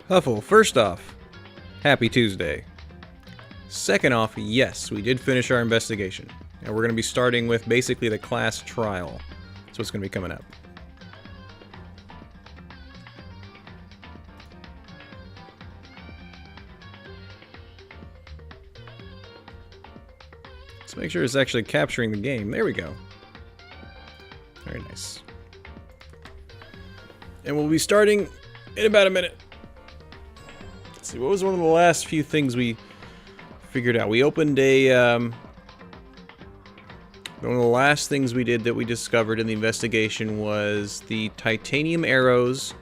Huffle, first off, happy Tuesday. Second off, yes, we did finish our investigation. And we're going to be starting with basically the class trial. That's what's going to be coming up. Let's make sure it's actually capturing the game. There we go. Very nice. And we'll be starting in about a minute. Let's see, what was one of the last few things we figured out? We opened a, one of the last things we did that we discovered in the investigation was the titanium arrows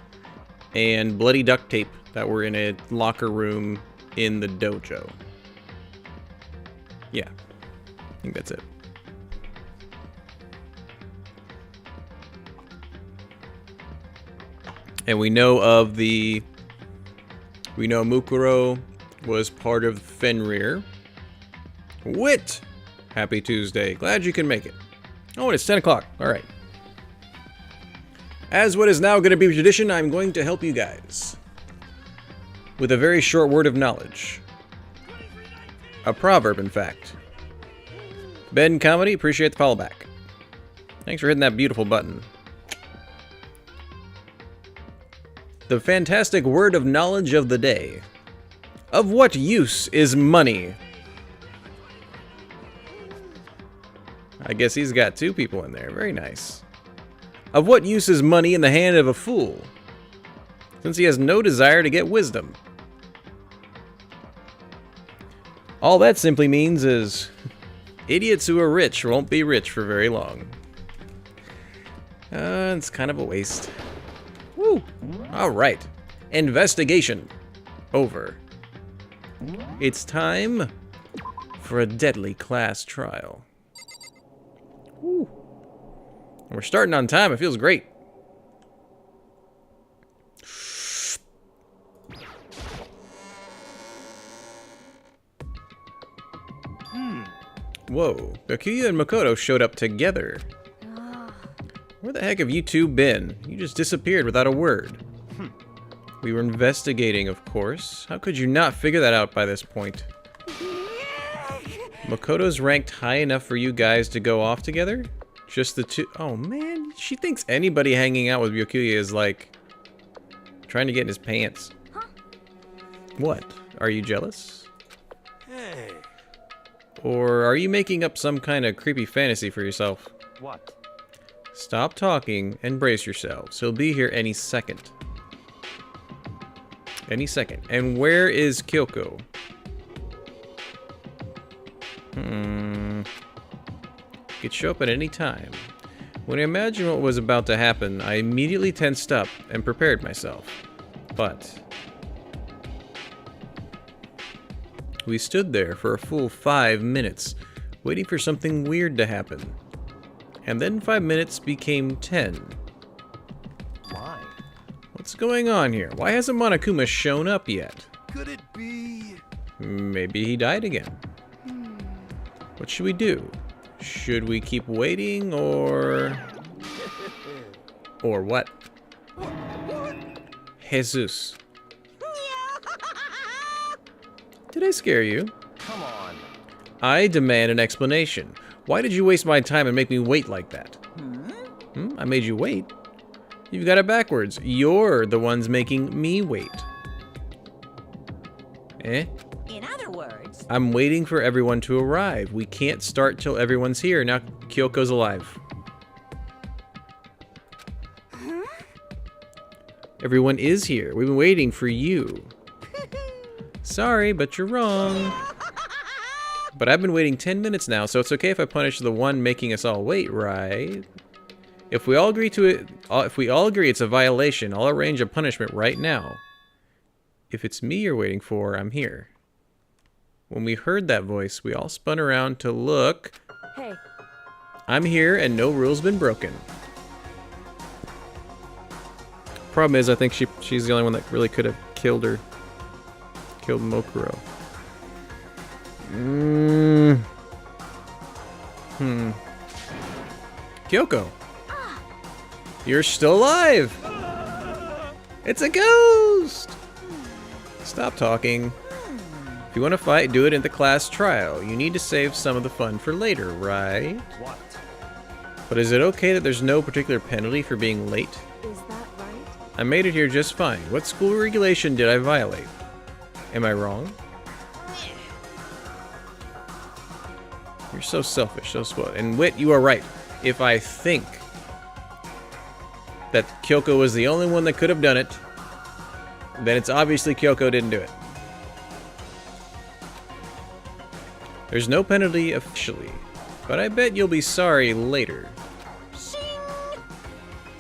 and bloody duct tape that were in a locker room in the dojo. Yeah, I think that's it. And we know of the... We know Mukuro was part of Fenrir. Wit! Happy Tuesday. Glad you can make it. Oh, and it's 10 o'clock. Alright. As what is now going to be tradition, I'm going to help you guys with a very short word of knowledge. A proverb, in fact. Ben Comedy, appreciate the follow back. Thanks for hitting that beautiful button. The fantastic word of knowledge of the day. Of what use is money? I guess he's got two people in there. Very nice. Of what use is money in the hand of a fool? Since he has no desire to get wisdom. All that simply means is idiots who are rich won't be rich for very long. It's kind of a waste. Woo! Alright. Investigation. Over. It's time for a deadly class trial. Woo. We're starting on time. It feels great. Whoa. Gakuya and Makoto showed up together. Where the heck have you two been? You just disappeared without a word. We were investigating, of course. How could you not figure that out by this point? Makoto's ranked high enough for you guys to go off together? Just the two? Oh man, she thinks anybody hanging out with Gakuya is like trying to get in his pants. What? Are you jealous? Hey. Or are you making up some kind of creepy fantasy for yourself? What? Stop talking and brace yourselves. He'll be here any second. Any second. And where is Kyoko? Could show up at any time. When I imagined what was about to happen, I immediately tensed up and prepared myself. But we stood there for a full 5 minutes, waiting for something weird to happen. And then 5 minutes became 10. Why? What's going on here? Why hasn't Monokuma shown up yet? Could it be? Maybe he died again. What should we do? Should we keep waiting, or... Or what? Jesus. Did I scare you? Come on. I demand an explanation. Why did you waste my time and make me wait like that? I made you wait. You've got it backwards. You're the ones making me wait. Eh? In other words, I'm waiting for everyone to arrive. We can't start till everyone's here. Now Kyoko's alive. Everyone is here. We've been waiting for you. Sorry, but you're wrong. But I've been waiting 10 minutes now, so it's okay if I punish the one making us all wait, right? If we all agree to it, if we all agree it's a violation, I'll arrange a punishment right now. If it's me you're waiting for, I'm here. When we heard that voice, we all spun around to look. hey, I'm here and no rule's been broken. Problem is, I think she's the only one that really could have killed her. Killed Mokuro. Kyoko. You're still alive. It's a ghost. Stop talking. If you want to fight, do it in the class trial. You need to save some of the fun for later, right? What? But is it okay that there's no particular penalty for being late? Is that right? I made it here just fine. What school regulation did I violate? Am I wrong? You're so selfish, so spoiled. And Wit, you are right. If I think that Kyoko was the only one that could have done it, then it's obviously Kyoko didn't do it. There's no penalty officially, but I bet you'll be sorry later.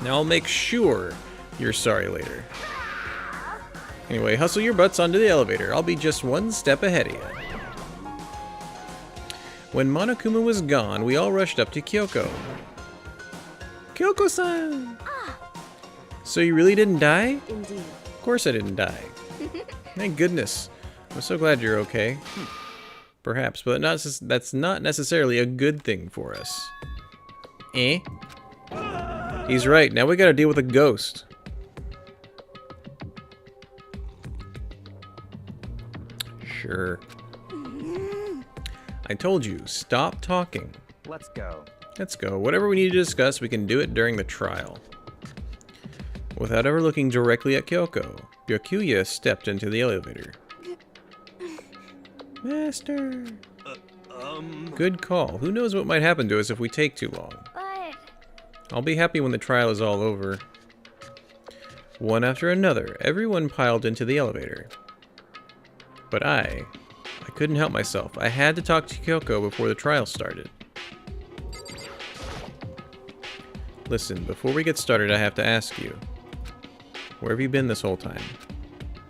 Now I'll make sure you're sorry later. Anyway, hustle your butts onto the elevator. I'll be just one step ahead of you. When Monokuma was gone, we all rushed up to Kyoko. Kyoko-san! So you really didn't die? Indeed. Of course I didn't die. Thank goodness. I'm so glad you're okay. Perhaps, but that's not necessarily a good thing for us. Eh? He's right. Now we gotta deal with a ghost. Sure. I told you, stop talking. Let's go. Let's go. Whatever we need to discuss, we can do it during the trial. Without ever looking directly at Kyoko, Byakuya stepped into the elevator. Master! Good call. Who knows what might happen to us if we take too long. But... I'll be happy when the trial is all over. One after another, everyone piled into the elevator. But I couldn't help myself. I had to talk to Kyoko before the trial started. Listen, before we get started, I have to ask you. Where have you been this whole time?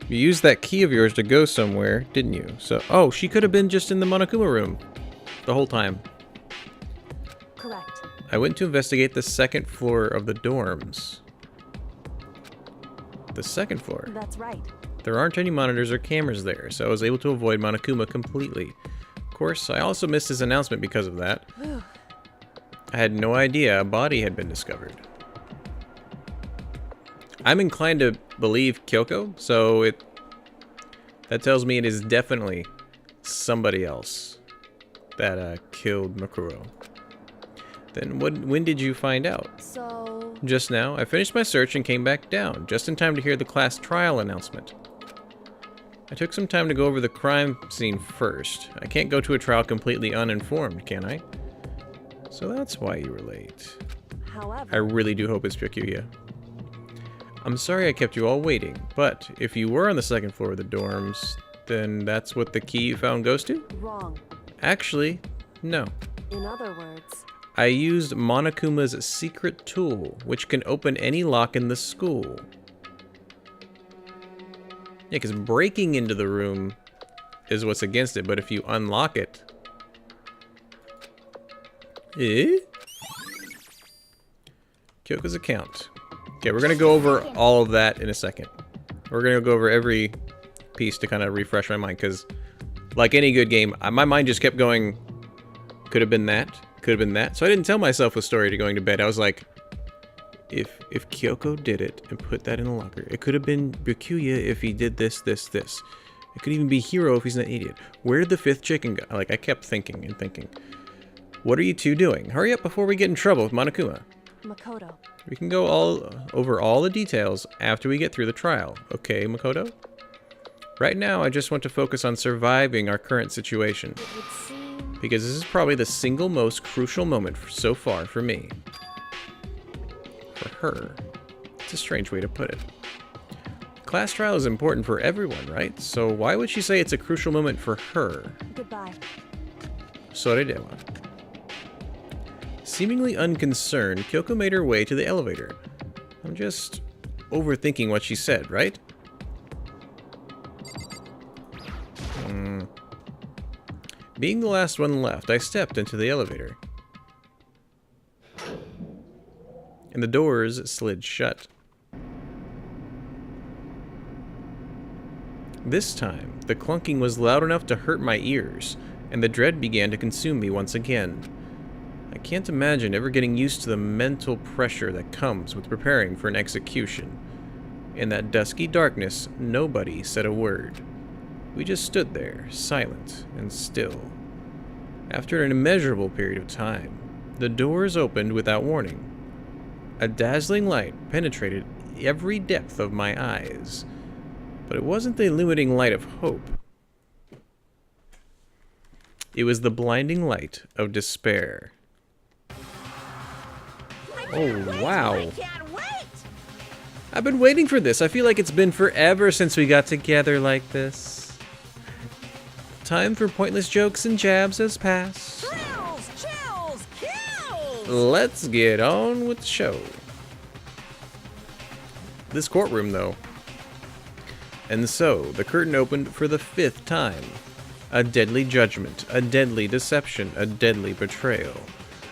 You used that key of yours to go somewhere, didn't you? So, oh, she could have been just in the Monokuma room the whole time. Correct. I went to investigate the second floor of the dorms. The second floor? That's right. There aren't any monitors or cameras there, so I was able to avoid Monokuma completely. Of course, I also missed his announcement because of that. I had no idea a body had been discovered. I'm inclined to believe Kyoko, so that tells me it is definitely somebody else that killed Makuro. Then when did you find out? So... Just now. I finished my search and came back down, just in time to hear the class trial announcement. I took some time to go over the crime scene first. I can't go to a trial completely uninformed, can I? So that's why you were late. However... I really do hope it's Byakuya. I'm sorry I kept you all waiting, but if you were on the second floor of the dorms, then that's what the key you found goes to? Wrong. Actually, no. In other words... I used Monokuma's secret tool, which can open any lock in the school. Yeah, because breaking into the room is what's against it, but if you unlock it... Eh? Kyoko's account. Okay, we're gonna go over all of that in a second. We're gonna go over every piece to kind of refresh my mind, because like any good game, my mind just kept going, could have been that, could have been that. So I didn't tell myself a story to going to bed. I was like, if Kyoko did it and put that in the locker, it could have been Byakuya if he did this, this, this. It could even be Hiro if he's an idiot. Where did the fifth chicken go? Like, I kept thinking and thinking. What are you two doing? Hurry up before we get in trouble with Monokuma. Makoto. We can go over all the details after we get through the trial. Okay, Makoto? Right now, I just want to focus on surviving our current situation. It would seem... Because this is probably the single most crucial moment so far for me. For her. It's a strange way to put it. Class trial is important for everyone, right? So why would she say it's a crucial moment for her? Goodbye. Soredewa. Seemingly unconcerned, Kyoko made her way to the elevator. I'm just overthinking what she said, right? Being the last one left, I stepped into the elevator. And the doors slid shut. This time, the clunking was loud enough to hurt my ears, and the dread began to consume me once again. I can't imagine ever getting used to the mental pressure that comes with preparing for an execution. In that dusky darkness, nobody said a word. We just stood there, silent and still. After an immeasurable period of time, the doors opened without warning. A dazzling light penetrated every depth of my eyes, but it wasn't the illuminating light of hope. It was the blinding light of despair. Oh, wow. I've been waiting for this. I feel like it's been forever since we got together like this. Time for pointless jokes and jabs has passed. Thrills, chills, kills! Let's get on with the show. This courtroom, though. And so, the curtain opened for the 5th time. A deadly judgment, a deadly deception, a deadly betrayal.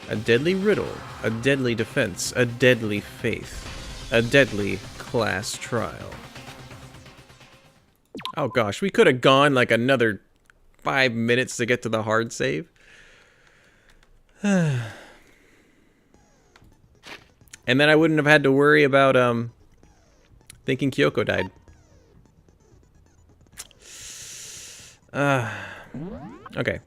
A deadly riddle, a deadly defense, a deadly faith. A deadly class trial. Oh gosh, we could have gone like another 5 minutes to get to the hard save. And then I wouldn't have had to worry about thinking Kyoko died. Okay.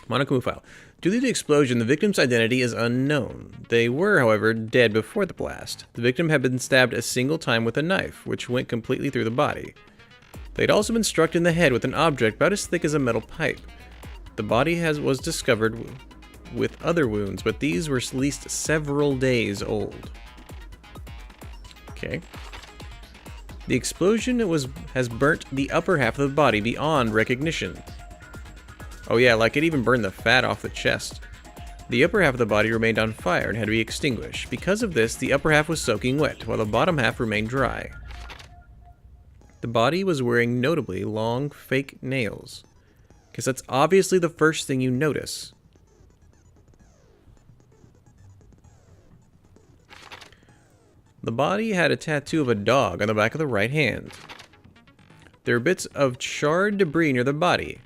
Monokuma file. Due to the explosion, the victim's identity is unknown. They were, however, dead before the blast. The victim had been stabbed a single time with a knife, which went completely through the body. They had also been struck in the head with an object about as thick as a metal pipe. The body was discovered with other wounds, but these were at least several days old. Okay. The explosion has burnt the upper half of the body beyond recognition. Oh yeah, like it even burned the fat off the chest. The upper half of the body remained on fire and had to be extinguished. Because of this, the upper half was soaking wet, while the bottom half remained dry. The body was wearing notably long, fake nails. Because that's obviously the first thing you notice. The body had a tattoo of a dog on the back of the right hand. There were bits of charred debris near the body.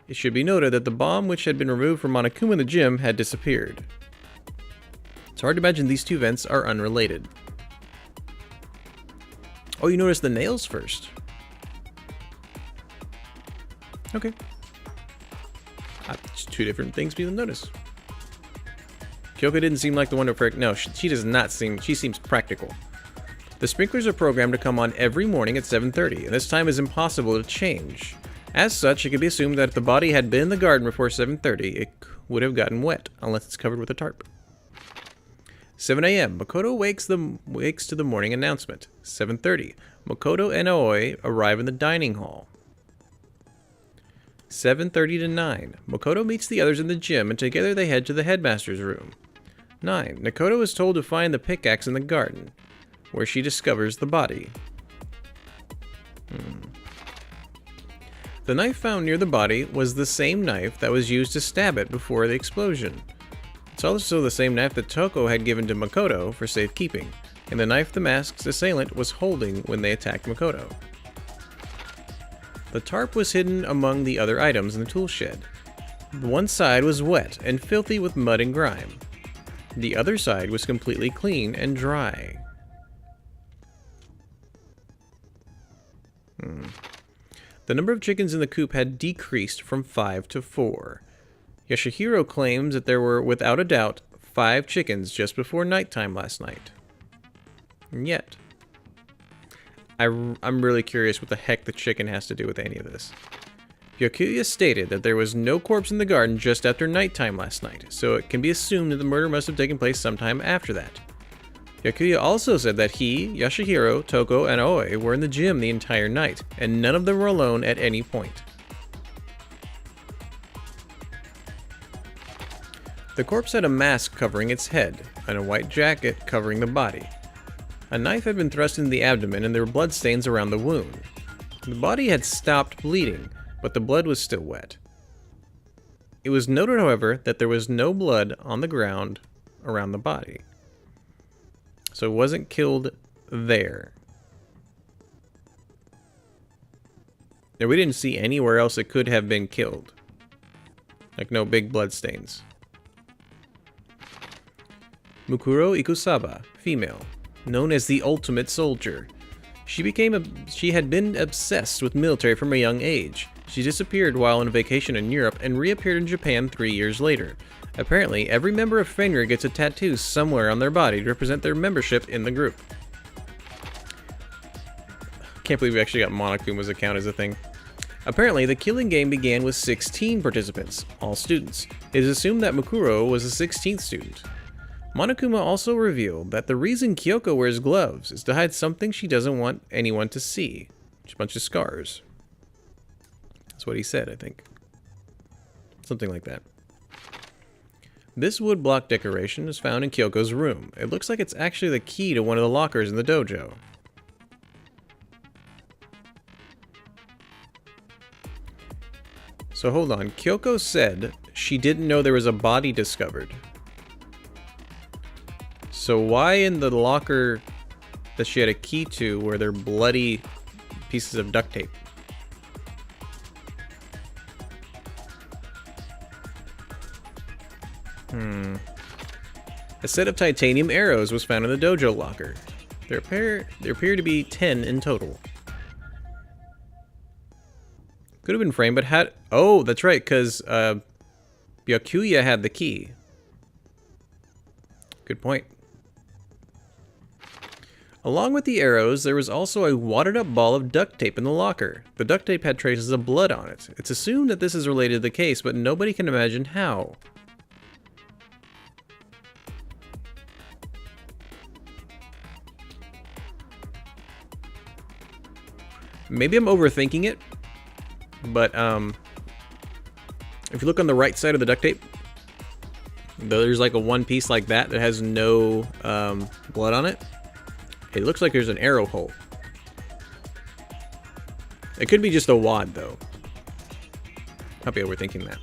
It should be noted that the bomb which had been removed from Monokuma in the gym had disappeared. It's hard to imagine these two events are unrelated. Oh, you noticed the nails first. Okay. Just two different things people notice. Kyoko didn't seem like the one to... No, she does not seem... She seems practical. The sprinklers are programmed to come on every morning at 7:30, and this time is impossible to change. As such, it can be assumed that if the body had been in the garden before 7:30, it would have gotten wet, unless it's covered with a tarp. 7 a.m. Makoto wakes to the morning announcement. 7:30. Makoto and Aoi arrive in the dining hall. 7:30 to 9. Makoto meets the others in the gym, and together they head to the headmaster's room. 9. Makoto is told to find the pickaxe in the garden, where she discovers the body. The knife found near the body was the same knife that was used to stab it before the explosion. It's also the same knife that Toko had given to Makoto for safekeeping, and the knife the mask's assailant was holding when they attacked Makoto. The tarp was hidden among the other items in the tool shed. One side was wet and filthy with mud and grime. The other side was completely clean and dry. The number of chickens in the coop had decreased from 5 to 4. Yoshihiro claims that there were, without a doubt, 5 chickens just before nighttime last night. And yet, I'm really curious what the heck the chicken has to do with any of this. Yakuya stated that there was no corpse in the garden just after nighttime last night, so it can be assumed that the murder must have taken place sometime after that. Yakuya also said that he, Yoshihiro, Toko, and Aoi were in the gym the entire night, and none of them were alone at any point. The corpse had a mask covering its head, and a white jacket covering the body. A knife had been thrust into the abdomen, and there were bloodstains around the wound. The body had stopped bleeding, but the blood was still wet. It was noted, however, that there was no blood on the ground around the body. So it wasn't killed there. Now, we didn't see anywhere else it could have been killed. Like no big blood stains. Mukuro Ikusaba, female, known as the Ultimate Soldier. She had been obsessed with military from a young age. She disappeared while on vacation in Europe and reappeared in Japan 3 years later. Apparently, every member of Fenrir gets a tattoo somewhere on their body to represent their membership in the group. Can't believe we actually got Monokuma's account as a thing. Apparently, the killing game began with 16 participants, all students. It is assumed that Mukuro was the 16th student. Monokuma also revealed that the reason Kyoko wears gloves is to hide something she doesn't want anyone to see. Just a bunch of scars. That's what he said, I think. Something like that. This wood block decoration is found in Kyoko's room. It looks like it's actually the key to one of the lockers in the dojo. So hold on, Kyoko said she didn't know there was a body discovered. So why in the locker that she had a key to were there bloody pieces of duct tape? A set of titanium arrows was found in the dojo locker. There appear to be 10 in total. Could have been framed, but had... Oh, that's right, because Byakuya had the key. Good point. Along with the arrows, there was also a wadded-up ball of duct tape in the locker. The duct tape had traces of blood on it. It's assumed that this is related to the case, but nobody can imagine how. Maybe I'm overthinking it, but if you look on the right side of the duct tape, there's like a one piece like that that has no blood on it. It looks like there's an arrow hole. It could be just a wad, though. I'll be overthinking that.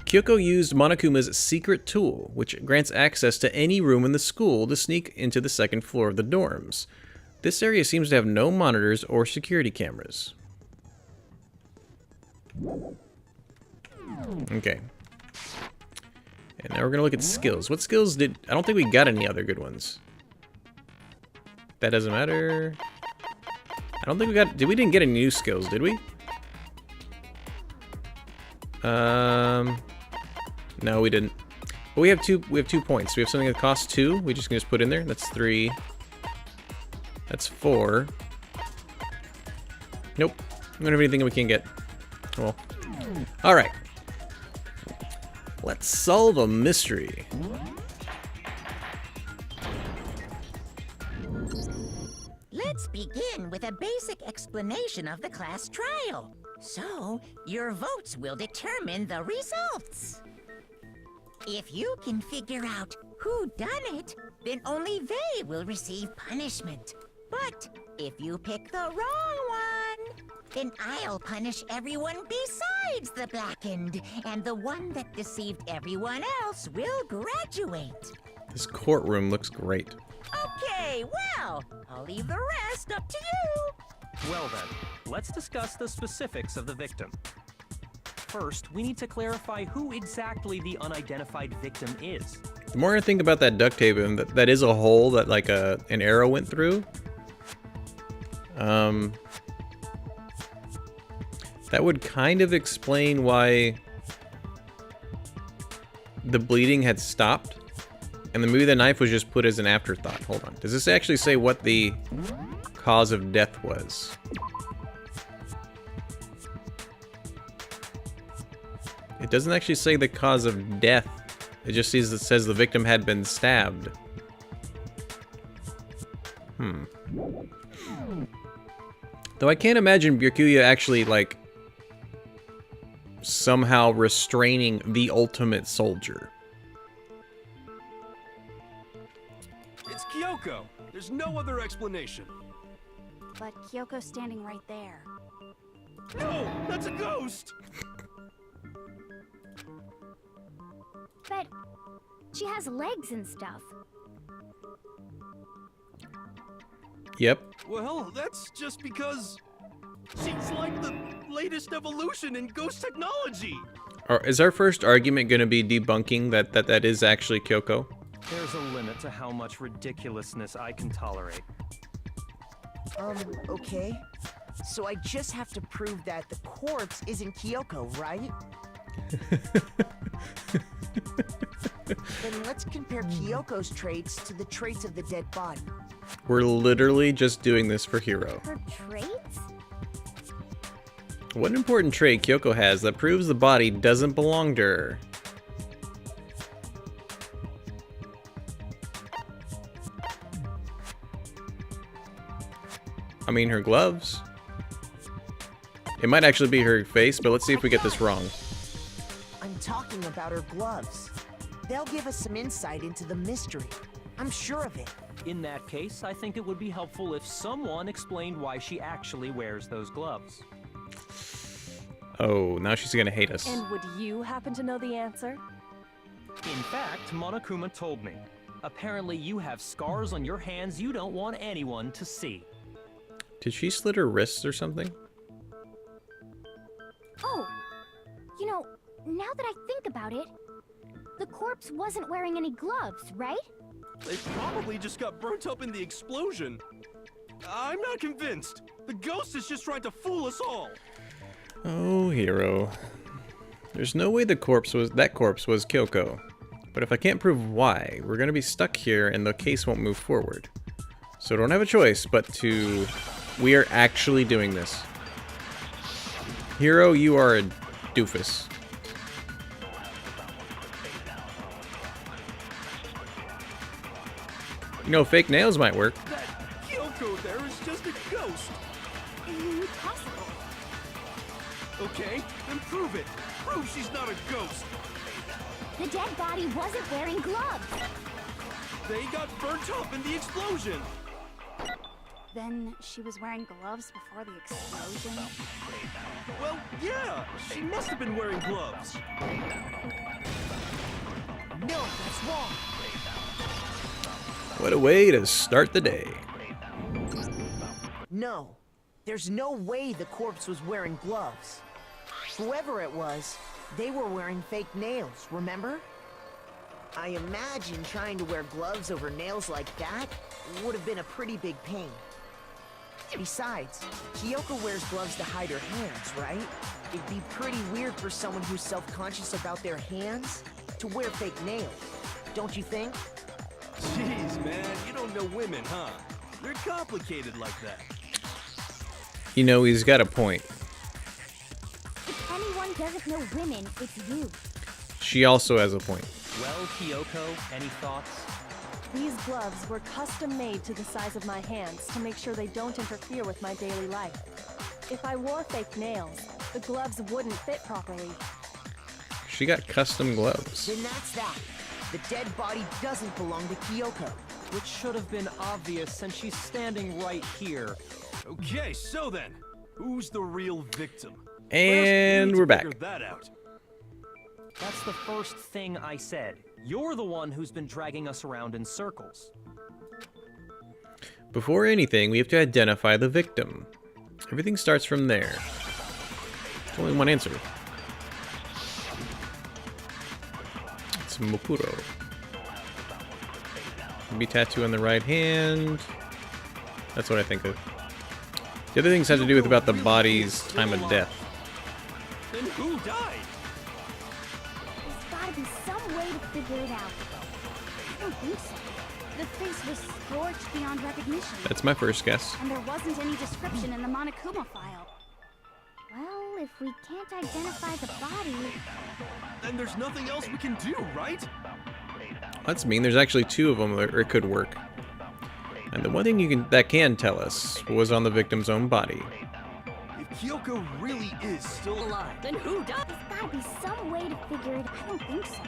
Kyoko used Monokuma's secret tool, which grants access to any room in the school to sneak into the second floor of the dorms. This area seems to have no monitors or security cameras. Okay. And now we're gonna look at skills. What skills did... I don't think we got any other good ones. That doesn't matter. I don't think we got... We didn't get any new skills, did we? No, we didn't. But we have two points. We have something that costs 2. We just can just put in there. That's 3. That's 4. Nope. We don't have anything we can get. Well. Alright. Let's solve a mystery. Let's begin with a basic explanation of the class trial. So, your votes will determine the results. If you can figure out who done it, then only they will receive punishment. But if you pick the wrong one, then I'll punish everyone besides the blackened, and the one that deceived everyone else will graduate. This courtroom looks great. Okay, well, I'll leave the rest up to you. Well then, let's discuss the specifics of the victim. First, we need to clarify who exactly the unidentified victim is. The more I think about that duct tape, and that is a hole that like an arrow went through. That would kind of explain why the bleeding had stopped. And then maybe the knife was just put as an afterthought. Hold on. Does this actually say what the cause of death was? It doesn't actually say the cause of death. It just says the victim had been stabbed. Though I can't imagine Byakuya actually, like, somehow restraining the ultimate soldier. It's Kyoko. There's no other explanation. But Kyoko's standing right there. No, that's a ghost. But she has legs and stuff. Yep. Well, that's just because she's like the latest evolution in ghost technology. Is our first argument going to be debunking that is actually Kyoko? There's a limit to how much ridiculousness I can tolerate. Okay. So I just have to prove that the corpse isn't Kyoko, right? Then let's compare Kyoko's traits to the traits of the dead body. We're literally just doing this for Hiro. Her traits? What important trait Kyoko has that proves the body doesn't belong to her? I mean, her gloves. It might actually be her face, but let's see if we get this wrong. I'm talking about her gloves. They'll give us some insight into the mystery. I'm sure of it. In that case, I think it would be helpful if someone explained why she actually wears those gloves. Oh, now she's gonna hate us. And would you happen to know the answer? In fact, Monokuma told me. Apparently you have scars on your hands you don't want anyone to see. Did she slit her wrists or something? Oh, you know, now that I think about it, the corpse wasn't wearing any gloves, right? They probably just got burnt up in the explosion. I'm not convinced. The ghost is just trying to fool us all. Oh, Hiro. There's no way that corpse was Kyoko. But if I can't prove why, we're gonna be stuck here and the case won't move forward. So don't have a choice but to... We are actually doing this. Hiro, you are a doofus. You know, fake nails might work. That Kyoko there is just a ghost. Impossible. Okay, then prove it. Prove she's not a ghost. The dead body wasn't wearing gloves. They got burnt up in the explosion. Then she was wearing gloves before the explosion? Well, yeah, she must have been wearing gloves. No, that's wrong. What a way to start the day. No, there's no way the corpse was wearing gloves. Whoever it was, they were wearing fake nails, remember? I imagine trying to wear gloves over nails like that would have been a pretty big pain. Besides, Kyoko wears gloves to hide her hands, right? It'd be pretty weird for someone who's self-conscious about their hands to wear fake nails, don't you think? Jeez, man, you don't know women, huh? They're complicated like that. You know, he's got a point. If anyone doesn't know women, it's you. She also has a point. Well, Kyoko, any thoughts? These gloves were custom made to the size of my hands to make sure they don't interfere with my daily life. If I wore fake nails, the gloves wouldn't fit properly. She got custom gloves. Then that's that. The dead body doesn't belong to Kyoko. Which should have been obvious since she's standing right here. Okay, so then, who's the real victim? And First, we we're need to back. figure that out. That's the first thing I said. You're the one who's been dragging us around in circles. Before anything, we have to identify the victim. Everything starts from there. There's only one answer. It's Mokuro. Maybe tattoo on the right hand. That's what I think of. The other things have to do with about the body's time of death. Then who died? There's gotta be some way to figure it out. I don't think so. The face was scorched beyond recognition. That's my first guess. And there wasn't any description in the Monokuma file. Well, if we can't identify the body... Then there's nothing else we can do, right? That's mean. There's actually two of them, or it could work. And the one thing that can tell us was on the victim's own body. If Kyoko really is still alive, Then who died? There's gotta be some way to figure it. I don't think so.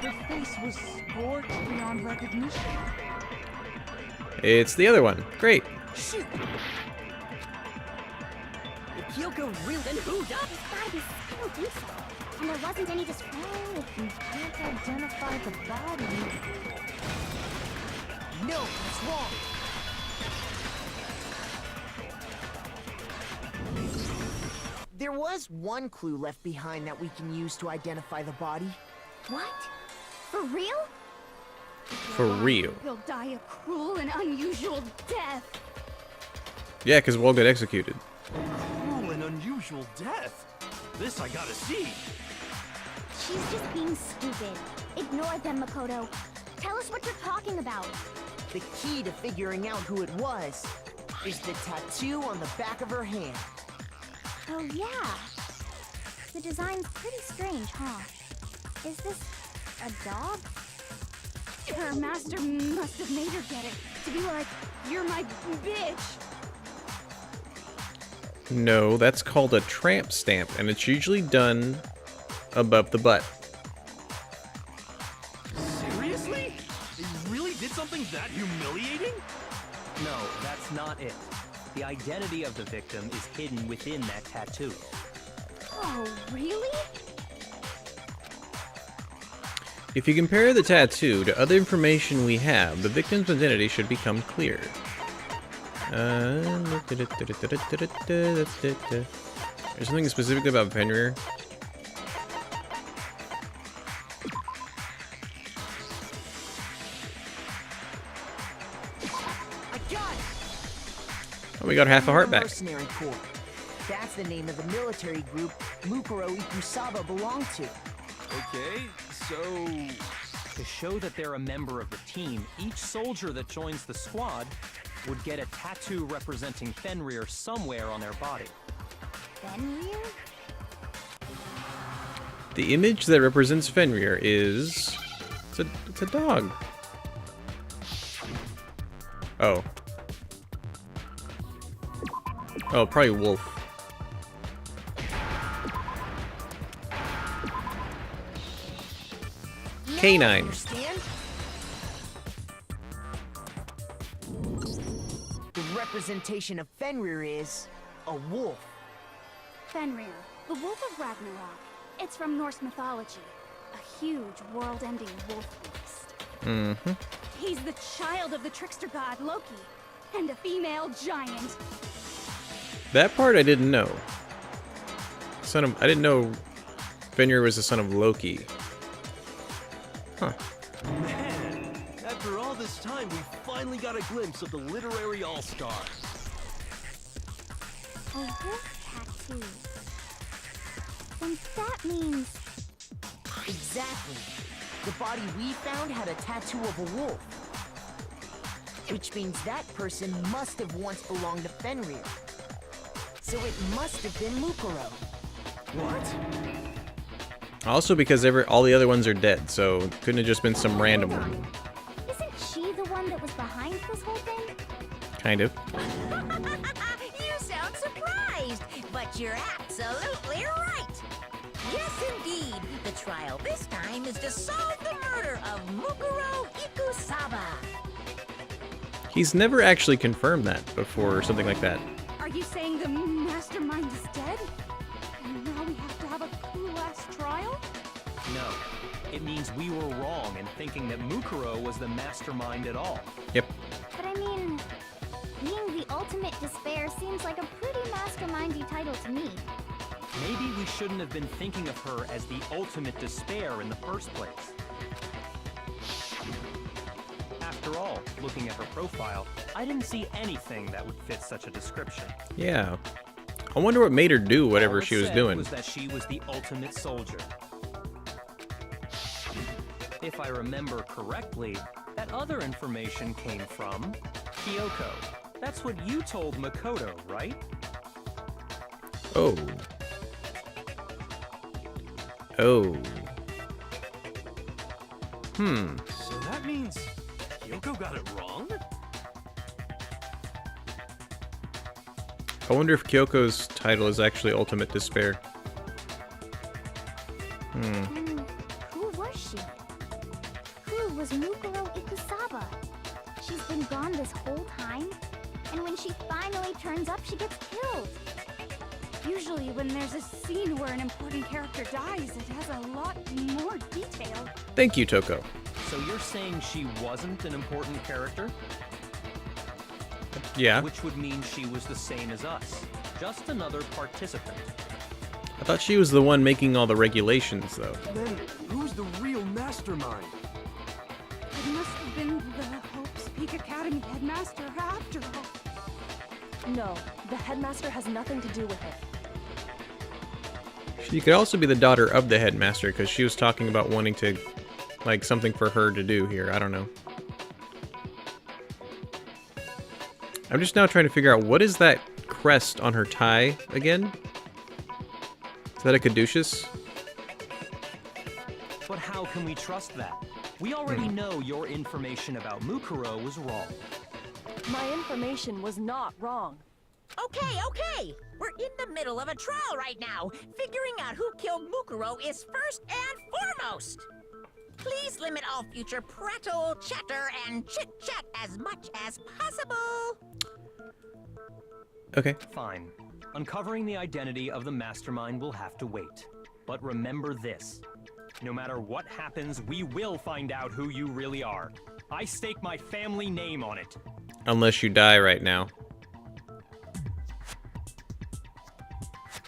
The face was scorched beyond recognition. It's the other one. Great. Shoot! If Kyoko really... Then who died? There's gotta be... I don't think so. And there wasn't any description. Well, if we can't identify the body... No, that's wrong. There was one clue left behind that we can use to identify the body. What? For real? For real. He'll die a cruel and unusual death. Yeah, because we'll get executed. Cruel and unusual death. This I gotta see. She's just being stupid. Ignore them, Makoto. Tell us what you're talking about. The key to figuring out who it was is the tattoo on the back of her hand. Oh, yeah. The design's pretty strange, huh? Is this a dog? Her master must have made her get it. To be like, you're my bitch. No, that's called a tramp stamp, and it's usually done above the butt. Seriously? They really did something that humiliating? No, that's not it. The identity of the victim is hidden within that tattoo. Oh, really? If you compare the tattoo to other information we have, the victim's identity should become clear. There's something specific about Fenrir. I got it! Oh, we got half a heart back. Mercenary Corps. That's the name of the military group Mukuro Ikusaba belonged to. Okay, so... To show that they're a member of the team, each soldier that joins the squad would get a tattoo representing Fenrir somewhere on their body. Fenrir? The image that represents Fenrir is... It's a dog. Oh. Oh, probably wolf. Canine. Understand? The representation of Fenrir is a wolf. Fenrir, the Wolf of Ragnarok. It's from Norse mythology. A huge, world-ending wolf beast. Mm-hmm. He's the child of the trickster god Loki, and a female giant. That part I didn't know. I didn't know Fenrir was the son of Loki. Huh. Man, after all this time, we finally got a glimpse of the literary all-star. A wolf tattoo. Then that means... Exactly. The body we found had a tattoo of a wolf. Which means that person must have once belonged to Fenrir. So it must have been Mukuro. What? Also because all the other ones are dead, so it couldn't have just been some random Hold one. on. Isn't she the one that was behind this whole thing? Kind of. You sound surprised, but you're absolutely right. Yes, indeed. The trial this time is to solve the murder of Mukuro Ikusaba. He's never actually confirmed that before or something like that. Are you saying the mastermind is dead? And now we have to have a cool-ass trial? No. It means we were wrong in thinking that Mukuro was the mastermind at all. Yep. But I mean, being the ultimate despair seems like a pretty mastermindy title to me. Maybe we shouldn't have been thinking of her as the ultimate despair in the first place. After all, looking at her profile, I didn't see anything that would fit such a description. Yeah. I wonder what made her do whatever All it she was said doing. was that she was the ultimate soldier. If I remember correctly, that other information came from Kyoko. That's what you told Makoto, right? Oh. Oh. So that means Kyoko got it wrong? I wonder if Kyoko's title is actually Ultimate Despair. Who was she? Who was Mukuro Ikusaba? She's been gone this whole time, and when she finally turns up, she gets killed. Usually when there's a scene where an important character dies, it has a lot more detail. Thank you, Toko. So you're saying she wasn't an important character? Yeah. Which would mean she was the same as us. Just another participant. I thought she was the one making all the regulations, though. Then who's the real mastermind? It must have been the Hope's Peak Academy headmaster after all. No, the headmaster has nothing to do with it. She could also be the daughter of the headmaster, because she was talking about wanting to, like, something for her to do here. I don't know. I'm just now trying to figure out, what is that crest on her tie again? Is that a caduceus? But how can we trust that? We already know your information about Mukuro was wrong. My information was not wrong. Okay. We're in the middle of a trial right now. Figuring out who killed Mukuro is first and foremost. Please limit all future prattle, chatter, and chit-chat as much as possible. Okay. Fine. Uncovering the identity of the mastermind will have to wait. But remember this. No matter what happens, we will find out who you really are. I stake my family name on it. Unless you die right now.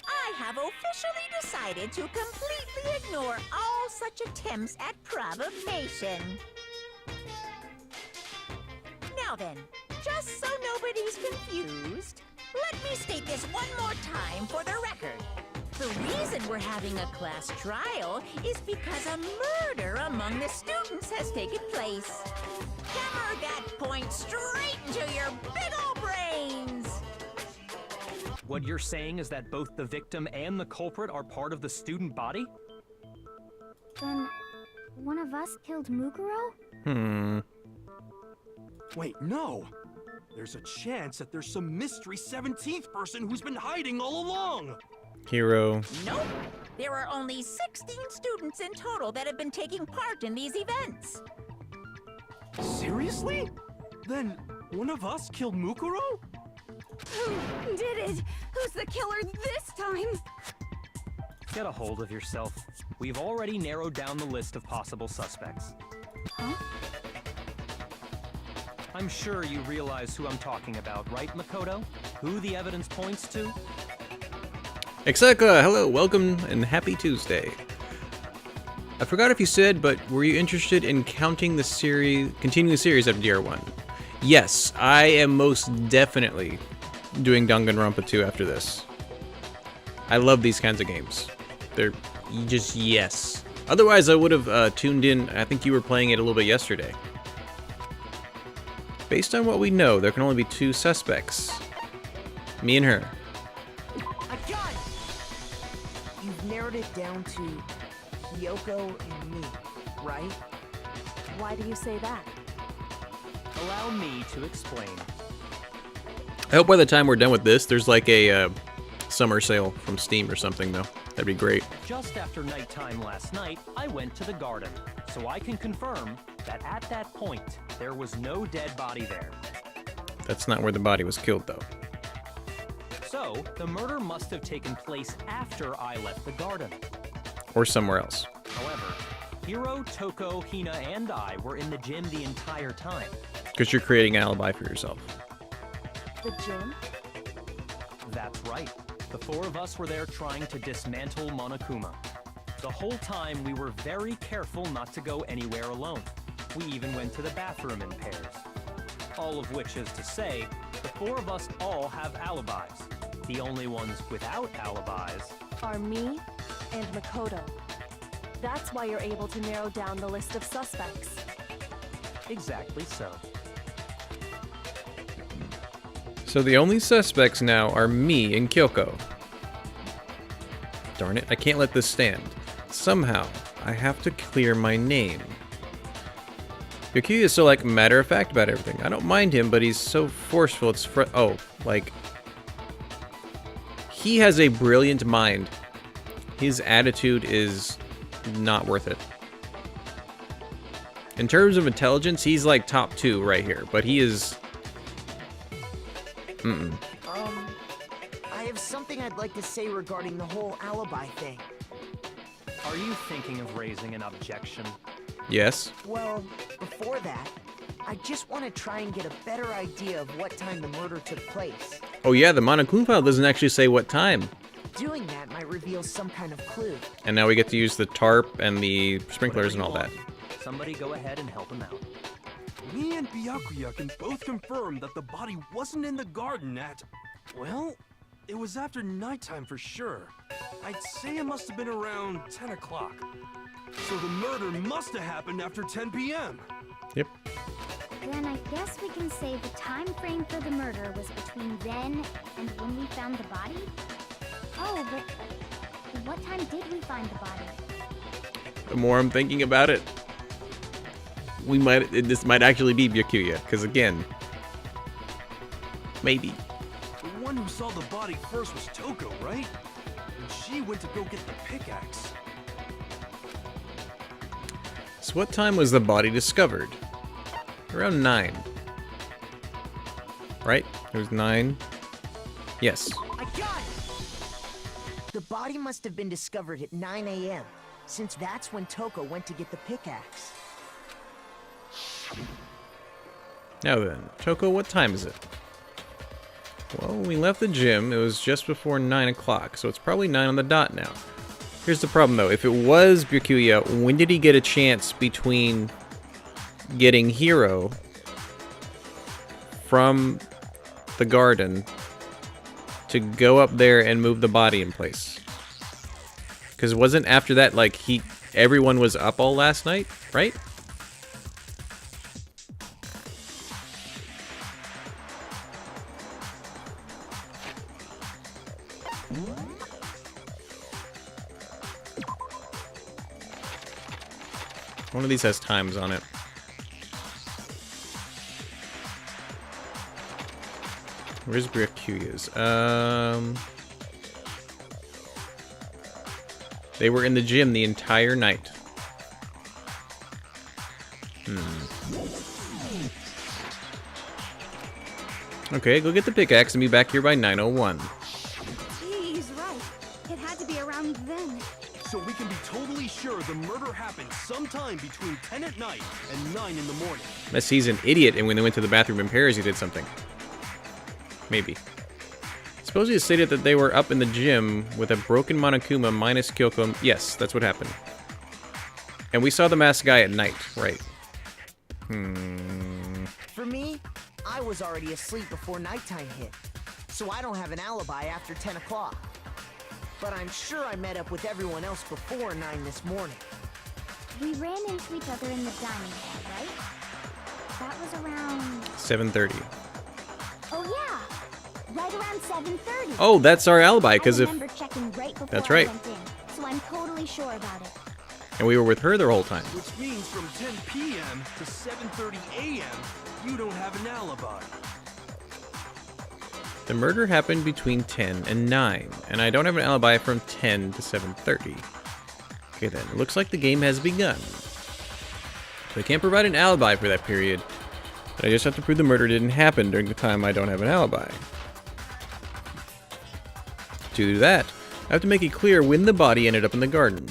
I have officially decided to completely ignore all such attempts at provocation. Now then, just so nobody's confused, let me state this one more time for the record. The reason we're having a class trial is because a murder among the students has taken place. Hammer that point straight into your big ol' brains! What you're saying is that both the victim and the culprit are part of the student body? Then, one of us killed Mukuro? Wait, no! There's a chance that there's some mystery 17th person who's been hiding all along! Hero. Nope. There are only 16 students in total that have been taking part in these events. Seriously? Then, one of us killed Mukuro? Who did it? Who's the killer this time? Get a hold of yourself. We've already narrowed down the list of possible suspects. Huh? I'm sure you realize who I'm talking about, right, Makoto? Who the evidence points to? Exeka, hello, welcome, and happy Tuesday. I forgot if you said, but were you interested in continuing the series after DR1? Yes, I am most definitely doing Danganronpa 2 after this. I love these kinds of games. They're just yes. Otherwise, I would have tuned in. I think you were playing it a little bit yesterday. Based on what we know, there can only be two suspects. Me and her. A gun! You've narrowed it down to Kyoko and me, right? Why do you say that? Allow me to explain. I hope by the time we're done with this, there's like a summer sale from Steam or something, though. That'd be great. Just after nighttime last night, I went to the garden, so I can confirm that at that point, there was no dead body there. That's not where the body was killed, though. So, the murder must have taken place after I left the garden. Or somewhere else. However, Hiro, Toko, Hina, and I were in the gym the entire time. Because you're creating an alibi for yourself. The gym? That's right. The four of us were there trying to dismantle Monokuma. The whole time, we were very careful not to go anywhere alone. We even went to the bathroom in pairs. All of which is to say, the four of us all have alibis. The only ones without alibis Are me and Makoto. That's why you're able to narrow down the list of suspects. Exactly so. So the only suspects now are me and Kyoko. Darn it, I can't let this stand. Somehow, I have to clear my name. Yoki is so, like, matter-of-fact about everything. I don't mind him, but he's so forceful, it's he has a brilliant mind. His attitude is not worth it. In terms of intelligence, he's, like, top 2 right here, but he is... I have something I'd like to say regarding the whole alibi thing. Are you thinking of raising an objection? Yes. Well, before that, I just want to try and get a better idea of what time the murder took place. Oh yeah, the Monokuma file doesn't actually say what time. Doing that might reveal some kind of clue. And now we get to use the tarp and the sprinklers and all that. Somebody go ahead and help him out. Me and Byakuya can both confirm that the body wasn't in the garden at... Well, it was after nighttime for sure. I'd say it must have been around 10 o'clock. So the murder must have happened after 10 p.m. Yep. Then I guess we can say the time frame for the murder was between then and when we found the body? Oh, but what time did we find the body? The more I'm thinking about it, this might actually be Byakuya, because again, maybe. The one who saw the body first was Toko, right? And she went to go get the pickaxe. So what time was the body discovered? Around 9. Right? It was 9. Yes. I got it! The body must have been discovered at 9 a.m., since that's when Toko went to get the pickaxe. Now then, Toko, what time is it? Well, when we left the gym, it was just before 9 o'clock, so it's probably 9 on the dot now. Here's the problem, though. If it was Byakuya, when did he get a chance between getting Hiro from the garden to go up there and move the body in place? Because wasn't after that, like, everyone was up all last night, right? One of these has times on it. Where's Byakuya's? They were in the gym the entire night. Okay, go get the pickaxe and be back here by 9:01. He's right. It had to be around then. So we can be totally sure the murder happened sometime between 10 at night and 9 in the morning. Unless he's an idiot and when they went to the bathroom in Paris he did something. Maybe. Suppose he stated that they were up in the gym with a broken Monokuma minus Kyoko. Yes, that's what happened. And we saw the masked guy at night, right? For me, I was already asleep before nighttime hit, so I don't have an alibi after 10 o'clock. But I'm sure I met up with everyone else before 9 this morning. We ran into each other in the dining hall, right? That was around... 7:30. Oh yeah! Right around 7:30. Oh, that's our alibi, because I if... remember checking right before That's I right. went in, so I'm totally sure about it. And we were with her the whole time. Which means from 10 p.m. to 7:30 a.m., you don't have an alibi. The murder happened between 10 and 9, and I don't have an alibi from 10 to 7:30. Okay then, it looks like the game has begun. So I can't provide an alibi for that period, but I just have to prove the murder didn't happen during the time I don't have an alibi. To do that, I have to make it clear when the body ended up in the garden.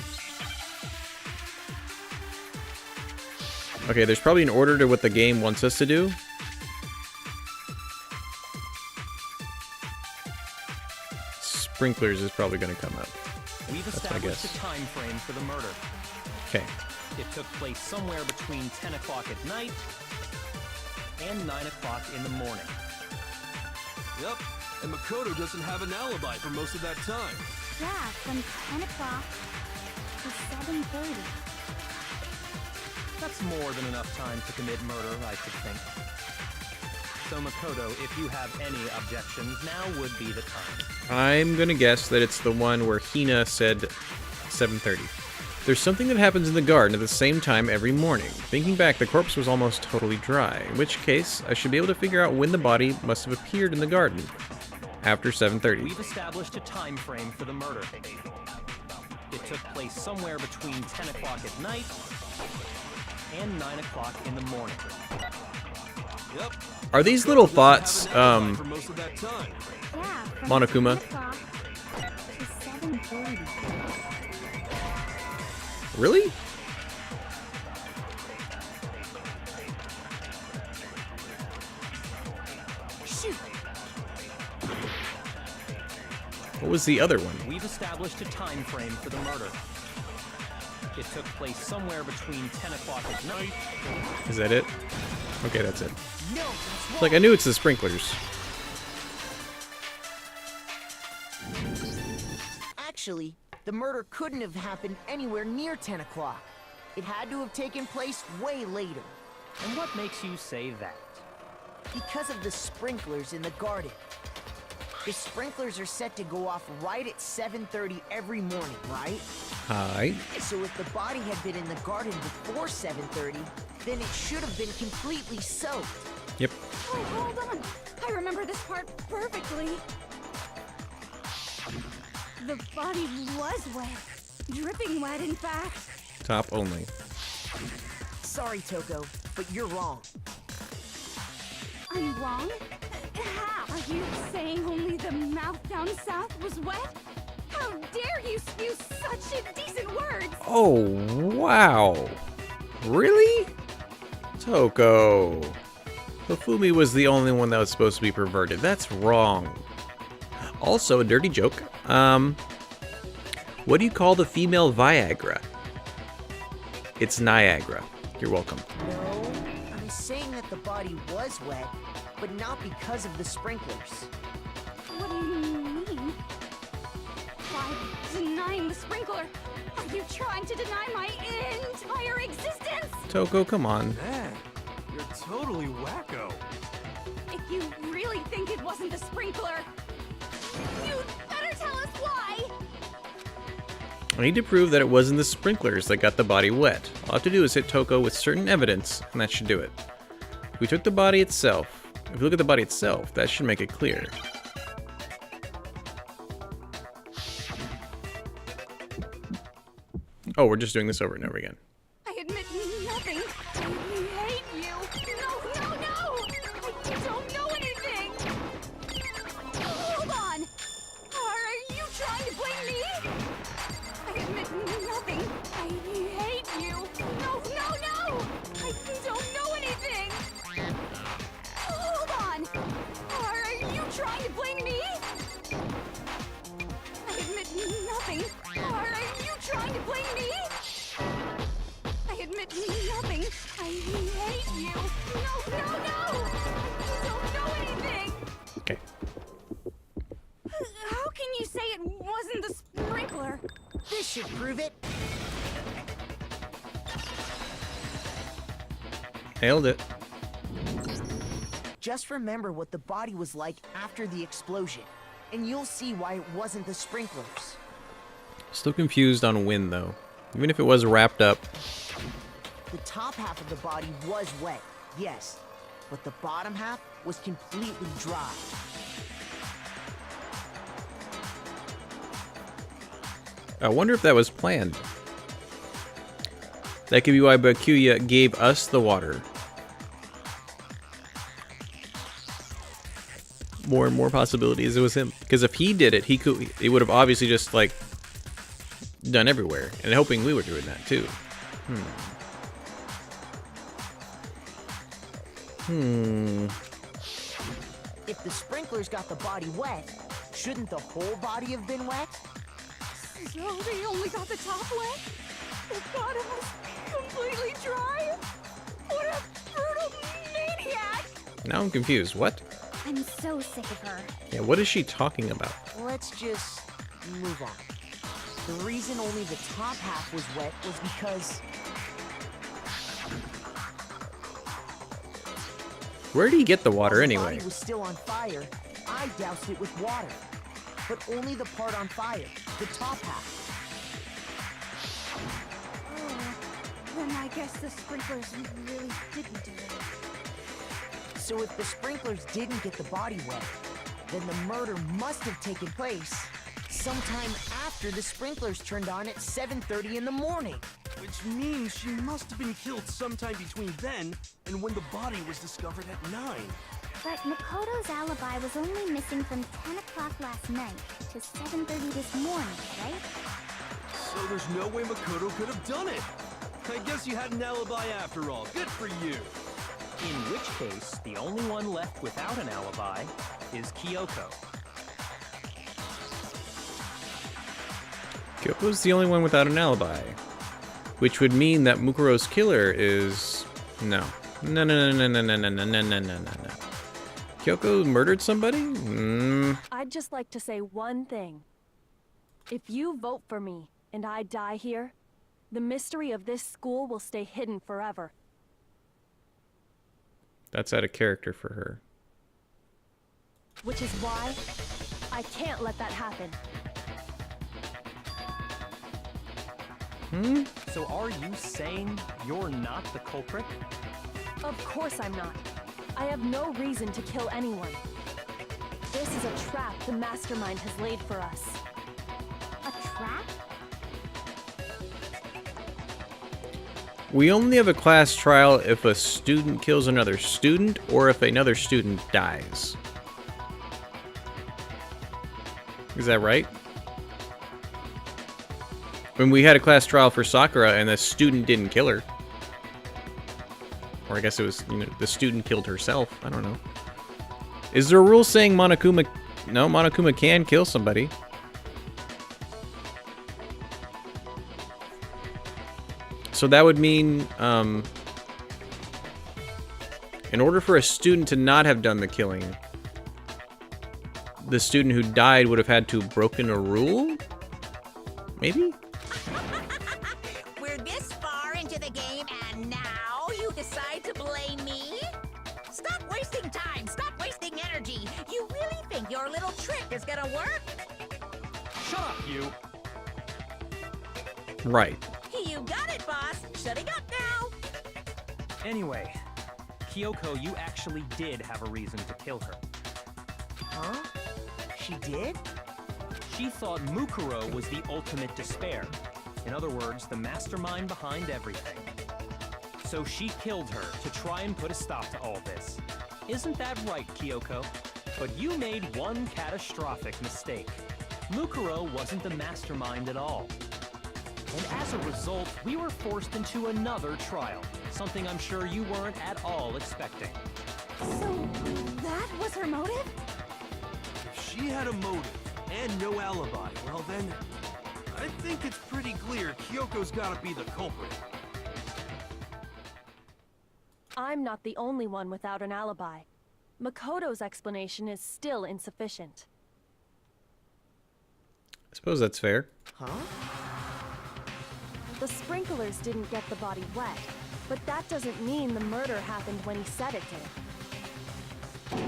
Okay, there's probably an order to what the game wants us to do. Sprinklers is probably going to come up. We've That's my established guess. a time frame for the murder. Okay. It took place somewhere between 10 o'clock at night and 9 o'clock in the morning. Yep, and Makoto doesn't have an alibi for most of that time. Yeah, from 10 o'clock to 7:30. That's more than enough time to commit murder, I should think. So Makoto, if you have any objections, now would be the time. I'm going to guess that it's the one where Hina said 7:30. There's something that happens in the garden at the same time every morning. Thinking back, the corpse was almost totally dry, in which case I should be able to figure out when the body must have appeared in the garden. After 7:30. We've established a time frame for the murder. It took place somewhere between 10 o'clock at night and 9 o'clock in the morning. Yep. Are these little Makoto doesn't thoughts, have an alibi for most of that time. Yeah, from Monokuma? 10 o'clock to 7:30. Really? Shoot! What was the other one? We've established a time frame for the murder. It took place somewhere between 10 o'clock at night. Is that it? Okay, that's it. No, that's Like, I knew it's the sprinklers. Actually, the murder couldn't have happened anywhere near 10 o'clock. It had to have taken place way later. And what makes you say that? Because of the sprinklers in the garden. The sprinklers are set to go off right at 7:30 every morning, right? Hi. So if the body had been in the garden before 7:30, then it should have been completely soaked. Yep. Oh, hold on. I remember this part perfectly. The body was wet. Dripping wet, in fact. Top only. Sorry, Toko, but you're wrong. I'm wrong? How? Are you saying only the mouth down south was wet? How dare you spew such indecent words? Oh, wow. Really? Toko. Hifumi was the only one that was supposed to be perverted. That's wrong. Also, a dirty joke. What do you call the female Viagra? It's Niagara. You're welcome. No, I'm saying that the body was wet, but not because of the sprinklers. What do you mean? By denying the sprinkler, are you trying to deny my entire existence? Toko, come on. Man, you're totally wacko. If you really think it wasn't the sprinkler, you'd better tell us why! I need to prove that it wasn't the sprinklers that got the body wet. All I have to do is hit Toko with certain evidence, and that should do it. If we took the body itself, if we look at the body itself, that should make it clear. Oh, we're just doing this over and over again. I admit nothing. I hate you. No, no, no! I don't know anything! Hold on! Are you trying to blame me? I admit nothing. I hate you. No, no, no! I don't know anything! Hold on! Are you trying to blame me? I admit nothing. Are you trying to blame me? I admit nothing. I hate you. No, no, no! I don't know anything! Okay. How can you say it wasn't the sprinkler? This should prove it. Nailed it. Just remember what the body was like after the explosion, and you'll see why it wasn't the sprinklers. Still confused on when, though. Even if it was wrapped up. The top half of the body was wet, yes, but the bottom half was completely dry. I wonder if that was planned. That could be why Bakuya gave us the water. More and more possibilities it was him. Because if he did it, he would have obviously just, like, done everywhere. And hoping we were doing that, too. If the sprinklers got the body wet, shouldn't the whole body have been wet? So they only got the top wet? The bottom was completely dry? What a brutal maniac! Now I'm confused. What? I'm so sick of her. Yeah, what is she talking about? Let's just move on. The reason only the top half was wet was because Where did he get the water while anyway? the body was still on fire, I doused it with water. But only the part on fire, the top half. Oh, then I guess the sprinklers really didn't do it. So if the sprinklers didn't get the body wet, then the murder must have taken place sometime after the sprinklers turned on at 7:30 in the morning. Which means she must have been killed sometime between then and when the body was discovered at 9. But Makoto's alibi was only missing from 10 o'clock last night to 7:30 this morning, right? So there's no way Makoto could have done it. I guess you had an alibi after all. Good for you. In which case, the only one left without an alibi is Kyoko. Kyoko's the only one without an alibi. Which would mean that Mukuro's killer is... No. No, no, no, no, no, no, no, no, no, no, no. Kyoko murdered somebody? I'd just like to say one thing. If you vote for me and I die here, the mystery of this school will stay hidden forever. That's out of character for her. Which is why I can't let that happen. So are you saying you're not the culprit? Of course I'm not. I have no reason to kill anyone. This is a trap the mastermind has laid for us. A trap? We only have a class trial if a student kills another student or if another student dies. Is that right? When we had a class trial for Sakura and the student didn't kill her. Or I guess it was, you know, the student killed herself. I don't know. Is there a rule saying Monokuma... No, Monokuma can kill somebody. So that would mean, in order for a student to not have done the killing, the student who died would have had to have broken a rule? Maybe? We're this far into the game, and now you decide to blame me? Stop wasting time! Stop wasting energy! You really think your little trick is gonna work? Shut up, you! Right. You got it, boss! Shutting up now! Anyway, Kyoko, you actually did have a reason to kill her. Huh? She did? She thought Mukuro was the ultimate despair. In other words, the mastermind behind everything. So she killed her to try and put a stop to all this. Isn't that right, Kyoko? But you made one catastrophic mistake. Mukuro wasn't the mastermind at all. And as a result, we were forced into another trial, something I'm sure you weren't at all expecting. So, that was her motive? If she had a motive and no alibi, well then, I think it's pretty clear Kyoko's gotta be the culprit. I'm not the only one without an alibi. Makoto's explanation is still insufficient. I suppose that's fair. Huh? The sprinklers didn't get the body wet, but that doesn't mean the murder happened when he said it did.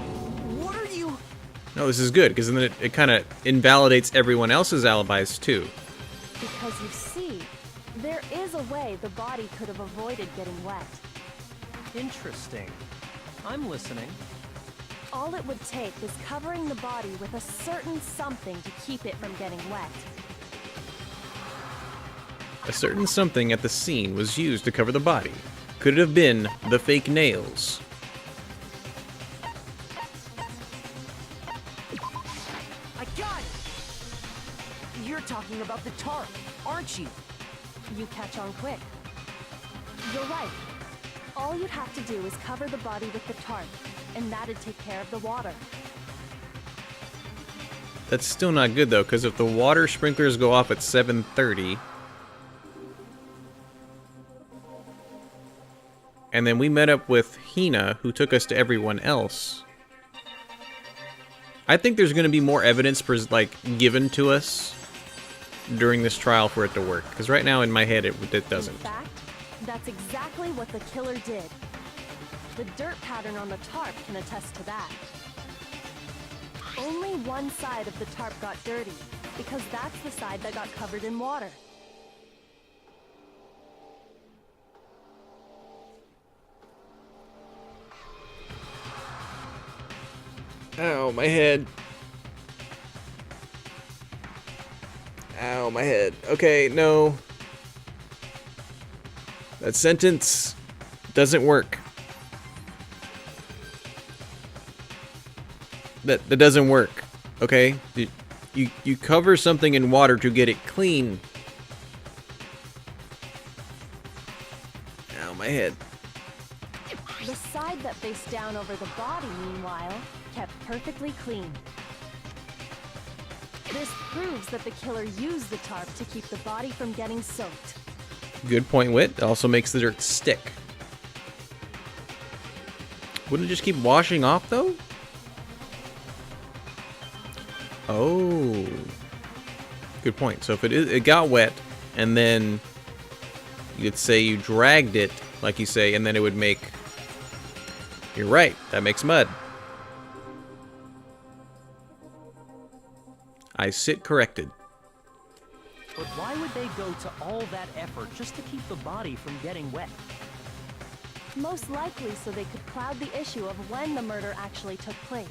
What are you... No, this is good, because then it kind of invalidates everyone else's alibis, too. Because you see, there is a way the body could have avoided getting wet. Interesting. I'm listening. All it would take is covering the body with a certain something to keep it from getting wet. A certain something at the scene was used to cover the body. Could it have been the fake nails? I got it! You're talking about the tarp, aren't you? You catch on quick. You're right. All you'd have to do is cover the body with the tarp, and that'd take care of the water. That's still not good, though, because if the water sprinklers go off at 7:30... and then we met up with Hina, who took us to everyone else. I think there's going to be more evidence, like, given to us during this trial for it to work. Because right now, in my head, it doesn't. In fact, that's exactly what the killer did. The dirt pattern on the tarp can attest to that. Only one side of the tarp got dirty, because that's the side that got covered in water. Ow, my head. Ow, my head. Okay, no. That sentence doesn't work. That doesn't work. Okay? You cover something in water to get it clean. Ow, my head. The side that faced down over the body, meanwhile, kept perfectly clean. This proves that the killer used the tarp to keep the body from getting soaked. Good point, Wit. It also makes the dirt stick. Wouldn't it just keep washing off, though? Oh. Good point. So if it got wet, and then you'd say you dragged it, like you say, and then it would make... You're right. That makes mud. I sit corrected. But why would they go to all that effort just to keep the body from getting wet? Most likely so they could cloud the issue of when the murder actually took place.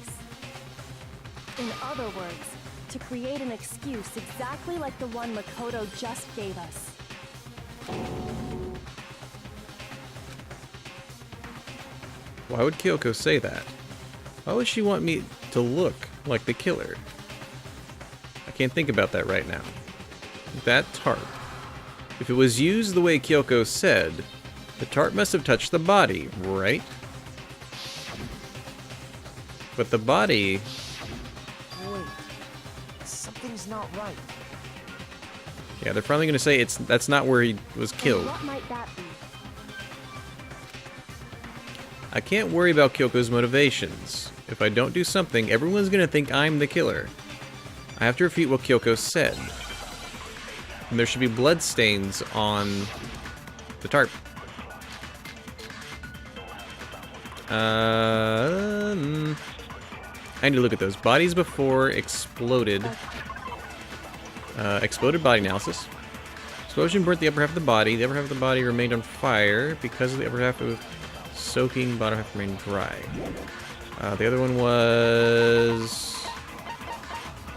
In other words, to create an excuse exactly like the one Makoto just gave us. Why would Kyoko say that? Why would she want me to look like the killer? I can't think about that right now. That tarp. If it was used the way Kyoko said, the tarp must have touched the body, right? But the body... Wait, something's not right. Yeah, they're probably going to say that's not where he was killed. And what might that be? I can't worry about Kyoko's motivations. If I don't do something, everyone's going to think I'm the killer. I have to repeat what Kyoko said. And there should be blood stains on the tarp. I need to look at those. Bodies before exploded. Exploded body analysis. Explosion burnt the upper half of the body. The upper half of the body remained on fire because the upper half was soaking, bottom half remained dry. The other one was...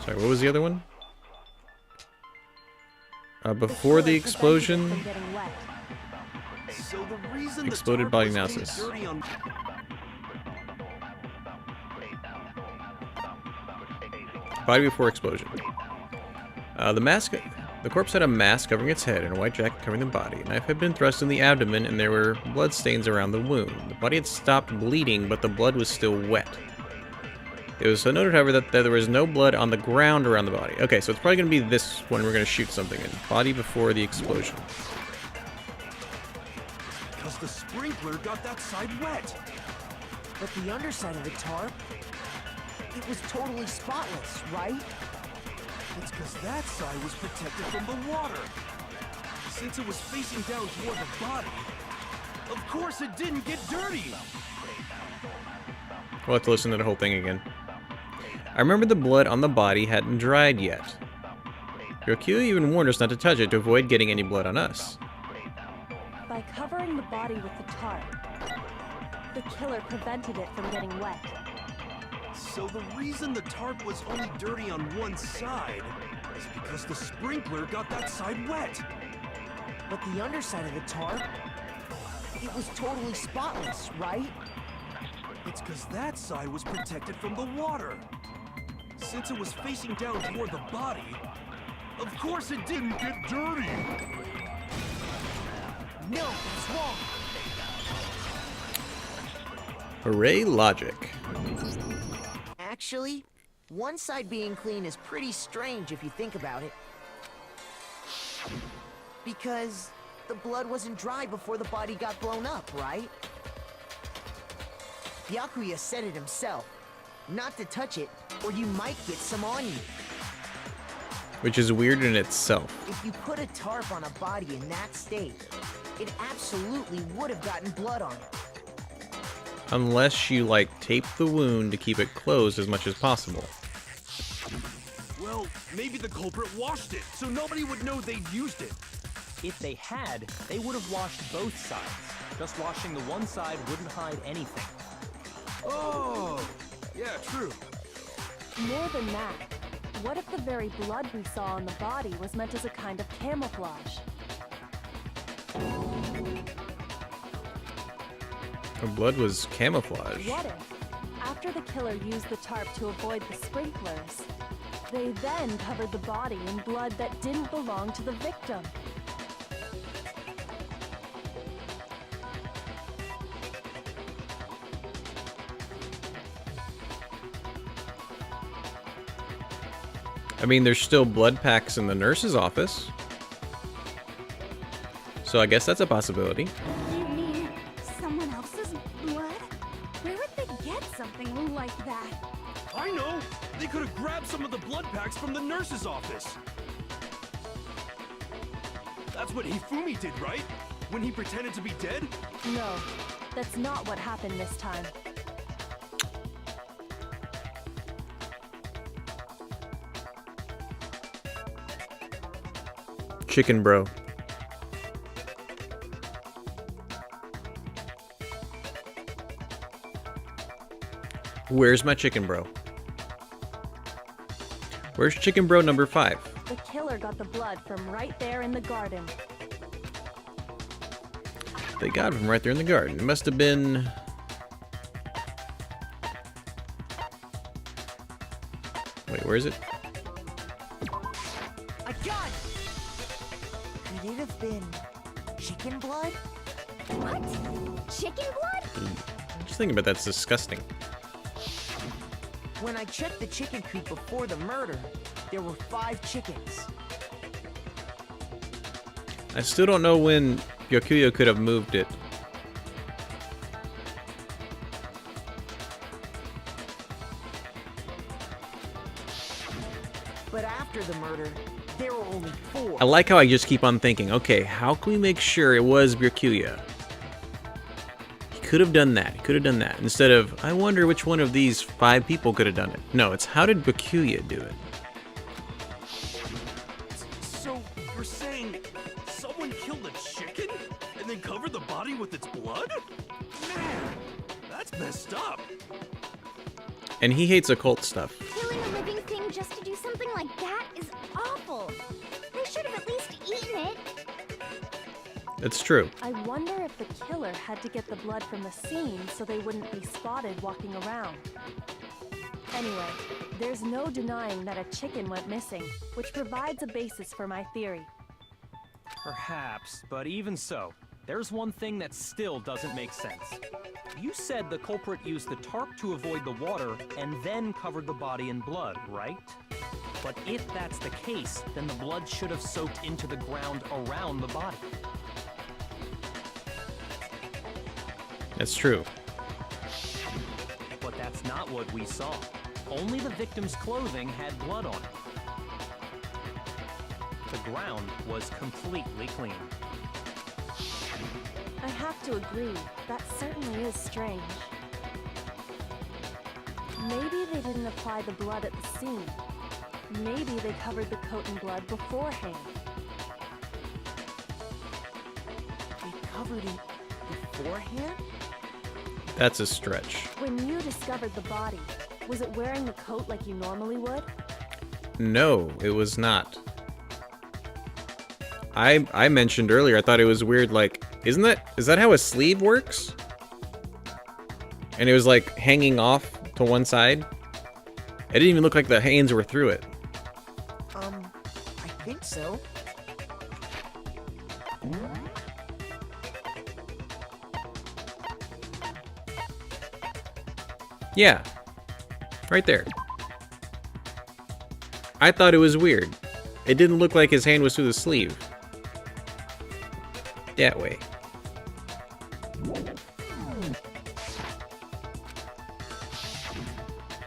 Sorry, what was the other one? Before the explosion... So the reason Exploded the body tarp was analysis. dirty on... Body before explosion. The corpse had a mask covering its head and a white jacket covering the body. A knife had been thrust in the abdomen and there were blood stains around the wound. The body had stopped bleeding, but the blood was still wet. It was noted, however, that there was no blood on the ground around the body. Okay, so it's probably going to be this one we're going to shoot something in. Body before the explosion. Because the sprinkler got that side wet. But the underside of the tarp, it was totally spotless, right? It's because that side was protected from the water. Since it was facing down toward the body, of course it didn't get dirty. We'll have to listen to the whole thing again. I remember the blood on the body hadn't dried yet. Ryokyu even warned us not to touch it to avoid getting any blood on us. By covering the body with the tarp, the killer prevented it from getting wet. So the reason the tarp was only dirty on one side is because the sprinkler got that side wet. But the underside of the tarp, it was totally spotless, right? It's because that side was protected from the water. Since it was facing down toward the body, of course it didn't get dirty. No, that's wrong. Hooray, logic. Actually, one side being clean is pretty strange if you think about it. Because the blood wasn't dry before the body got blown up, right? Byakuya said it himself. Not to touch it, or you might get some on you. Which is weird in itself. If you put a tarp on a body in that state, it absolutely would have gotten blood on it. Unless you, like, tape the wound to keep it closed as much as possible. Well, maybe the culprit washed it, so nobody would know they'd used it. If they had, they would have washed both sides. Just washing the one side wouldn't hide anything. Oh, yeah, true. More than that, what if the very blood we saw on the body was meant as a kind of camouflage? The blood was camouflage. What if, after the killer used the tarp to avoid the sprinklers, they then covered the body in blood that didn't belong to the victim? I mean, there's still blood packs in the nurse's office. So I guess that's a possibility. You mean someone else's blood? Where would they get something like that? I know! They could have grabbed some of the blood packs from the nurse's office. That's what Hifumi did, right? When he pretended to be dead? No, that's not what happened this time. Chicken bro. Where's my chicken bro? Where's chicken bro number 5? The killer got the blood from right there in the garden. They got him right there in the garden. It must have been... Wait, where is it? I got it! Could it have been chicken blood? What? Chicken blood? Just thinking about that's disgusting. When I checked the chicken coop before the murder, there were 5 chickens. I still don't know when Byakuya could have moved it. But after the murder, there were only 4. I like how I just keep on thinking, okay, how can we make sure it was Byakuya? He could have done that. He could have done that. Instead of, I wonder which one of these 5 people could have done it. No, it's how did Byakuya do it? So, you're saying someone killed a chicken and then covered the body with its blood? Man, that's messed up. And he hates occult stuff. Killing a living thing just to do something like that is awful. They should have at least eaten it. That's true. I wonder if the killer had to get the blood from the scene so they wouldn't be spotted walking around. Anyway, there's no denying that a chicken went missing, which provides a basis for my theory. Perhaps, but even so, there's one thing that still doesn't make sense. You said the culprit used the tarp to avoid the water and then covered the body in blood, right? But if that's the case, then the blood should have soaked into the ground around the body. That's true. But that's not what we saw. Only the victim's clothing had blood on it. The ground was completely clean. I have to agree, that certainly is strange. Maybe they didn't apply the blood at the scene. Maybe they covered the coat in blood beforehand. They covered it beforehand? That's a stretch. When you discovered the body, was it wearing the coat like you normally would? No, it was not. I mentioned earlier, I thought it was weird, like, is that how a sleeve works? And it was like hanging off to one side? It didn't even look like the hands were through it. I think so. Yeah. Right there. I thought it was weird. It didn't look like his hand was through the sleeve. That way.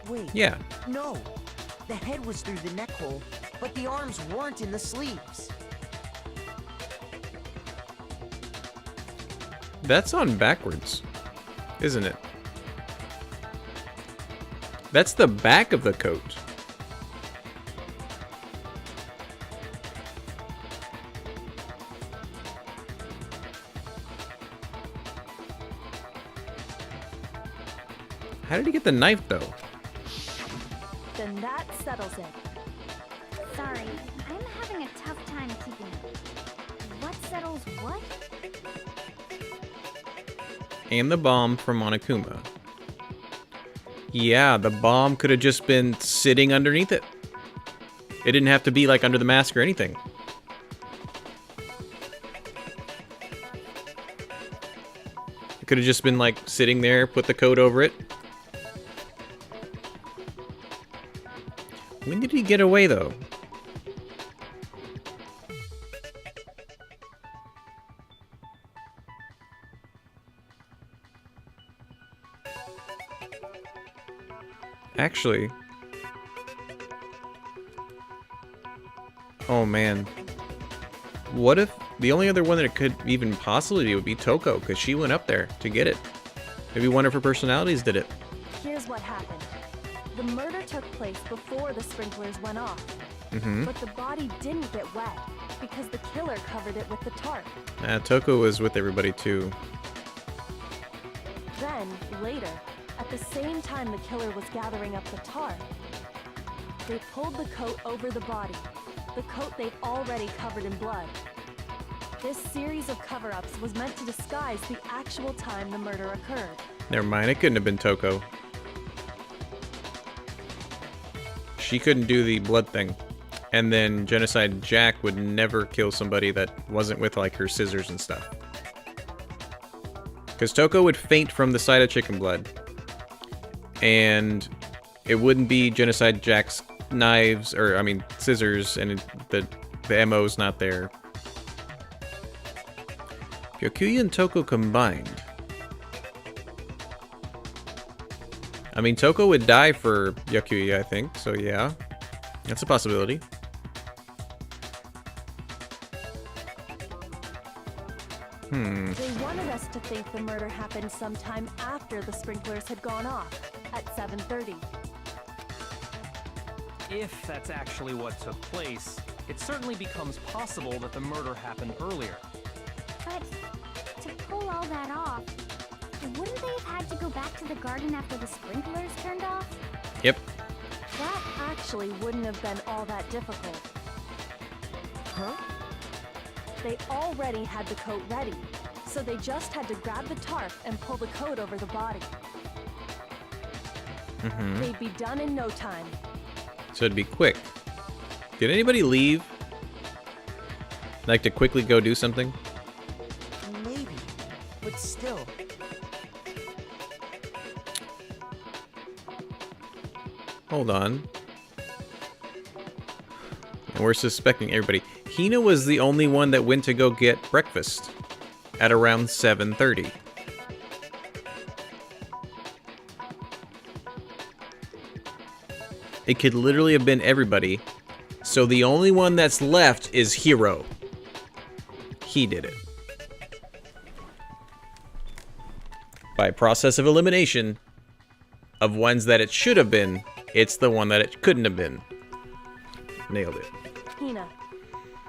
Wait. Yeah. No. The head was through the neck hole, but the arms weren't in the sleeves. That's on backwards, isn't it? That's the back of the coat. How did he get the knife, though? Then that settles it. Sorry, I'm having a tough time keeping up. What settles what? And the bomb from Monokuma. Yeah, the bomb could have just been sitting underneath it. It didn't have to be like under the mask or anything. It could have just been like sitting there, put the coat over it. When did he get away though? Actually, oh man, what if The only other one that it could even possibly be would be Toko, because she went up there to get it. Maybe one of her personalities did it. Here's what happened. The murder took place before the sprinklers went off. But the body didn't get wet because the killer covered it with the tarp. Toko was with everybody too. Then, later, at the same time the killer was gathering up the tarp, they pulled the coat over the body, the coat they'd already covered in blood. This series of cover-ups was meant to disguise the actual time the murder occurred. Never mind, it couldn't have been Toko. She couldn't do the blood thing. And then Genocide Jack would never kill somebody that wasn't with, like, her scissors and stuff. Because Toko would faint from the sight of chicken blood. And it wouldn't be Genocide Jack's knives, or, I mean, scissors, and the MO's not there. Byakuya and Toko combined. I mean, Toko would die for Byakuya, I think, so yeah. That's a possibility. They wanted us to think the murder happened sometime after the sprinklers had gone off, at 7:30. If that's actually what took place, it certainly becomes possible that the murder happened earlier. But to pull all that off, wouldn't they have had to go back to the garden after the sprinklers turned off? Yep. That actually wouldn't have been all that difficult. Huh? They already had the coat ready, so they just had to grab the tarp and pull the coat over the body. They'd be done in no time. So it'd be quick. Did anybody leave? Like to quickly go do something? Maybe, but still. Hold on. And we're suspecting everybody. Hina was the only one that went to go get breakfast at around 7:30. It could literally have been everybody. So the only one that's left is Hiro. He did it. By process of elimination of ones that it should have been, it's the one that it couldn't have been. Nailed it. Hina,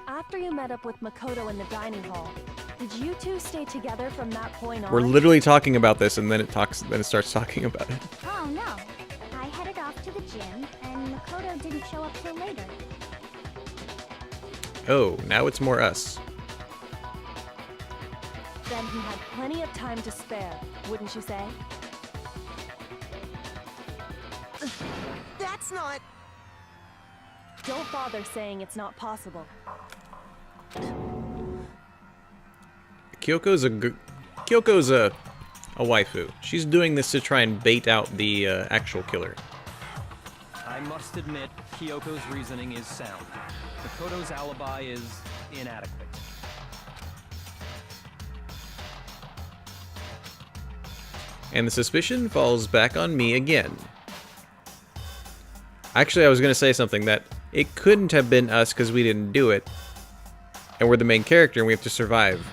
after you met up with Makoto in the dining hall, did you two stay together from that point on? We're literally talking about this, and then it starts talking about it. Oh no. I headed off to the gym, and Makoto didn't show up till later. Oh, now it's more us. Then he had plenty of time to spare, wouldn't you say? That's not... Don't bother saying it's not possible. Kyoko's a waifu. She's doing this to try and bait out the actual killer. I must admit, Kyoko's reasoning is sound. Makoto's alibi is inadequate. And the suspicion falls back on me again. Actually, I was going to say something that it couldn't have been us because we didn't do it. And we're the main character and we have to survive.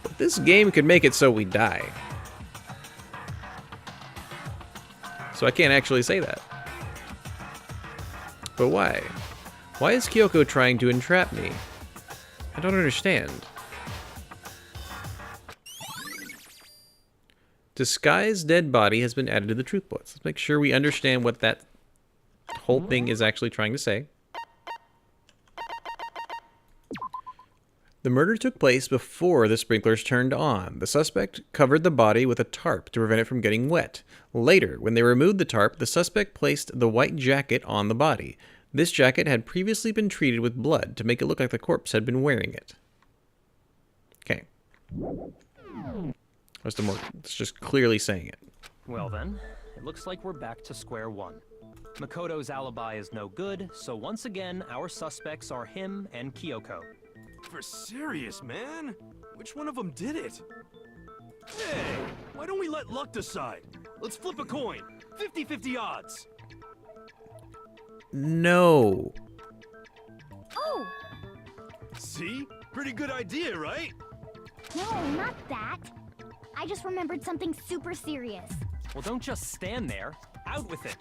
But this game could make it so we die. So I can't actually say that. But why? Why is Kyoko trying to entrap me? I don't understand. Disguised dead body has been added to the truth books. Let's make sure we understand what that whole thing is actually trying to say. The murder took place before the sprinklers turned on. The suspect covered the body with a tarp to prevent it from getting wet. Later, when they removed the tarp, the suspect placed the white jacket on the body. This jacket had previously been treated with blood to make it look like the corpse had been wearing it. Okay. It's just clearly saying it. Well then, it looks like we're back to square one. Makoto's alibi is no good, so once again, our suspects are him and Kyoko. For serious, man? Which one of them did it? Hey, why don't we let luck decide? Let's flip a coin. 50-50 odds. No. Oh! See? Pretty good idea, right? No, not that. I just remembered something super serious. Well, don't just stand there. Out with it.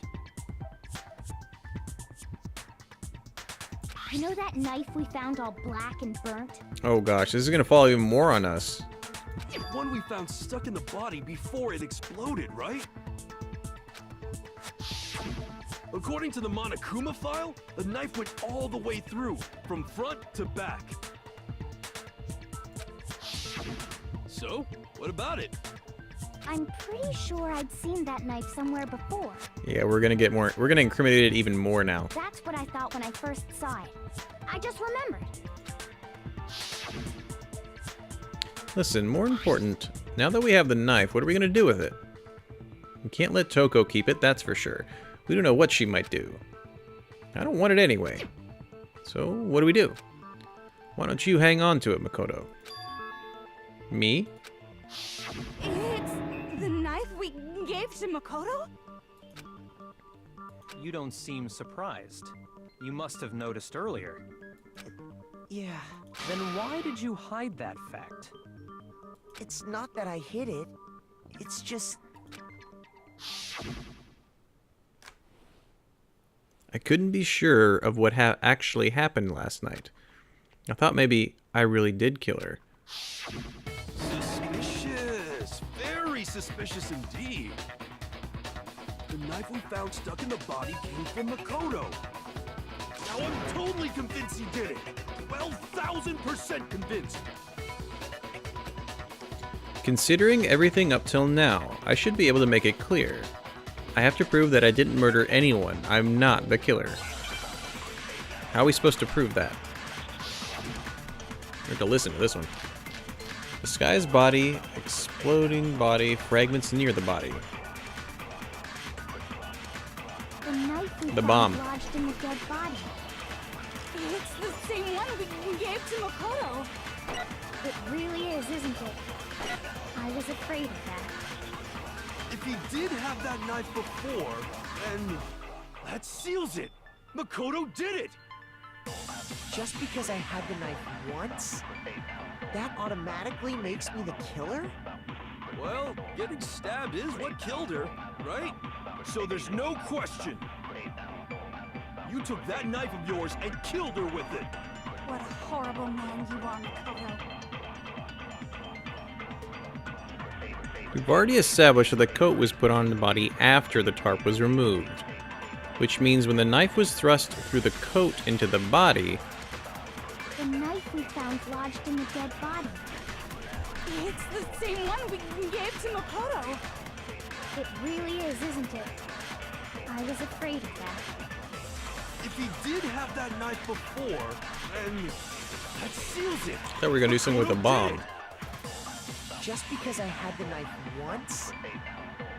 You know that knife we found all black and burnt? Oh gosh, this is gonna fall even more on us. The one we found stuck in the body before it exploded, right? According to the Monokuma file, the knife went all the way through, from front to back. So, what about it? I'm pretty sure I'd seen that knife somewhere before. Yeah, we're gonna get more. We're gonna incriminate it even more now. That's what I thought when I first saw it. I just remembered. Listen, more important, now that we have the knife, what are we gonna do with it? We can't let Toko keep it, that's for sure. We don't know what she might do. I don't want it anyway. So, what do we do? Why don't you hang on to it, Makoto? Me? It's the knife we gave to Makoto? You don't seem surprised. You must have noticed earlier. Yeah, Then why did you hide that fact? it's not that I hid it. It's just... I couldn't be sure of what actually happened last night. I thought maybe I really did kill her. Suspicious. Very suspicious indeed. The knife we found stuck in the body came from Makoto. Now I'm totally convinced he did it. 12,000% convinced. Considering everything up till now, I should be able to make it clear. I have to prove that I didn't murder anyone. I'm not the killer. How are we supposed to prove that? We have to listen to this one. Disguised body, exploding body, fragments near the body. The knife we The found bomb. lodged in the dead body. It's the same one we gave to Makoto. It really is, isn't it? I was afraid of that. If he did have that knife before, then that seals it. Makoto did it. Just because I had the knife once, that automatically makes me the killer? Well, getting stabbed is what killed her, right? So there's no question. You took that knife of yours and killed her with it. What a horrible man you are, Makoto. We've already established that the coat was put on the body after the tarp was removed, which means when the knife was thrust through the coat into the body, The knife we found lodged in the dead body. It's the same one we gave to Makoto. It really is, isn't it? I was afraid of that. If he did have that knife before, then that seals it. I thought we were gonna do something with a bomb. Just because I had the knife once,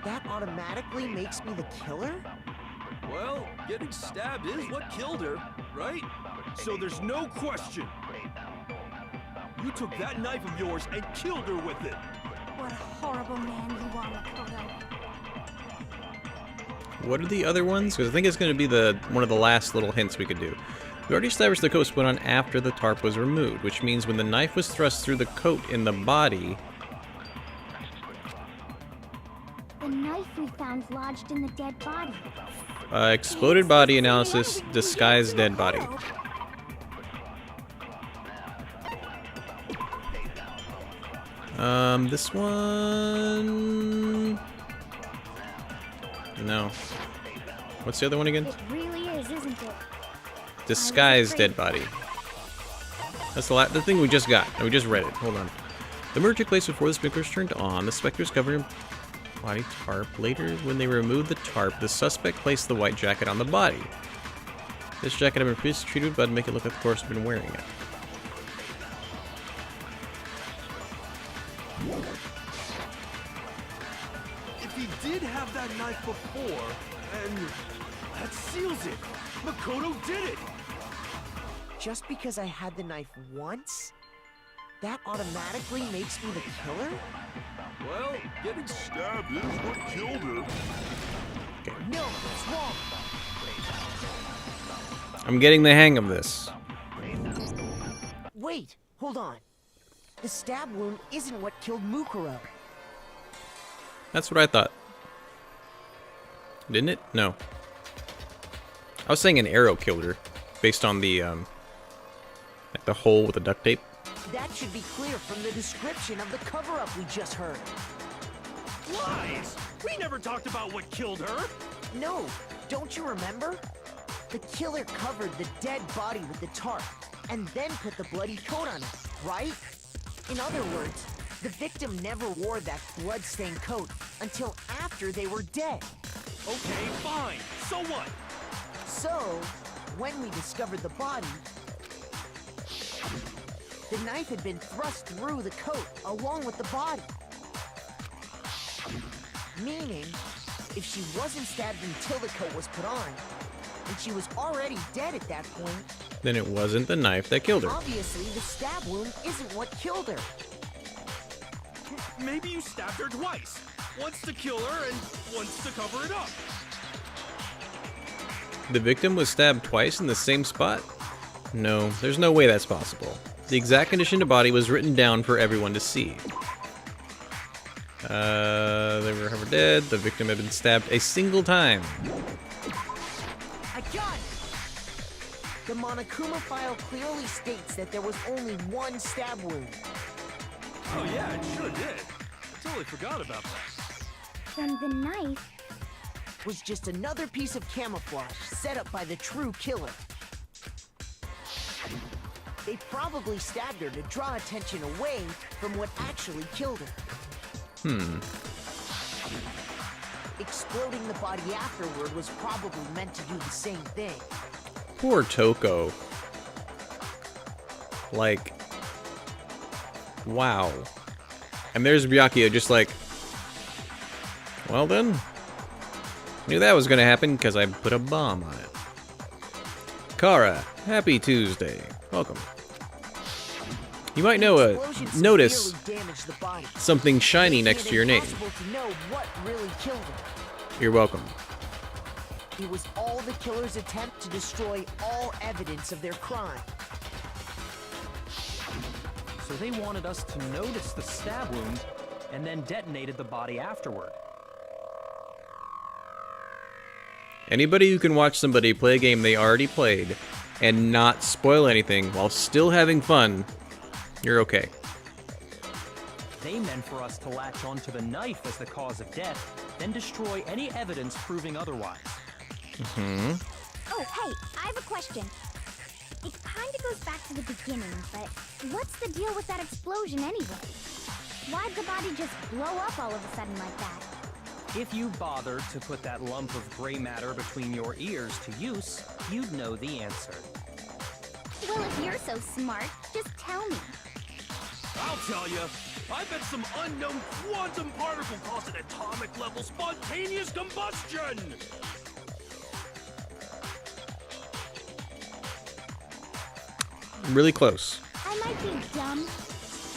that automatically makes me the killer? Well, getting stabbed is what killed her, right? So there's no question. You took that knife of yours and killed her with it. What a horrible man you are, Makoto. What are the other ones? Because I think it's going to be one of the last little hints we could do. We already established the coat was put on after the tarp was removed, which means when the knife was thrust through the coat in the body, The knife we found lodged in the dead body. exploded body analysis, disguised dead body. This one... No. What's the other one again? It really is, isn't it? Disguised dead body. That's the thing we just got. And we just read it. Hold on. The murder took place before the sprinklers turned on. The specters covered in body tarp. Later, when they removed the tarp, the suspect placed the white jacket on the body. This jacket had been previously treated with blood to make it look like the corpse had been wearing it. If he did have that knife before, then that seals it. Makoto did it. Just because I had the knife once, that automatically makes me the killer? Well, getting stabbed is what killed her. No, that's wrong. I'm getting the hang of this. Wait, Hold on. The stab wound isn't what killed Mukuro. That's what I thought. Didn't it? No. I was saying an arrow killed her, based on the, like the hole with the duct tape. That should be clear from the description of the cover-up we just heard. Lies! We never talked about what killed her! No, don't you remember? The killer covered the dead body with the tarp, and then put the bloody coat on it, right? In other words, the victim never wore that blood-stained coat until after they were dead. Okay, fine. So what? So, when we discovered the body, the knife had been thrust through the coat along with the body. Meaning, if she wasn't stabbed until the coat was put on, and she was already dead at that point, Then it wasn't the knife that killed her. obviously the stab wound isn't what killed her. Maybe you stabbed her twice. Once to kill her and once to cover it up. The victim was stabbed twice in the same spot? No, there's no way that's possible. The exact condition of the body was written down for everyone to see. They were ever dead. The victim had been stabbed a single time. I got it! The Monokuma file clearly states that there was only one stab wound. Oh yeah, it sure did. I totally forgot about that. Then the knife. Was just another piece of camouflage set up by the true killer. They probably stabbed her to draw attention away from what actually killed her. Exploding the body afterward was probably meant to do the same thing. Poor Toko. Like, wow. And there's Byakuya just like, well then, knew that was gonna happen because I put a bomb on it. Kara, happy Tuesday. Welcome. You might know notice Severely damaged the body, something shiny making next it to your name. impossible to know what really killed her. You're welcome. It was all the killer's attempt to destroy all evidence of their crime. So they wanted us to notice the stab wound and then detonated the body afterward. Anybody who can watch somebody play a game they already played and not spoil anything while still having fun, you're okay. They meant for us to latch onto the knife as the cause of death, then destroy any evidence proving otherwise. Oh, hey, I have a question. It kinda goes back to the beginning, but what's the deal with that explosion anyway? Why'd the body just blow up all of a sudden like that? If you bothered to put that lump of gray matter between your ears to use, you'd know the answer. Well, if you're so smart, just tell me. I'll tell you. I bet some unknown quantum particle caused an atomic level spontaneous combustion! Really close. I might be dumb,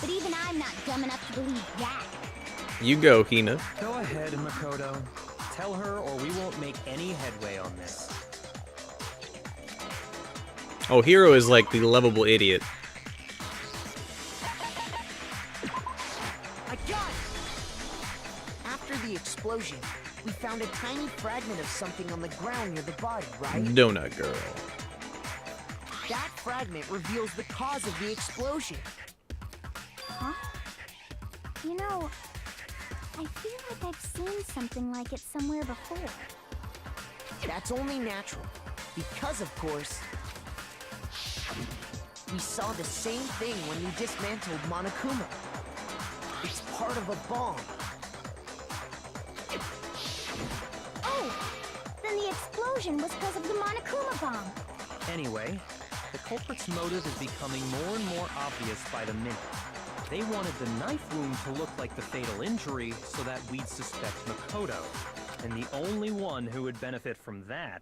but even I'm not dumb enough to believe that. You go, Hina. Go ahead, Makoto. Tell her or we won't make any headway on this. Oh, Hiro is like the lovable idiot. I got it! After the explosion, we found a tiny fragment of something on the ground near the body, right? Donut girl. That fragment reveals the cause of the explosion. Huh? You know, I feel like I've seen something like it somewhere before. That's only natural, because of course, we saw the same thing when we dismantled Monokuma. It's part of a bomb. Oh! Then the explosion was because of the Monokuma bomb. Anyway, the culprit's motive is becoming more and more obvious by the minute. They wanted the knife wound to look like the fatal injury so that we'd suspect Makoto. And the only one who would benefit from that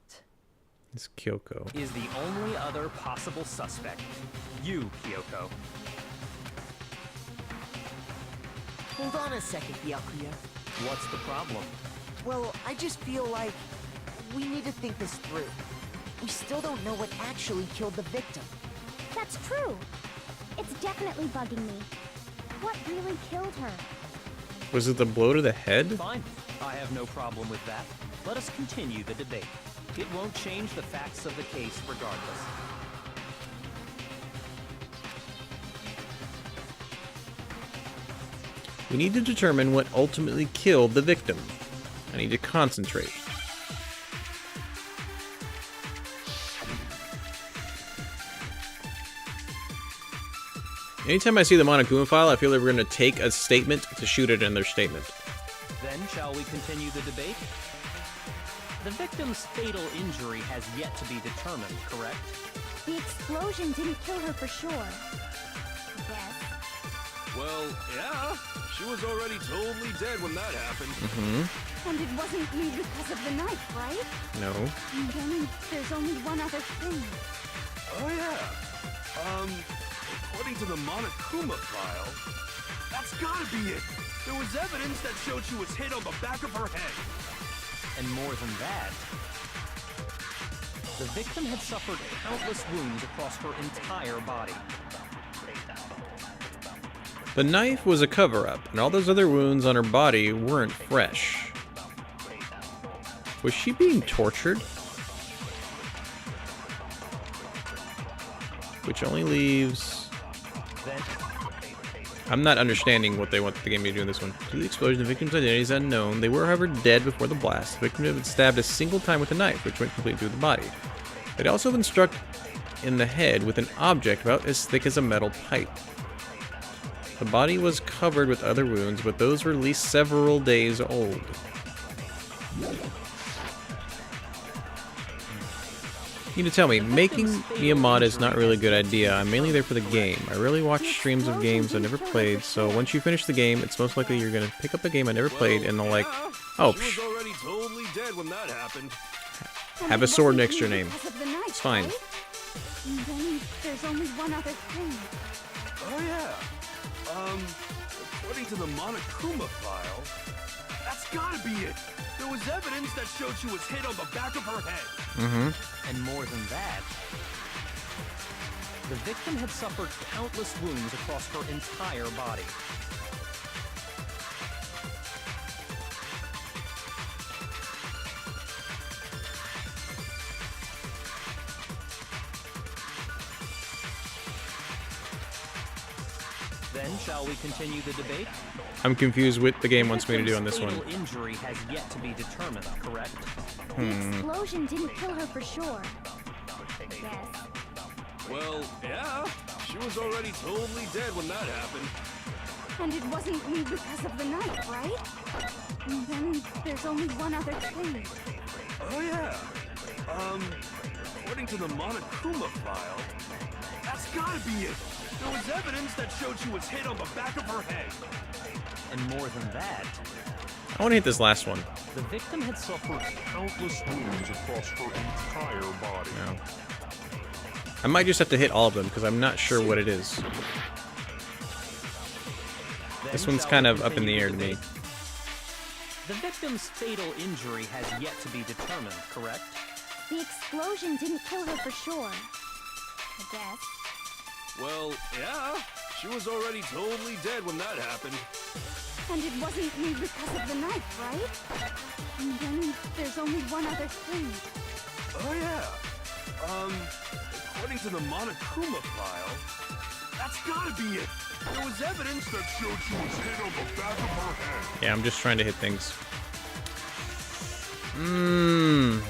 It's Kyoko. is the only other possible suspect. You, Kyoko. Hold on a second, Byakuya. What's the problem? Well, I just feel like we need to think this through. We still don't know what actually killed the victim. That's true. It's definitely bugging me. What really killed her? Was it the blow to the head? Fine. I have no problem with that. Let us continue the debate. It won't change the facts of the case regardless. We need to determine what ultimately killed the victim. I need to concentrate. Anytime I see the Monokuma file, I feel like we're going to take a statement to shoot it in their statement. Then, shall we continue the debate? The victim's fatal injury has yet to be determined, correct? The explosion didn't kill her for sure. Yes. Well, yeah. She was already totally dead when that happened. And it wasn't me because of the knife, right? No. And then there's only one other thing. Oh, yeah. According to the Monokuma file, that's gotta be it. There was evidence that showed she was hit on the back of her head. And more than that, the victim had suffered countless wounds across her entire body. The knife was a cover-up, and all those other wounds on her body weren't fresh. Was she being tortured? Which only leaves... Then, I'm not understanding what they want the game to do in this one. Due to the explosion, the victim's identity is unknown. They were, however, dead before the blast. The victim had been stabbed a single time with a knife, which went completely through the body. They'd also been struck in the head with an object about as thick as a metal pipe. The body was covered with other wounds, but those were at least several days old. You need to tell me, making me a mod is not really a good idea. I'm mainly there for the game. I really watch streams of games I never played, so once you finish the game, it's most likely you're gonna pick up a game I never played and they'll like, oh, She was already totally dead when that happened. have a sword next to your name. Because of the knife, It's fine. right? And then there's only one other thing. Oh, yeah. According to the Monokuma file, that's gotta be it. There was evidence that showed she was hit on the back of her head. and more than that, the victim had suffered countless wounds across her entire body. Then, shall we continue the debate? I'm confused what the game wants me to do on this one. Fatal injury has yet to be determined, correct? The explosion didn't kill her for sure. Yes. Well, yeah. She was already totally dead when that happened. And it wasn't me because of the knife, right? And then there's only one other thing. Oh, yeah. According to the Monokuma file, that's gotta be it. There was evidence that showed she was hit on the back of her head. And more than that, I want to hit this last one. the victim had suffered countless wounds across her entire body. No. I might just have to hit all of them because I'm not sure what it is. This one's kind of up in the air to me. The victim's fatal injury has yet to be determined, correct? The explosion didn't kill her for sure. I guess. Well, yeah. She was already totally dead when that happened. And it wasn't me because of the knife, right? And then there's only one other thing. Oh, yeah. According to the Monokuma file, that's gotta be it. There was evidence that showed she was hit on the back of her head. Yeah, I'm just trying to hit things.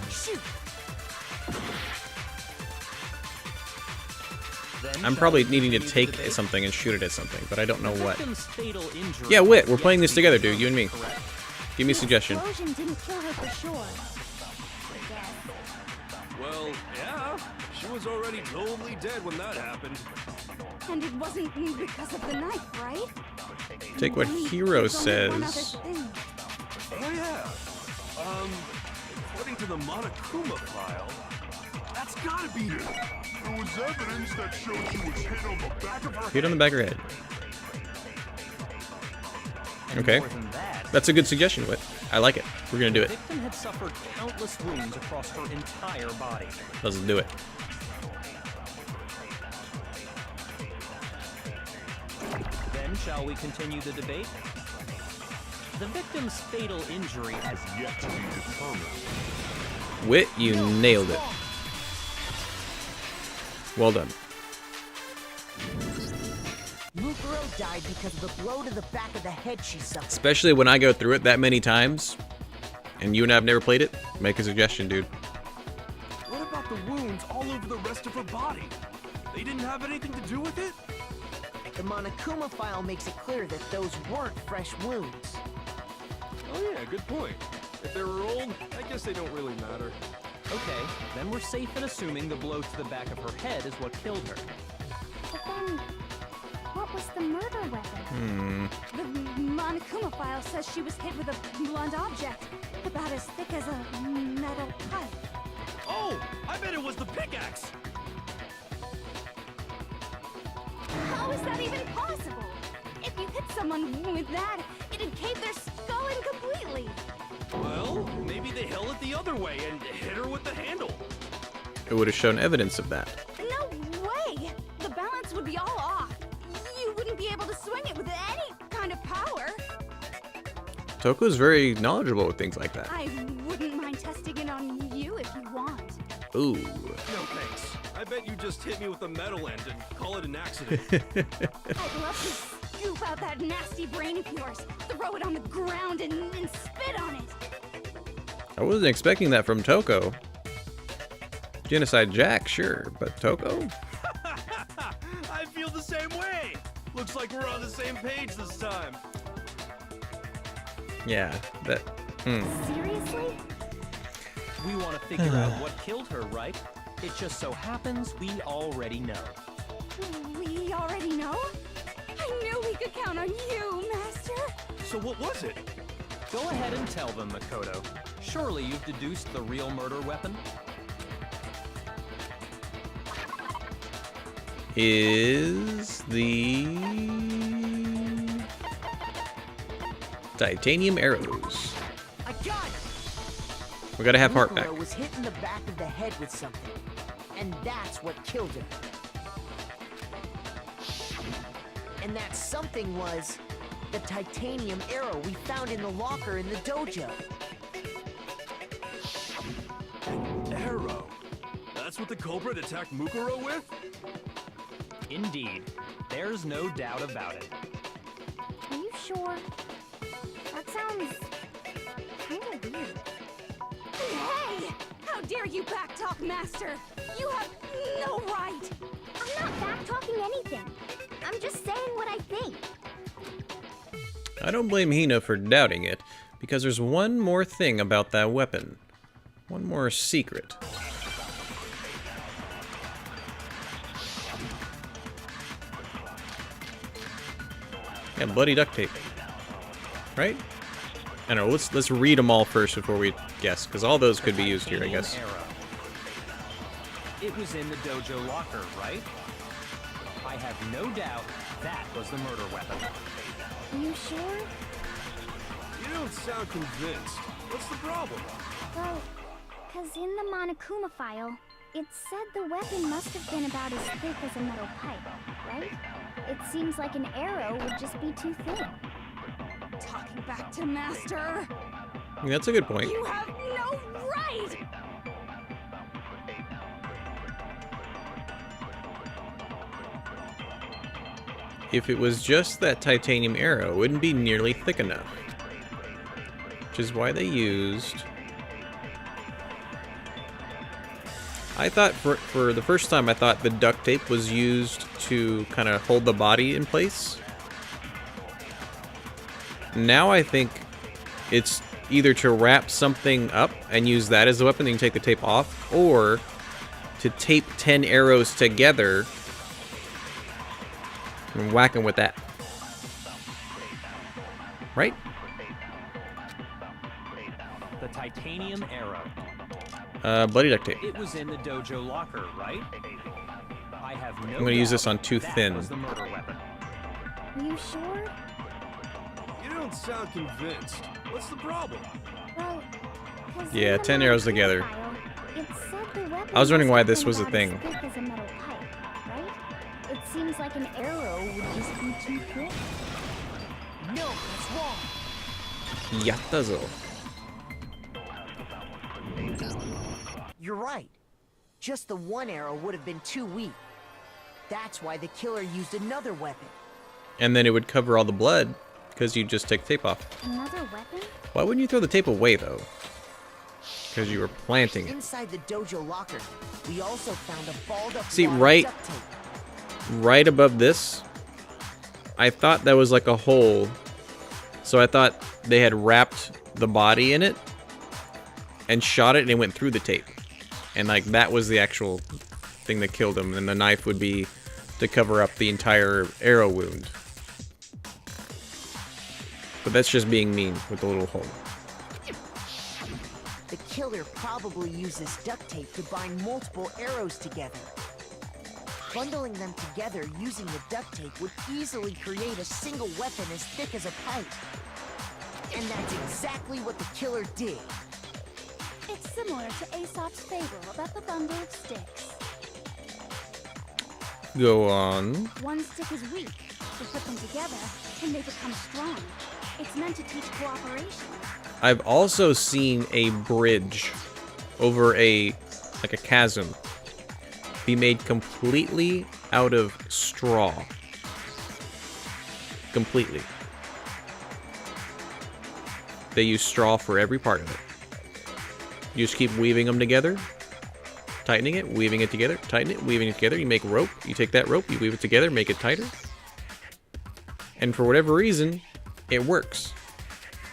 Shoot! Then I'm shall probably we needing to continue take the debate? something and shoot it at something, but I don't know The what. victim's fatal injury Yeah, Wit, has we're yet playing to this be together, dude, determined, you and me. correct? Give me a The suggestion. explosion didn't kill her for sure. I guess. Well, yeah. She was already totally dead when that happened. And it wasn't me because of the knife, right? Take what And then Hero there's only one other says. thing. Oh, yeah. According to the Monokuma file, that's gotta be it. There was evidence that showed she was hit on the back of her Hit on the back of her head. And Okay. more than that, That's a good suggestion, Wit. I like it. We're gonna do the it. victim had suffered countless wounds across her entire body. Let's do it. Then, shall we continue the debate? The victim's fatal injury has yet to be determined. Wit, you nailed it. Well done. Mukuro died because of the blow to the back of the head she suffered. Especially when I go through it that many times, and you and I have never played it, make a suggestion, dude. What about the wounds all over the rest of her body? They didn't have anything to do with it? The Monokuma file makes it clear that those weren't fresh wounds. Oh yeah, good point. If they were old, I guess they don't really matter. Okay, then we're safe in assuming the blow to the back of her head is what killed her. But then, what was the murder weapon? The Monokuma file says she was hit with a blunt object, about as thick as a metal pipe. Oh, I bet it was the pickaxe! How is that even possible? If you hit someone with that, it'd cave their skull in completely. Well, maybe they held it the other way and hit her with the handle. It would have shown evidence of that. No way! The balance would be all off. You wouldn't be able to swing it with any kind of power. Toko's very knowledgeable with things like that. I wouldn't mind testing it on you if you want. Ooh. No thanks. I bet you just hit me with a metal end and call it an accident. I'd love to scoop out that nasty brain of yours, throw it on the ground, and spit on it. I wasn't expecting that from Toko. Genocide Jack, sure, but Toko? I feel the same way. Looks like we're on the same page this time. Yeah, that... Seriously? We want to figure out what killed her, right? It just so happens we already know. We already know? I knew we could count on you, Master. So what was it? Go ahead and tell them, Makoto. Surely you've deduced the real murder weapon? Is the... titanium arrows. I got it! We gotta have heart back. Mukuro was hit in the back of the head with something, and that's what killed her. And that something was the titanium arrow we found in the locker in the dojo. Arrow. That's what the culprit attacked Mukuro with? Indeed. There's no doubt about it. Are you sure? That sounds kind of weird. Hey! How dare you backtalk, Master? You have no right! I'm not back-talking anything. I'm just saying what I think. I don't blame Hina for doubting it, because there's one more thing about that weapon. One more secret. Yeah, bloody duct tape. Right? I don't know, let's read them all first before we guess, because all those could be used here, I guess. Arrow. It was in the dojo locker, right? I have no doubt that was the murder weapon. Are you sure? You don't sound convinced. What's the problem? Well, because in the Monokuma file, it said the weapon must have been about as thick as a metal pipe, right? It seems like an arrow would just be too thin. Talking back to Master! That's a good point. You have no right! If it was just that titanium arrow, it wouldn't be nearly thick enough. Which is why they used... I thought for the first time, I thought the duct tape was used to kind of hold the body in place. Now I think it's either to wrap something up and use that as a weapon, then you can take the tape off, or to tape 10 arrows together and whack them with that. Right? The titanium arrow. Bloody duct tape. It was in the dojo locker, right? I have no I'm gonna use doubt this on too that thin. was the murder weapon. Are you sure? You don't sound convinced. What's the problem? Well, 'cause Yeah, in the 10 arrows Monokuma together. file, it said the weapon I was wondering must why have this been was a about thing. as thick as a metal pipe, right? It seems Seems like an arrow would just be too quick. No, that's wrong. Yattazo. You're right. Just the one arrow would have been too weak. That's why the killer used another weapon. And then it would cover all the blood, because you just take tape off. Another weapon? Why wouldn't you throw the tape away, though? Because you were planting it. Inside the dojo locker, we also found a balled up See, wad of right- duct tape. Right above this, I thought that was like a hole. So I thought they had wrapped the body in it and shot it, and it went through the tape. And like that was the actual thing that killed him. And the knife would be to cover up the entire arrow wound. But that's just being mean with the little hole. The killer probably uses duct tape to bind multiple arrows together. Bundling them together using the duct tape would easily create a single weapon as thick as a pipe. And that's exactly what the killer did. It's similar to Aesop's fable about the bundle of sticks. Go on. One stick is weak, so put them together and they become strong. It's meant to teach cooperation. I've also seen a bridge over like a chasm be made completely out of straw. Completely. They use straw for every part of it. You just keep weaving them together, tightening it, weaving it together, tighten it, weaving it together. You make rope. You take that rope, you weave it together, make it tighter. And for whatever reason, it works.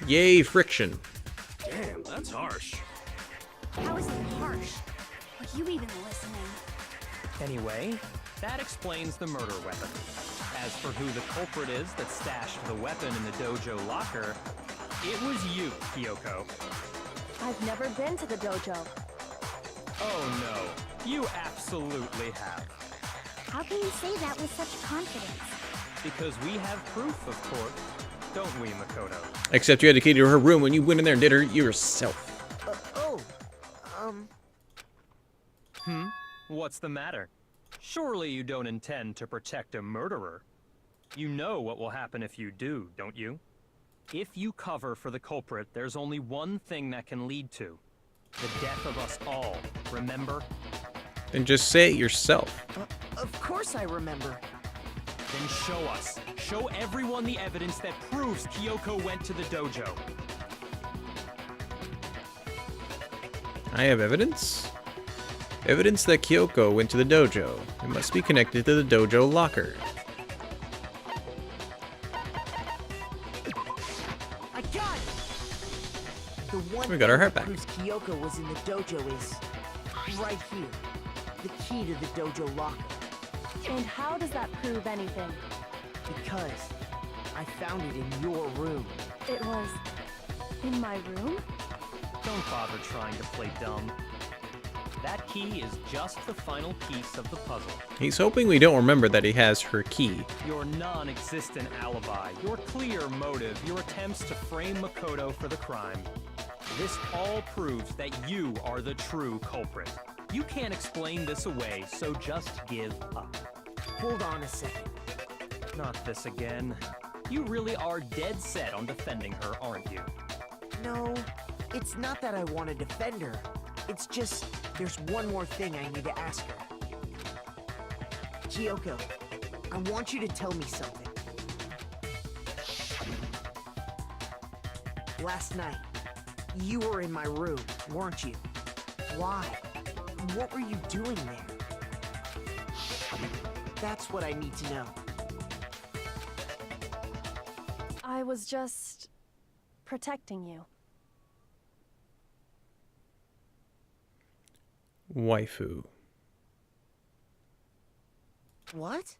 Yay, friction. Damn, that's harsh. How is it harsh? Are you even listening? Anyway, that explains the murder weapon. As for who the culprit is that stashed the weapon in the dojo locker, it was you, Kyoko. I've never been to the dojo. Oh no, you absolutely have. How can you say that with such confidence? Because we have proof, of course. Don't we, Makoto? Except you had to key to her room when you went in there and did her yourself. What's the matter? Surely you don't intend to protect a murderer. You know what will happen if you do, don't you? If you cover for the culprit, there's only one thing that can lead to. The death of us all, remember? Then just say it yourself. Of course I remember. Then show us. Show everyone the evidence that proves Kyoko went to the dojo. I have evidence? Evidence that Kyoko went to the dojo. It must be connected to the dojo locker. I got it! The one We got our thing heart that back. proves Kyoko was in the dojo is right here. The key to the dojo locker. And how does that prove anything? Because I found it in your room. It was in my room? Don't bother trying to play dumb. That key is just the final piece of the puzzle. He's hoping we don't remember that he has her key. Your non-existent alibi, your clear motive, your attempts to frame Makoto for the crime. This all proves that you are the true culprit. You can't explain this away, so just give up. Hold on a second. Not this again. You really are dead set on defending her, aren't you? No, it's not that I want to defend her. It's just, there's one more thing I need to ask her. Kyoko, I want you to tell me something. Last night, you were in my room, weren't you? Why? What were you doing there? That's what I need to know. I was just protecting you. Waifu. What?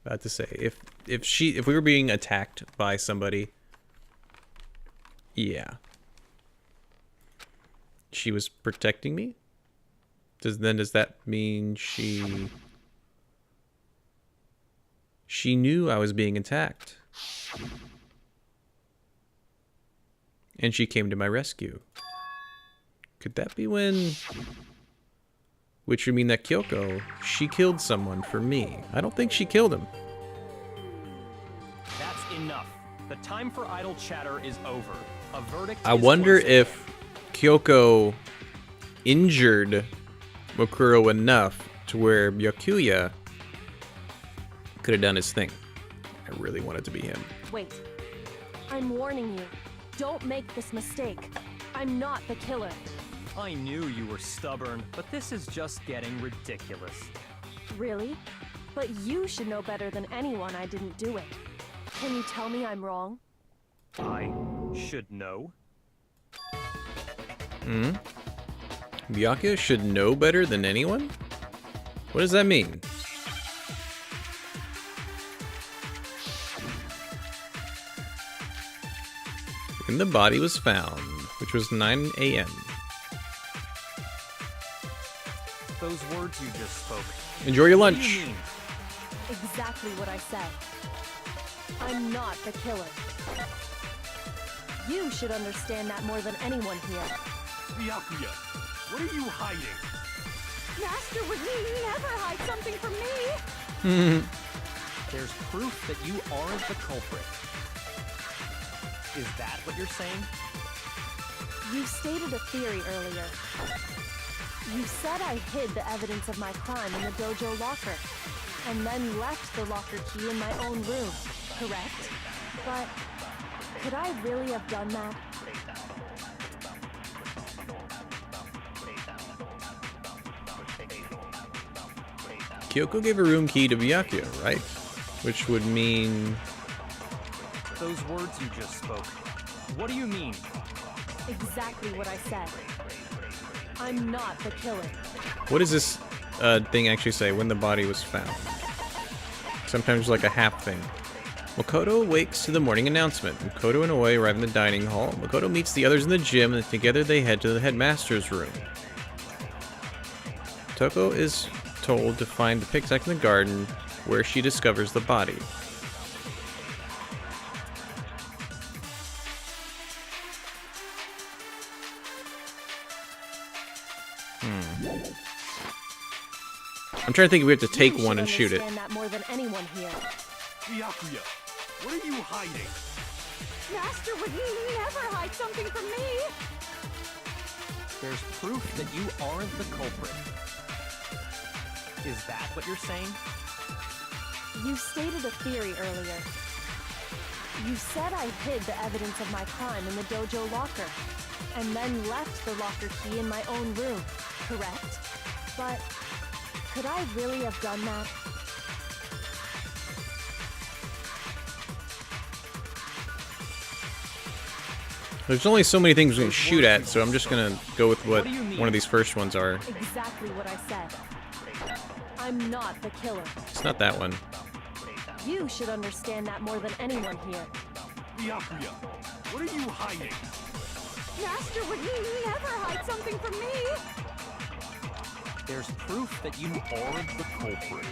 About to say, if we were being attacked by somebody, yeah, she was protecting me. Does that mean she knew I was being attacked, and she came to my rescue? Could that be when which would mean that Kyoko, she killed someone for me. I don't think she killed him. That's enough. The time for idle chatter is over. A verdict I is wonder closing. if Kyoko injured Mokuro enough to where Byakuya could have done his thing. I really want it to be him. Wait. I'm warning you. Don't make this mistake. I'm not the killer. I knew you were stubborn, but this is just getting ridiculous. Really? But you should know better than anyone I didn't do it. Can you tell me I'm wrong? I should know. Byakuya should know better than anyone? What does that mean? When the body was found, which was 9 a.m. Those words you just spoke. Enjoy your What do lunch. you mean? Exactly what I said. I'm not the killer. You should understand that more than anyone here. Byakuya, what are you hiding? Master would never hide something from me. There's proof that you aren't the culprit. Is that what you're saying? You stated a theory earlier. You said I hid the evidence of my crime in the dojo locker, and then left the locker key in my own room, correct? But could I really have done that? Kyoko gave a room key to Byakuya, right? Which would mean... Those words you just spoke. What do you mean? Exactly what I said. I'm not the killer. What does this thing actually say? When the body was found? Sometimes like a half thing. Makoto wakes to the morning announcement. Makoto and Oi arrive in the dining hall. Makoto meets the others in the gym, and together they head to the headmaster's room. Toko is told to find the pickaxe in the garden, where she discovers the body. I'm trying to think if we have to take You one should and shoot it. understand that more than anyone here. Byakuya, what are you hiding? Master would never hide something from me. There's proof that you aren't the culprit. Is that what you're saying? You stated a theory earlier. You said I hid the evidence of my crime in the dojo locker, and then left the locker key in my own room, correct? But could I really have done that? There's only so many things we can shoot at, so I'm just gonna go with what one of these first ones are. Exactly what I said. I'm not the killer. It's not that one. You should understand that more than anyone here. Byakuya, what are you hiding? Master would never hide something from me. There's proof that you aren't the culprit.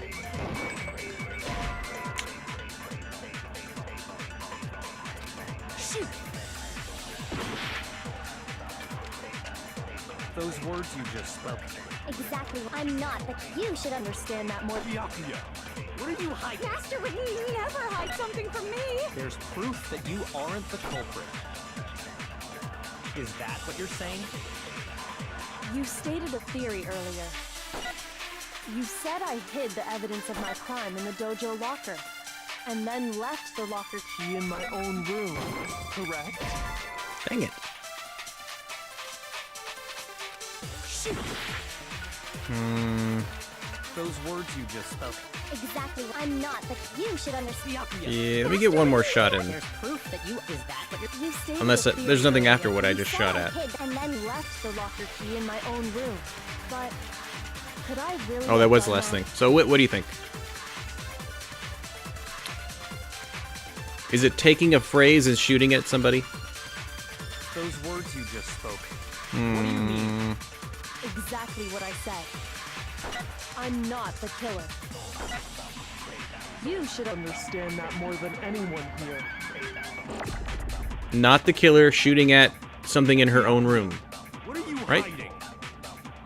Shoot! Those words you just spoke. Exactly. I'm not, but you should understand that more. Byakuya, what are you hiding? Master would never hide something from me. There's proof that you aren't the culprit. Is that what you're saying? You stated a theory earlier. You said I hid the evidence of my crime in the dojo locker, and then left the locker key in my own room, correct? Dang it. Shoot! Those words you just spoke. Exactly. I'm not, but you should understand. Yeah, let me get one more shot in. There's proof that you is that what you're You stated Unless a it, theory there's nothing earlier. after what I You just said shot I at. hid And then left the locker key in my own room. But could I really? Oh, that have was the done last that? thing. So what do you think? Is it taking a phrase and shooting at somebody? Those words you just spoke. What do you mean? Exactly what I said. I'm not the killer. You should understand that more than anyone here. Not the killer shooting at something in her own room. What are you Right? hiding?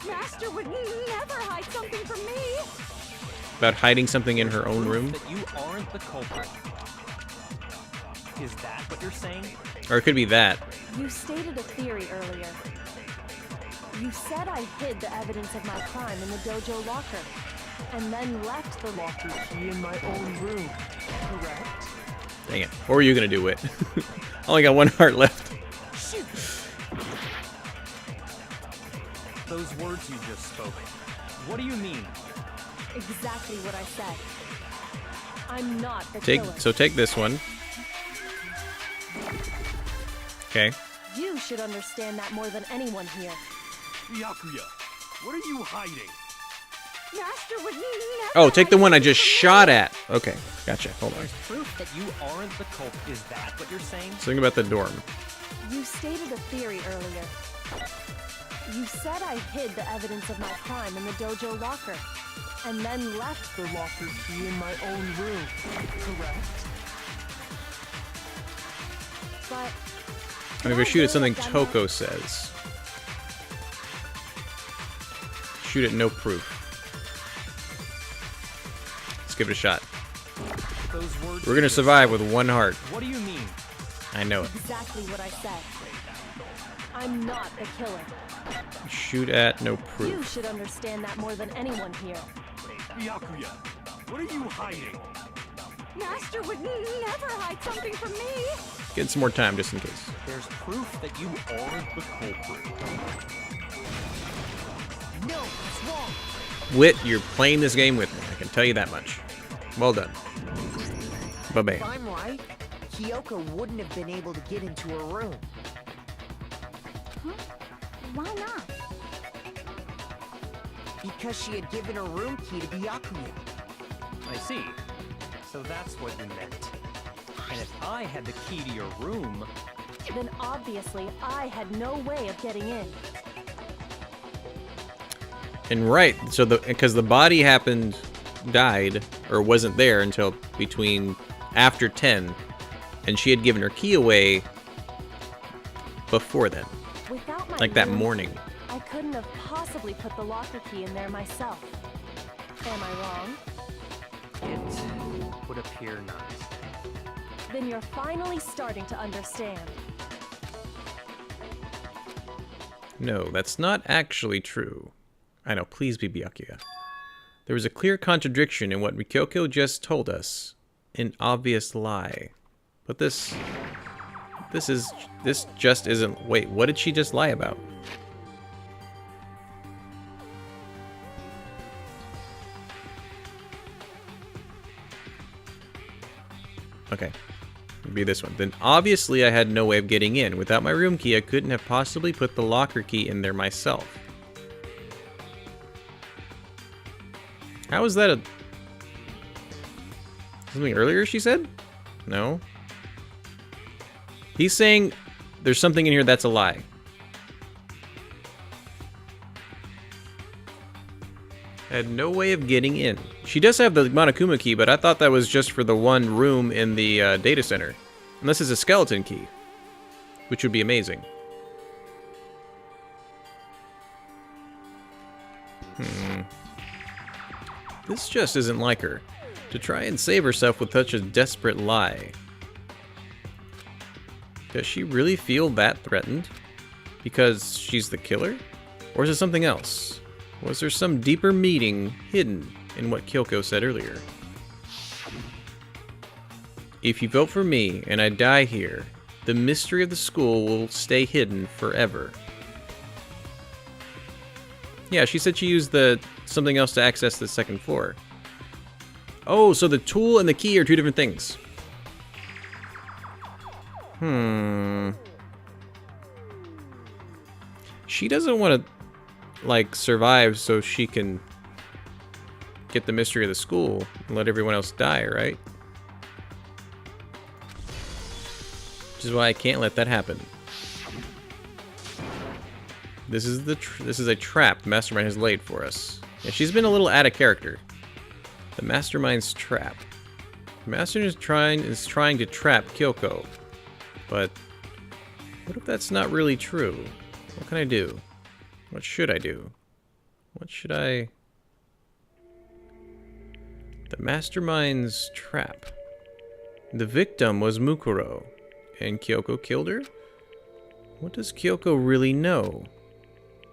Master would never hide About hiding something in her own Proof room? That you aren't the culprit. Is that what you're saying? Or it could be that. You stated a theory earlier. You said I hid the evidence of my crime in the dojo locker, and then left the locker key in my own room, correct? Dang it. What were you gonna do, Wit? I only got one heart left. Shoot! Those words you just spoke. What do you mean? Exactly what I said. I'm not the Take killer. so take this one. Okay. You should understand that more than anyone here. Byakuya, what are you hiding? Master would never. Oh, take the one I just shot at. Okay, gotcha. Hold on. There's proof that you aren't the culprit. Is that what you're saying? Something about the dorm. You stated a theory earlier. You said I hid the evidence of my crime in the dojo locker, and then left the locker key in my own room, correct? But I'm gonna shoot at something Toko says. Shoot at no proof. Let's give it a shot. Those words We're you gonna just survive spoke. with one heart. What do you mean? I know it. exactly what I said. I'm not the killer. Shoot at no You proof. should understand that more than anyone here. Byakuya, what are you hiding? Master would never hide something from me. Get some more time just in case. There's proof that you aren't the culprit. No, it's wrong. Wit, you're playing this game with me. I can tell you that much. Well done. If Ba-bam. I'm right, Kyoko wouldn't have been able to get into her room. Why not? Because she had given her room key to Byakuya. I see. So that's what you meant. And if I had the key to your room, Then obviously I had no way of getting in. And right, so because the body died, or wasn't there until between after 10, and she had given her key away before then, Without my like that room morning. key, I couldn't have possibly put the locker key in there myself. Am I wrong? it would appear not. Then you're finally starting to understand. No, that's not actually true. I know, please be Byakuya. There was a clear contradiction in what Ryoko just told us. An obvious lie. But this just isn't... Wait, what did she just lie about? Okay. It'd be this one. Then obviously I had no way of getting in. Without my room key, I couldn't have possibly put the locker key in there myself. How is that a... Something earlier she said? No. He's saying there's something in here that's a lie. I had no way of getting in. She does have the Monokuma key, but I thought that was just for the one room in the data center. Unless it's a skeleton key. Which would be amazing. This just isn't like her. To try and save herself with such a desperate lie. Does she really feel that threatened? Because she's the killer? Or is it something else? Was there some deeper meaning hidden in what Kyoko said earlier? If you vote for me and I die here, the mystery of the school will stay hidden forever. Yeah, she said she used something else to access the second floor. Oh, so the tool and the key are two different things. She doesn't want to, like, survive so she can get the mystery of the school and let everyone else die, right? Which is why I can't let that happen. This is a trap the Mastermind has laid for us. Yeah, she's been a little out of character. The Mastermind's trap. The Master is trying to trap Kyoko. But what if that's not really true? What can I do? What should I do? What should I... The mastermind's trap. The victim was Mukuro, and Kyoko killed her? What does Kyoko really know?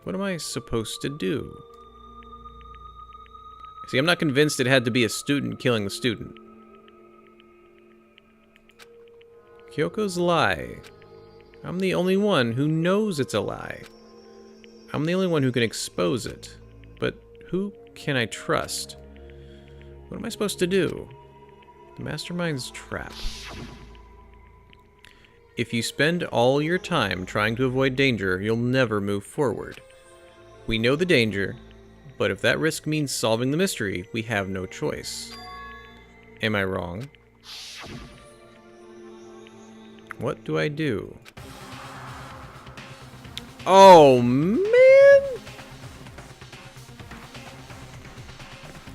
What am I supposed to do? See, I'm not convinced it had to be a student killing the student. Kyoko's lie. I'm the only one who knows it's a lie. I'm the only one who can expose it. But who can I trust? What am I supposed to do? The mastermind's trap. If you spend all your time trying to avoid danger, you'll never move forward. We know the danger, but if that risk means solving the mystery, we have no choice. Am I wrong? What do I do? Oh, man!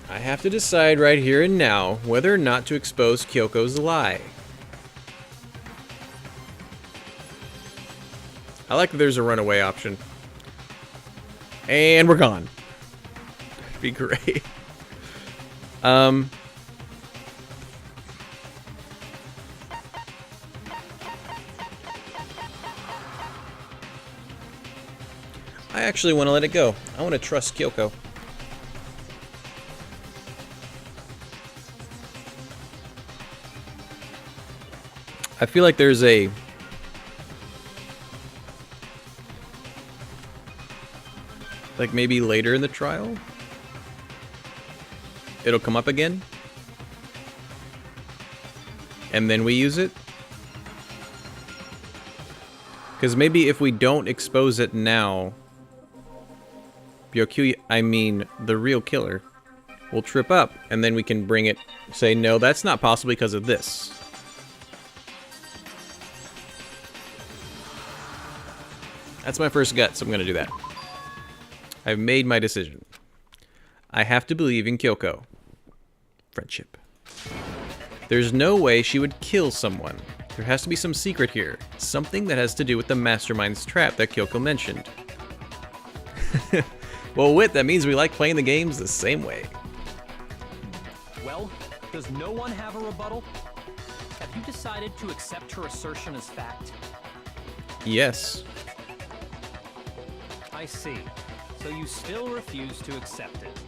I have to decide right here and now whether or not to expose Kyoko's lie. I like that there's a runaway option. And we're gone. That'd be great. I actually want to let it go. I want to trust Kyoko. I feel like there's a... like maybe later in the trial? It'll come up again? And then we use it? Because maybe if we don't expose it now... Byokyu, I mean, the real killer, will trip up, and then we can bring it, say, no, that's not possible because of this. That's my first gut, so I'm going to do that. I've made my decision. I have to believe in Kyoko. Friendship. There's no way she would kill someone. There has to be some secret here. Something that has to do with the mastermind's trap that Kyoko mentioned. Well, Wit, that means we like playing the games the same way. Well, does no one have a rebuttal? Have you decided to accept her assertion as fact? Yes. I see. So you still refuse to accept it.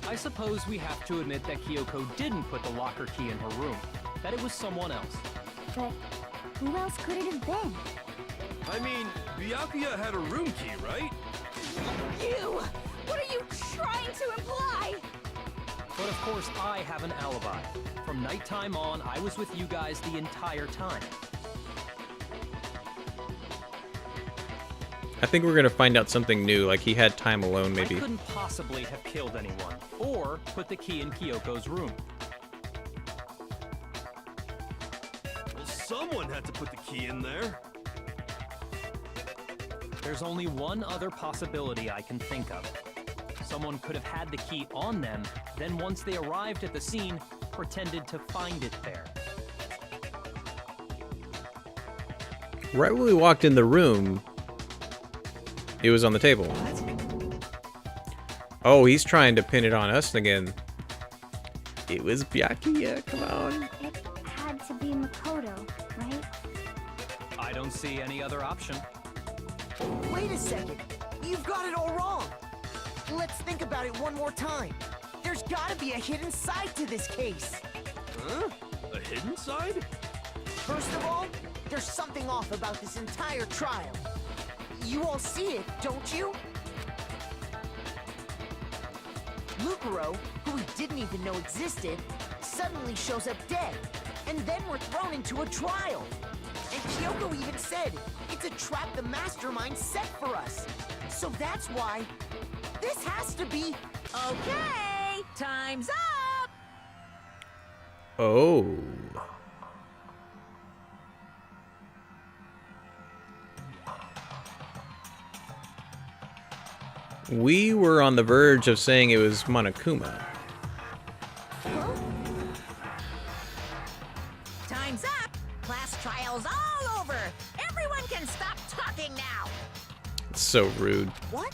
I suppose we have to admit that Kyoko didn't put the locker key in her room. That it was someone else. But who else could it have been? I mean, Byakuya had a room key, right? You! What are you trying to imply? But of course, I have an alibi. From nighttime on, I was with you guys the entire time. I think we're gonna find out something new, like he had time alone, maybe. I couldn't possibly have killed anyone, or put the key in Kyoko's room. Well, someone had to put the key in there. There's only one other possibility I can think of. Someone could have had the key on them, then once they arrived at the scene, pretended to find it there. Right when we walked in the room, it was on the table. Oh, he's trying to pin it on us again. It was Byakuya, come on. It had to be Makoto, right? I don't see any other option. Wait a second. You've got it all wrong. Let's think about it one more time. There's gotta be a hidden side to this case. Huh? A hidden side? First of all, there's something off about this entire trial. You all see it, don't you? Mukuro, who we didn't even know existed, suddenly shows up dead, and then we're thrown into a trial. And Kyoko even said, it's a trap the mastermind set for us. So that's why this has to be... Okay, time's up! Oh. We were on the verge of saying it was Monokuma. Time's up! Class trial's all over! Everyone can stop talking now! So rude. What?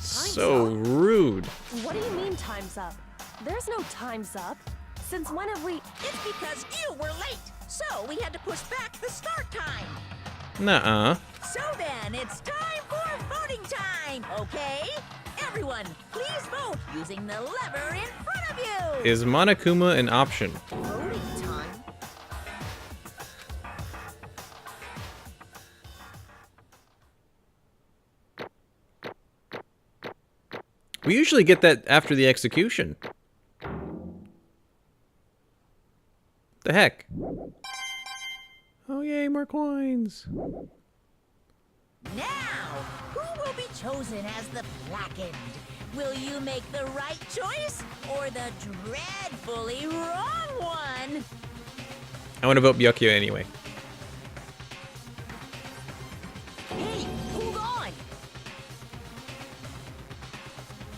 So rude. What do you mean time's up? There's no time's up. Since when have we... It's because you were late, so we had to push back the start time. Nuh-uh. So then, it's time for voting time, okay? Everyone, please vote using the lever in front of you. Is Monokuma an option? Voting time? We usually get that after the execution. The heck? Oh yay, more coins. Now, who will be chosen as the blackened? Will you make the right choice or the dreadfully wrong one? I want to vote Byukyo anyway. Hey, hold on!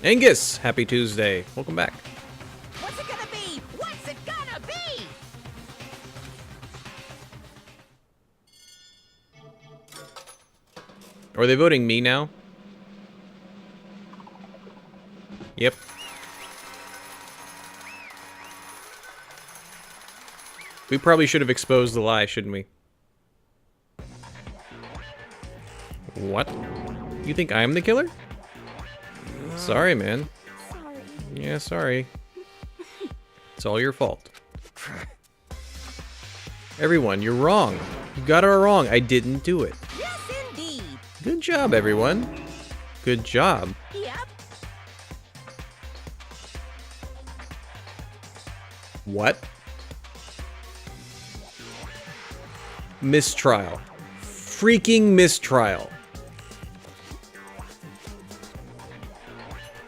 Angus, happy Tuesday. Welcome back. What's it gonna be? What's it gonna be? Are they voting me now? Yep. We probably should have exposed the lie, shouldn't we? What? You think I'm the killer? Sorry, man. Sorry. Yeah, sorry. It's all your fault. Everyone, you're wrong. You got it all wrong. I didn't do it. Yes, indeed. Good job, everyone. Good job. Yep. What? Mistrial. Freaking mistrial.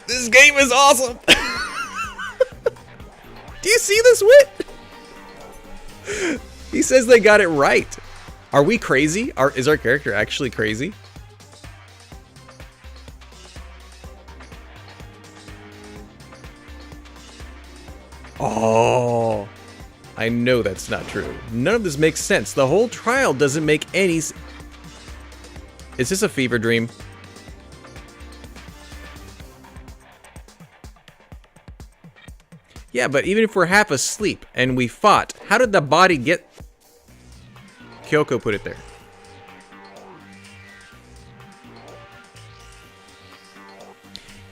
This game is awesome! Do you see this, Wit? He says they got it right. Are we crazy? Is our character actually crazy? Oh, I know that's not true. None of this makes sense. The whole trial doesn't make any Is this a fever dream? Yeah, but even if we're half asleep and we fought, how did the body get... Kyoko put it there.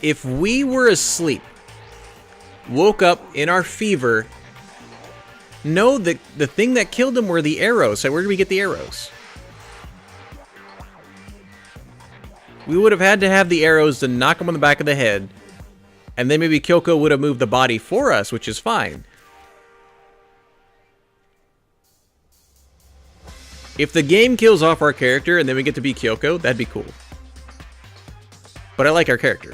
If we were asleep, woke up in our fever, know that the thing that killed him were the arrows. So where did we get the arrows? We would have had to have the arrows to knock him on the back of the head. And then maybe Kyoko would have moved the body for us, which is fine. If the game kills off our character and then we get to be Kyoko, that'd be cool. But I like our character.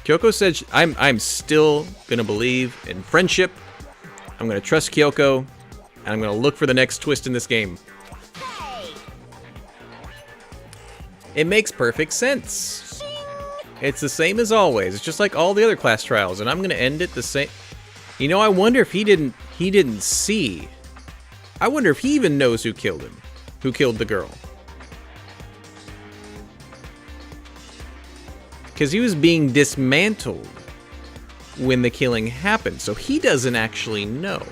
Kyoko said I'm still gonna believe in friendship. I'm gonna trust Kyoko, and I'm gonna look for the next twist in this game. It makes perfect sense. It's the same as always. It's just like all the other class trials, and I'm gonna end it the same. You know, I wonder if he didn't see. I wonder if he even knows who killed him, who killed the girl. Because he was being dismantled when the killing happened, so he doesn't actually know.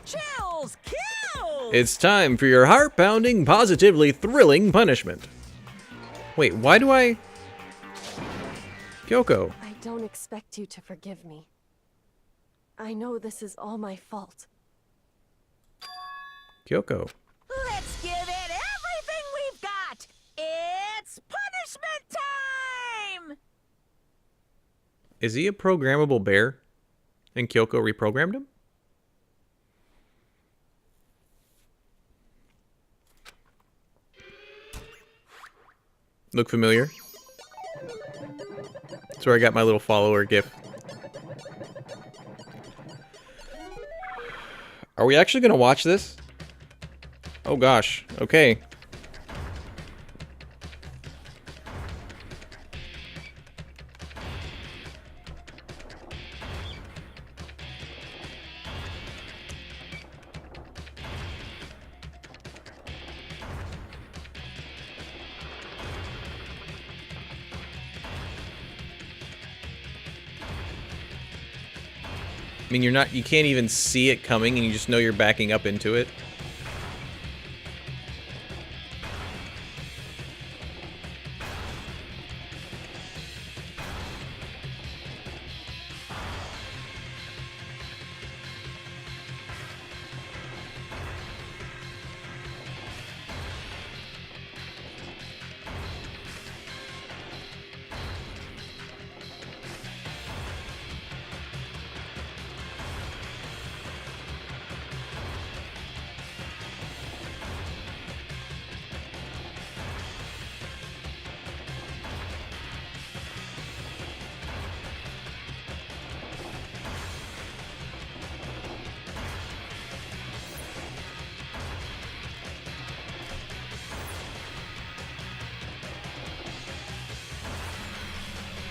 Chills, kills! It's time for your heart-pounding, positively thrilling punishment. Wait, why do I... Kyoko. I don't expect you to forgive me. I know this is all my fault. Kyoko. Let's give it everything we've got! It's punishment time! Is he a programmable bear? And Kyoko reprogrammed him? Look familiar? That's where I got my little follower gif. Are we actually gonna watch this? Oh gosh, okay. I mean, you can't even see it coming and you just know you're backing up into it.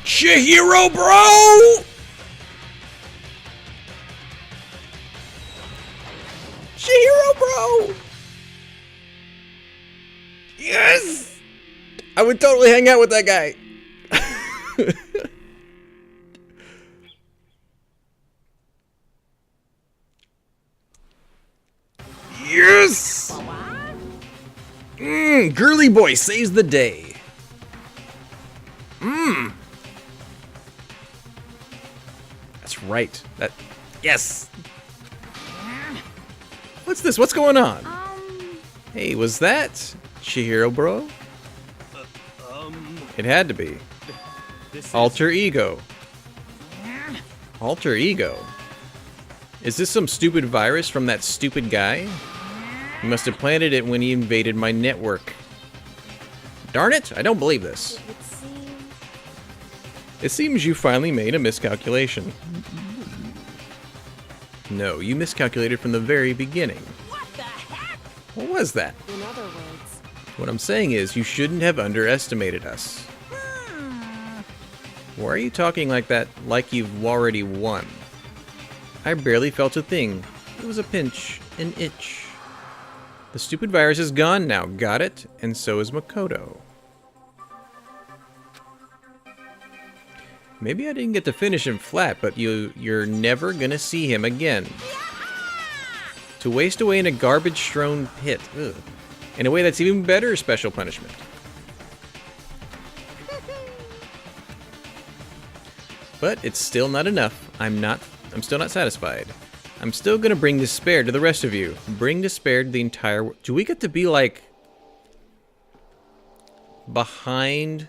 Chihiro, bro! Chihiro, bro! Yes! I would totally hang out with that guy. Yes! Girly boy saves the day. That's right. Yes. What's this? What's going on? Hey, was that Chihiro, bro? It had to be. Alter ego. Alter ego. Is this some stupid virus from that stupid guy? He must have planted it when he invaded my network. Darn it! I don't believe this. It seems you finally made a miscalculation. No, you miscalculated from the very beginning. What the heck? What was that? In other words, What I'm saying is, you shouldn't have underestimated us. Why are you talking like that, like you've already won? I barely felt a thing. It was a pinch, an itch. The stupid virus is gone now, got it? And so is Makoto. Maybe I didn't get to finish him flat, but you're never gonna see him again. To waste away in a garbage-strewn pit. Ugh. In a way that's even better special punishment. But it's still not enough. I'm still not satisfied. I'm still gonna bring despair to the rest of you. Bring despair to the entire world. Do we get to be like behind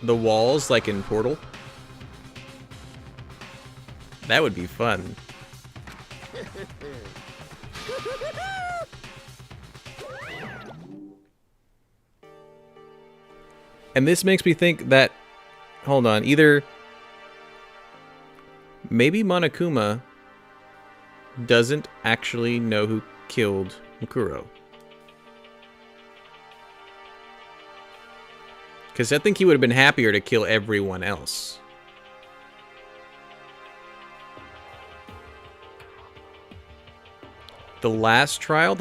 the walls like in Portal? That would be fun. And this makes me think that, hold on, either maybe Monokuma doesn't actually know who killed Mukuro. Because I think he would have been happier to kill everyone else. The last trial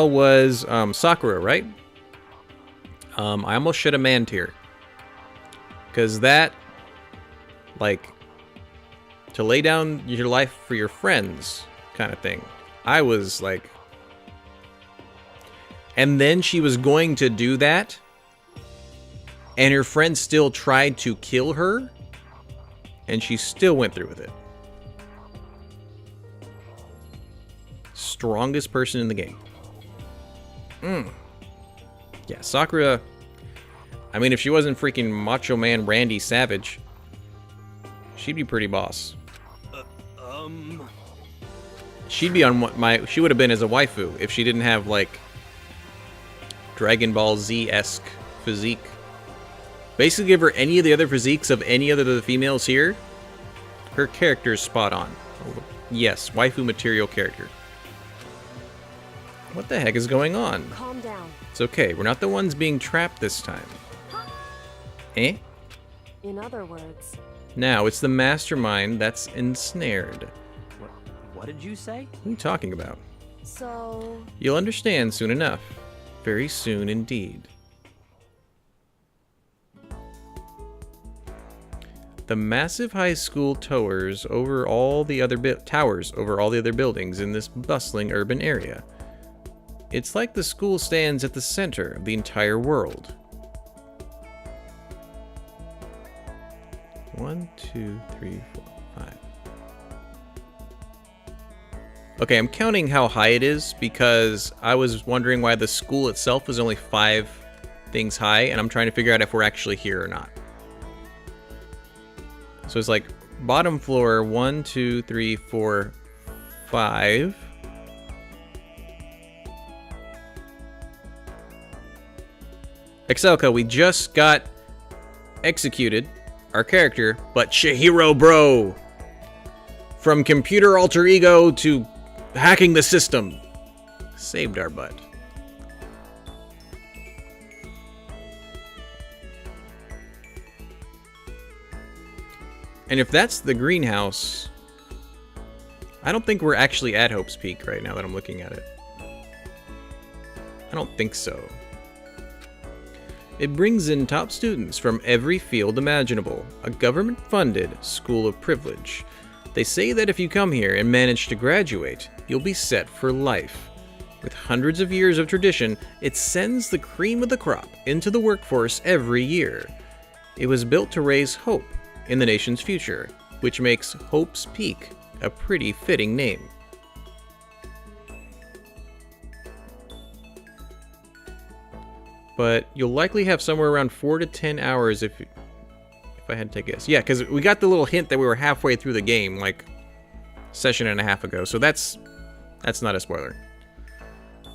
was Sakura, right? I almost shed a man tear. Because that, like, to lay down your life for your friends kind of thing. I was like... And then she was going to do that, and her friend still tried to kill her, and she still went through with it. Strongest person in the game. Yeah, Sakura... I mean, if she wasn't freaking Macho Man Randy Savage, she'd be pretty boss. She'd be on she would have been as a waifu if she didn't have, like, Dragon Ball Z-esque physique. Basically, give her any of the other physiques of any other of the females here. Her character's spot on. Yes, waifu material character. What the heck is going on? calm down. It's okay, we're not the ones being trapped this time. Eh? In other words, Now, it's the mastermind that's ensnared. What did you say? What are you talking about? so You'll understand soon enough. Very soon indeed. The massive high school towers over all the other buildings in this bustling urban area. It's like the school stands at the center of the entire world. 1, 2, 3, 4, 5. Okay, I'm counting how high it is because I was wondering why the school itself was only 5 things high, and I'm trying to figure out if we're actually here or not. So it's like bottom floor 1, 2, 3, 4, 5. Excelka, we just got executed, our character, but Chihiro bro! From computer alter ego to hacking the system. Saved our butt. And if that's the greenhouse, I don't think we're actually at Hope's Peak right now that I'm looking at it. I don't think so. It brings in top students from every field imaginable, a government-funded school of privilege. They say that if you come here and manage to graduate, you'll be set for life. With hundreds of years of tradition, it sends the cream of the crop into the workforce every year. It was built to raise hope in the nation's future, which makes Hope's Peak a pretty fitting name. But you'll likely have somewhere around 4 to 10 hours if I had to guess. Yeah, because we got the little hint that we were halfway through the game, like a session and a half ago, so that's not a spoiler.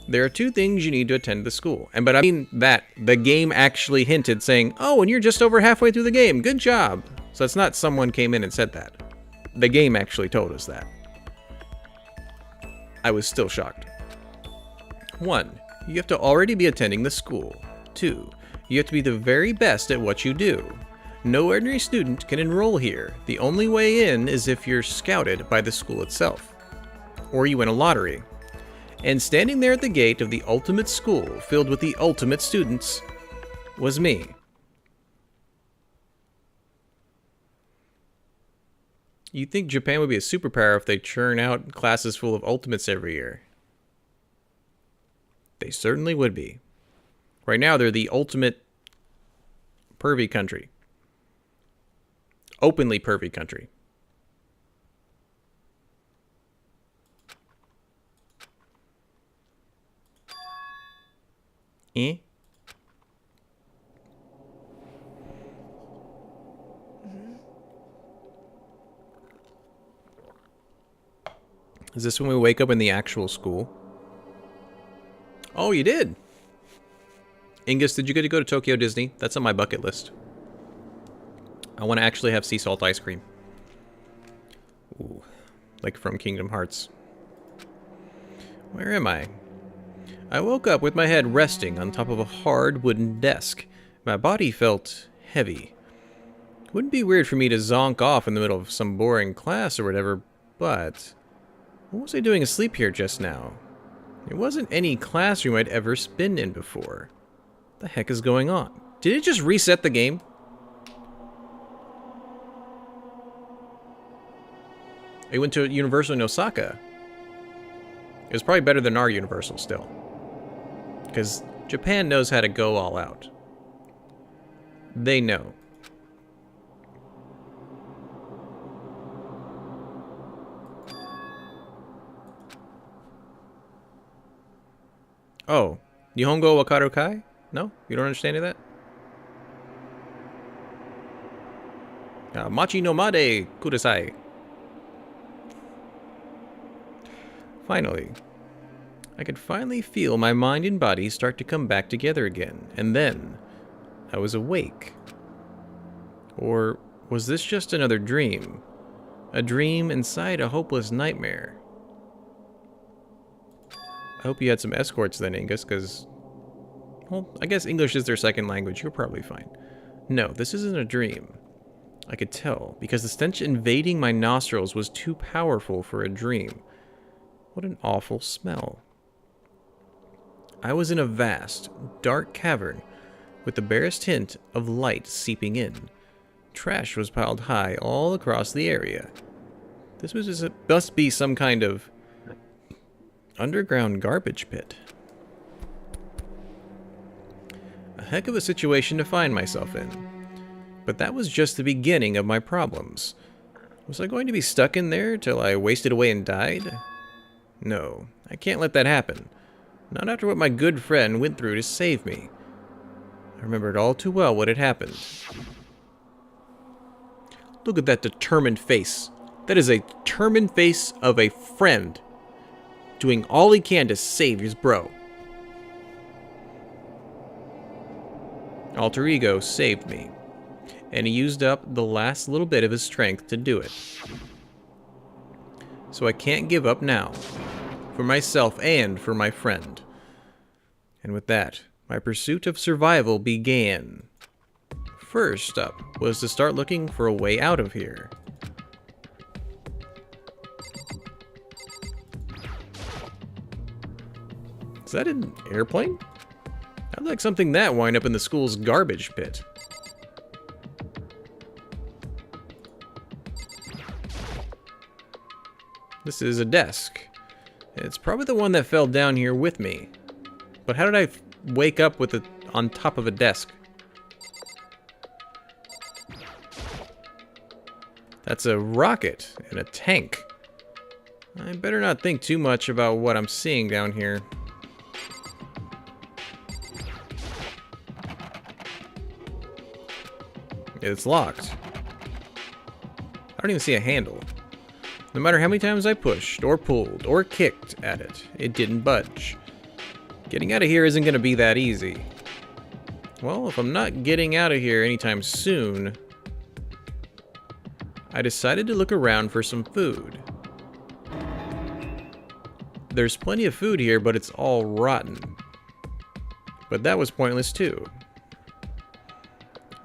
There are 2 things you need to attend the school. But I mean that the game actually hinted saying, oh, and you're just over halfway through the game, good job. So it's not someone came in and said that. The game actually told us that. I was still shocked. 1, you have to already be attending the school. 2, you have to be the very best at what you do. No ordinary student can enroll here. The only way in is if you're scouted by the school itself. Or you win a lottery. And standing there at the gate of the ultimate school filled with the ultimate students was me. You'd think Japan would be a superpower if they churn out classes full of ultimates every year. They certainly would be. Right now, they're the ultimate pervy country. Openly pervy country. Eh? Is this when we wake up in the actual school? Oh, you did! Ingus, did you get to go to Tokyo Disney? That's on my bucket list. I want to actually have sea salt ice cream. Ooh, like from Kingdom Hearts. Where am I? I woke up with my head resting on top of a hard wooden desk. My body felt heavy. It wouldn't be weird for me to zonk off in the middle of some boring class or whatever, but what was I doing asleep here just now? It wasn't any classroom I'd ever been in before. What the heck is going on? Did it just reset the game? I went to Universal in Osaka. It was probably better than our Universal still. Because Japan knows how to go all out. They know. Oh, Nihongo wakaru kai? No? You don't understand any of that? Machi no made kudasai. Finally. I could finally feel my mind and body start to come back together again, and then I was awake. Or was this just another dream? A dream inside a hopeless nightmare? I hope you had some escorts then, Ingus, because, well, I guess English is their second language. You're probably fine. No, this isn't a dream. I could tell, because the stench invading my nostrils was too powerful for a dream. What an awful smell. I was in a vast, dark cavern with the barest hint of light seeping in. Trash was piled high all across the area. Must be some kind of underground garbage pit. A heck of a situation to find myself in. But that was just the beginning of my problems. Was I going to be stuck in there till I wasted away and died? No, I can't let that happen. Not after what my good friend went through to save me. I remembered all too well what had happened. Look at that determined face. That is a determined face of a friend doing all he can to save his bro. Alter Ego saved me, and he used up the last little bit of his strength to do it. So I can't give up now, for myself and for my friend. And with that, my pursuit of survival began. First up was to start looking for a way out of here. Is that an airplane? I'd like something that wind up in the school's garbage pit. This is a desk. It's probably the one that fell down here with me. But how did I wake up with it on top of a desk? That's a rocket and a tank. I better not think too much about what I'm seeing down here. It's locked. I don't even see a handle. No matter how many times I pushed, or pulled, or kicked at it, it didn't budge. Getting out of here isn't going to be that easy. Well, if I'm not getting out of here anytime soon, I decided to look around for some food. There's plenty of food here, but it's all rotten. But that was pointless too.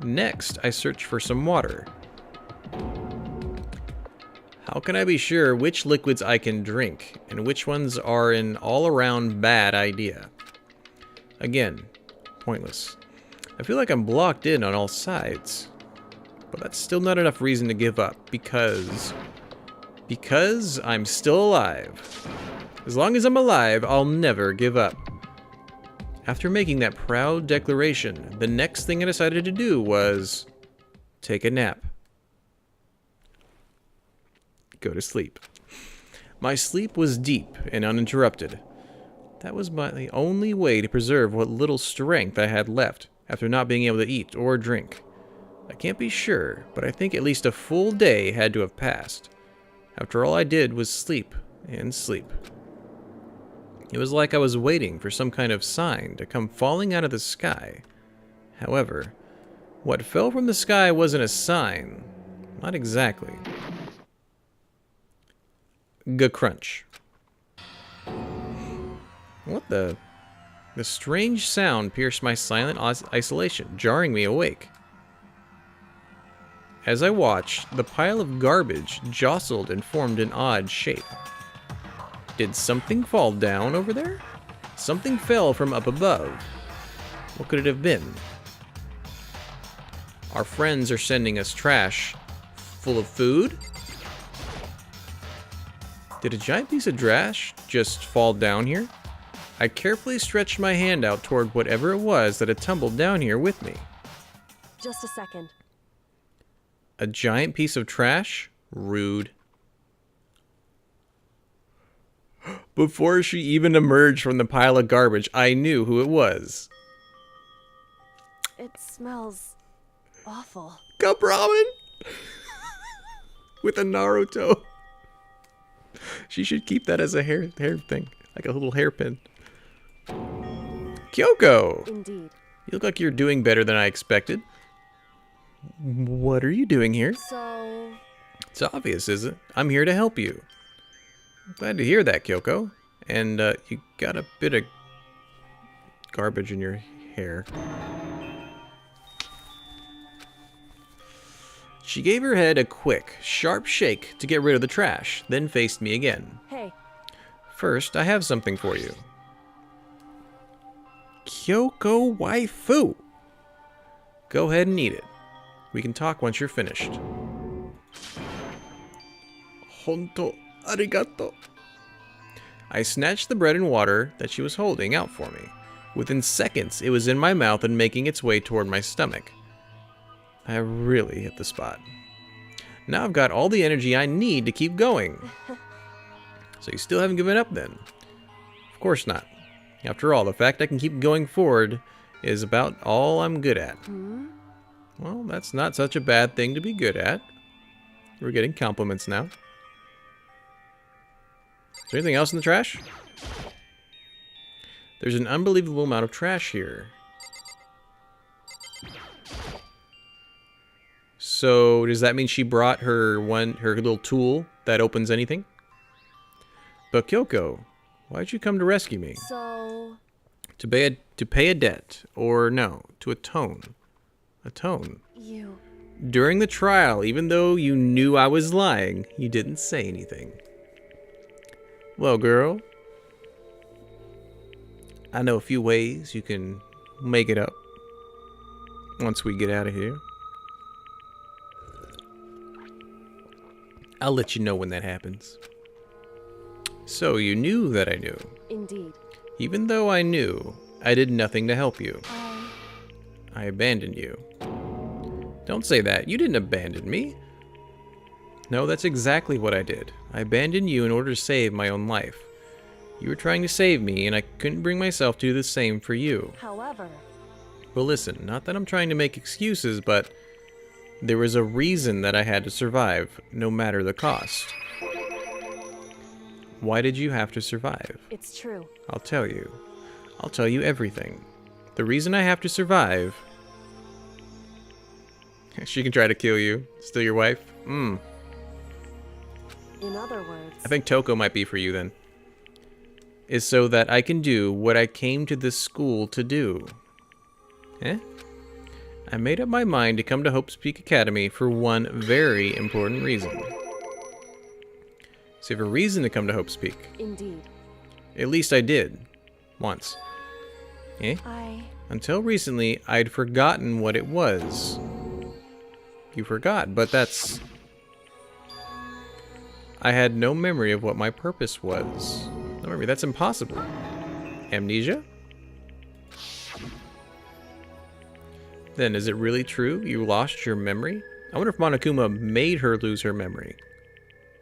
Next, I searched for some water. How can I be sure which liquids I can drink, and which ones are an all-around bad idea? Again, pointless. I feel like I'm blocked in on all sides. But that's still not enough reason to give up, because I'm still alive. As long as I'm alive, I'll never give up. After making that proud declaration, the next thing I decided to do was take a nap. Go to sleep. My sleep was deep and uninterrupted. That was my only way to preserve what little strength I had left after not being able to eat or drink. I can't be sure, but I think at least a full day had to have passed. After all I did was sleep and sleep. It was like I was waiting for some kind of sign to come falling out of the sky. However, what fell from the sky wasn't a sign. Not exactly. G-crunch. What the? The strange sound pierced my silent isolation, jarring me awake. As I watched, the pile of garbage jostled and formed an odd shape. Did something fall down over there? Something fell from up above. What could it have been? Our friends are sending us trash full of food? Did a giant piece of trash just fall down here? I carefully stretched my hand out toward whatever it was that had tumbled down here with me. Just a second. A giant piece of trash? Rude. Before she even emerged from the pile of garbage, I knew who it was. It smells awful. Cup ramen! With a Naruto. She should keep that as a hair thing. Like a little hairpin. Kyoko! Indeed. You look like you're doing better than I expected. What are you doing here? So... It's obvious, isn't it? I'm here to help you. Glad to hear that, Kyoko. And you got a bit of garbage in your hair. She gave her head a quick, sharp shake to get rid of the trash, then faced me again. Hey. First, I have something for you. Kyoko waifu. Go ahead and eat it. We can talk once you're finished. Honto arigato. I snatched the bread and water that she was holding out for me. Within seconds, it was in my mouth and making its way toward my stomach. I really hit the spot. Now I've got all the energy I need to keep going. So you still haven't given up then? Of course not. After all, the fact I can keep going forward is about all I'm good at. Well, that's not such a bad thing to be good at. We're getting compliments now. Is there anything else in the trash? There's an unbelievable amount of trash here. So, does that mean she brought her little tool that opens anything? But Kyoko, why'd you come to rescue me? So... To pay a debt, or no, to atone. Atone. You... During the trial, even though you knew I was lying, you didn't say anything. Well, girl, I know a few ways you can make it up once we get out of here. I'll let you know when that happens. So you knew that I knew. Indeed. Even though I knew, I did nothing to help you. I abandoned you. Don't say that. You didn't abandon me. No, that's exactly what I did. I abandoned you in order to save my own life. You were trying to save me, and I couldn't bring myself to do the same for you. However... Well, listen, not that I'm trying to make excuses, but there was a reason that I had to survive, no matter the cost. Why did you have to survive? It's true. I'll tell you. I'll tell you everything. The reason I have to survive... She can try to kill you. Still your wife? In other words... I think Toko might be for you then. Is so that I can do what I came to this school to do. Eh? I made up my mind to come to Hope's Peak Academy for one very important reason. So you have a reason to come to Hope's Peak. Indeed. At least I did. Once. Eh? Until recently, I'd forgotten what it was. You forgot, but that's... I had no memory of what my purpose was. No memory, that's impossible. Amnesia? Then, is it really true you lost your memory? I wonder if Monokuma made her lose her memory.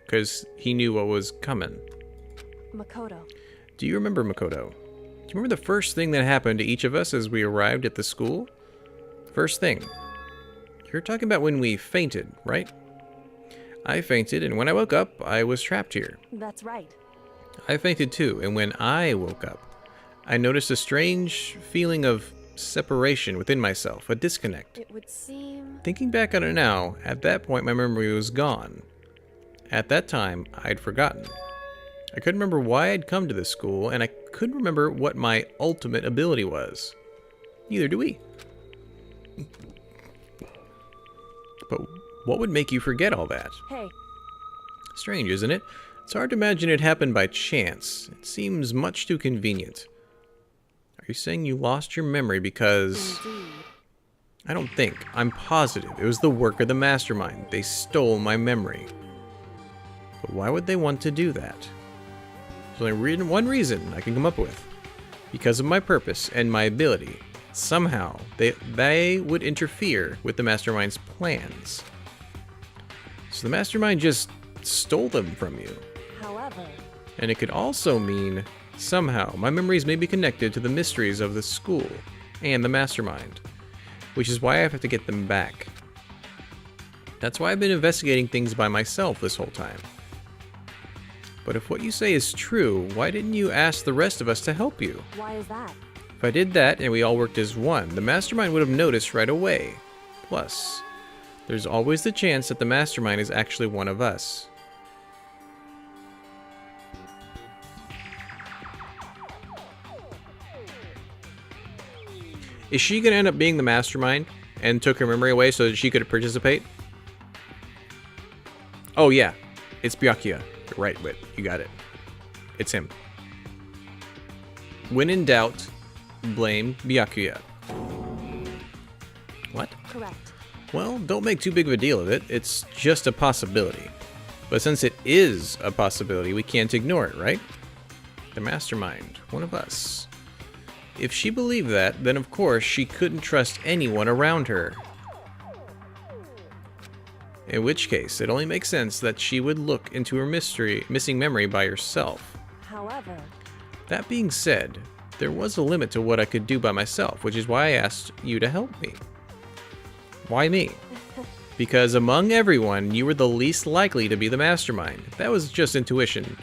Because he knew what was coming. Makoto. Do you remember Makoto? Do you remember the first thing that happened to each of us as we arrived at the school? First thing. You're talking about when we fainted, right? I fainted, and when I woke up, I was trapped here. That's right. I fainted too, and when I woke up, I noticed a strange feeling of separation within myself, a disconnect. It would seem... Thinking back on it now, at that point my memory was gone. At that time, I'd forgotten. I couldn't remember why I'd come to this school, and I couldn't remember what my ultimate ability was. Neither do we. But what would make you forget all that? Hey. Strange, isn't it? It's hard to imagine it happened by chance. It seems much too convenient. Are you saying you lost your memory because... Indeed. I don't think. I'm positive. It was the work of the mastermind. They stole my memory. But why would they want to do that? There's only one reason I can come up with. Because of my purpose and my ability. Somehow, they would interfere with the mastermind's plans. So the mastermind just stole them from you. However... And it could also mean, somehow, my memories may be connected to the mysteries of the school and the mastermind. Which is why I have to get them back. That's why I've been investigating things by myself this whole time. But if what you say is true, why didn't you ask the rest of us to help you? Why is that? If I did that and we all worked as one, the mastermind would have noticed right away. Plus, there's always the chance that the mastermind is actually one of us. Is she going to end up being the mastermind and took her memory away so that she could participate? Oh yeah, it's Byakuya. You're right, Wit. You got it. It's him. When in doubt, blame Byakuya. What? Correct. Well, don't make too big of a deal of it. It's just a possibility. But since it is a possibility, we can't ignore it, right? The mastermind, one of us. If she believed that, then of course she couldn't trust anyone around her. In which case, it only makes sense that she would look into her missing memory by herself. However, that being said, there was a limit to what I could do by myself, which is why I asked you to help me. Why me? Because among everyone, you were the least likely to be the mastermind. That was just intuition.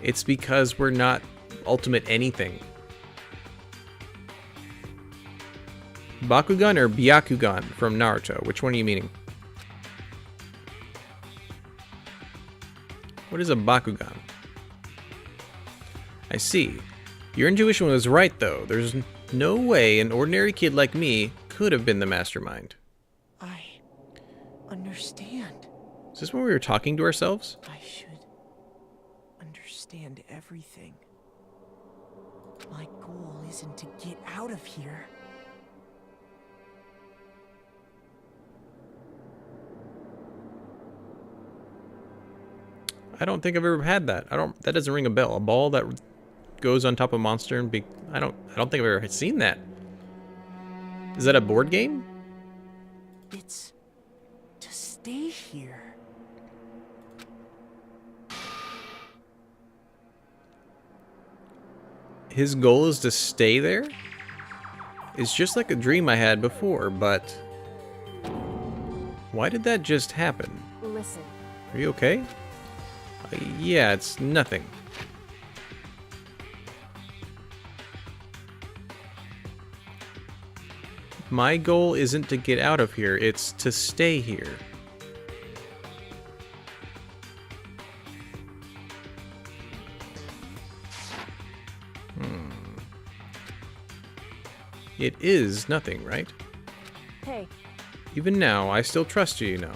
It's because we're not ultimate anything. Bakugan or Byakugan from Naruto? Which one are you meaning? What is a Bakugan? I see. Your intuition was right, though. There's no way an ordinary kid like me could have been the mastermind. I understand. Is this when we were talking to ourselves? I should understand everything. My goal isn't to get out of here. I don't think I've ever had that. That doesn't ring a bell. A ball that goes on top of a monster and I don't think I've ever seen that. Is that a board game? It's to stay here. His goal is to stay there? It's just like a dream I had before, but why did that just happen? listen. Are you okay? Yeah, it's nothing. My goal isn't to get out of here, it's to stay here. It is nothing, right? Hey. Even now, I still trust you, you know.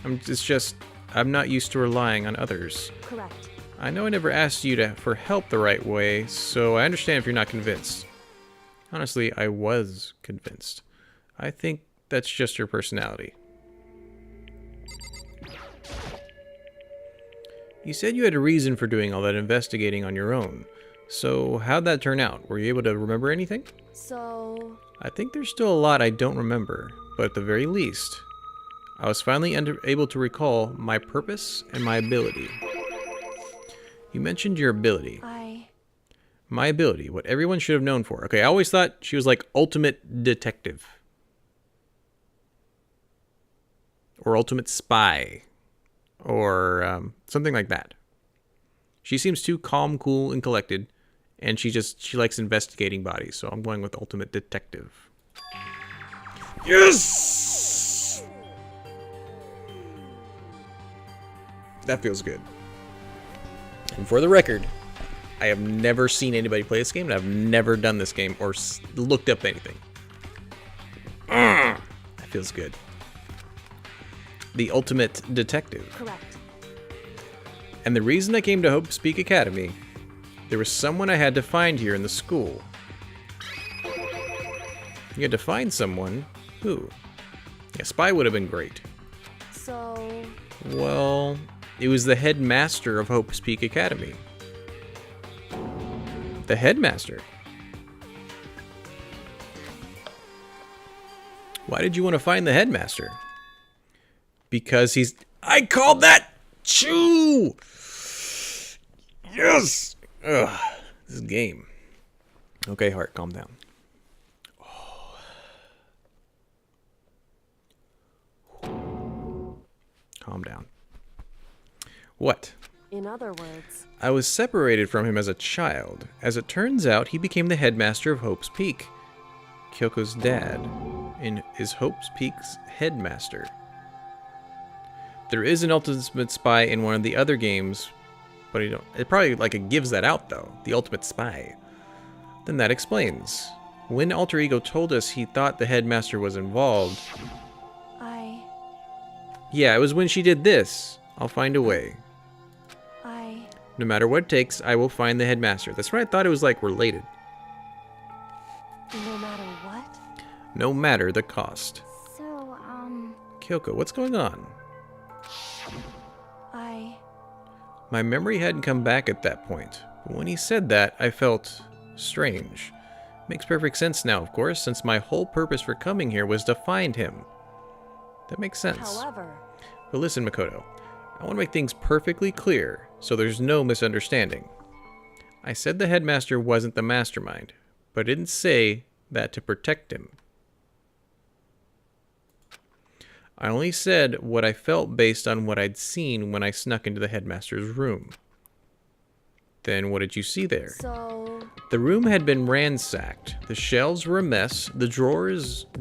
It's just, I'm not used to relying on others. Correct. I know I never asked you for help the right way, so I understand if you're not convinced. Honestly, I was convinced. I think that's just your personality. You said you had a reason for doing all that investigating on your own. So, how'd that turn out? Were you able to remember anything? So... I think there's still a lot I don't remember, but at the very least, I was finally able to recall my purpose and my ability. You mentioned your ability. My ability, what everyone should have known for. Okay, I always thought she was like ultimate detective. Or ultimate spy. Or something like that. She seems too calm, cool, and collected. And she likes investigating bodies, so I'm going with ultimate detective. Yes! That feels good. And for the record, I have never seen anybody play this game, and I've never done this game or looked up anything. That feels good. The ultimate detective. Correct. And the reason I came to Hope Speak Academy, there was someone I had to find here in the school. You had to find someone? Who? Yeah, spy would have been great. So... Well, it was the headmaster of Hope's Peak Academy. The headmaster? Why did you want to find the headmaster? Because he's... I called that! Chew! Yes! Ugh, this is game. Okay, heart, calm down. Oh. Calm down. What? In other words... I was separated from him as a child. As it turns out, he became the headmaster of Hope's Peak. Kyoko's dad is Hope's Peak's headmaster. There is an ultimate spy in one of the other games, but it probably it gives that out though, the ultimate spy. Then that explains. When Alter Ego told us he thought the headmaster was involved. Yeah, it was when she did this. I'll find a way. No matter what it takes, I will find the headmaster. That's right, I thought it was related. no matter the cost. So, Kyoko, what's going on? I... My memory hadn't come back at that point, but when he said that, I felt strange. Makes perfect sense now, of course, since my whole purpose for coming here was to find him. That makes sense. However... But listen, Makoto, I want to make things perfectly clear, so there's no misunderstanding. I said the headmaster wasn't the mastermind, but I didn't say that to protect him. I only said what I felt based on what I'd seen when I snuck into the headmaster's room. Then what did you see there? So... The room had been ransacked. The shelves were a mess, the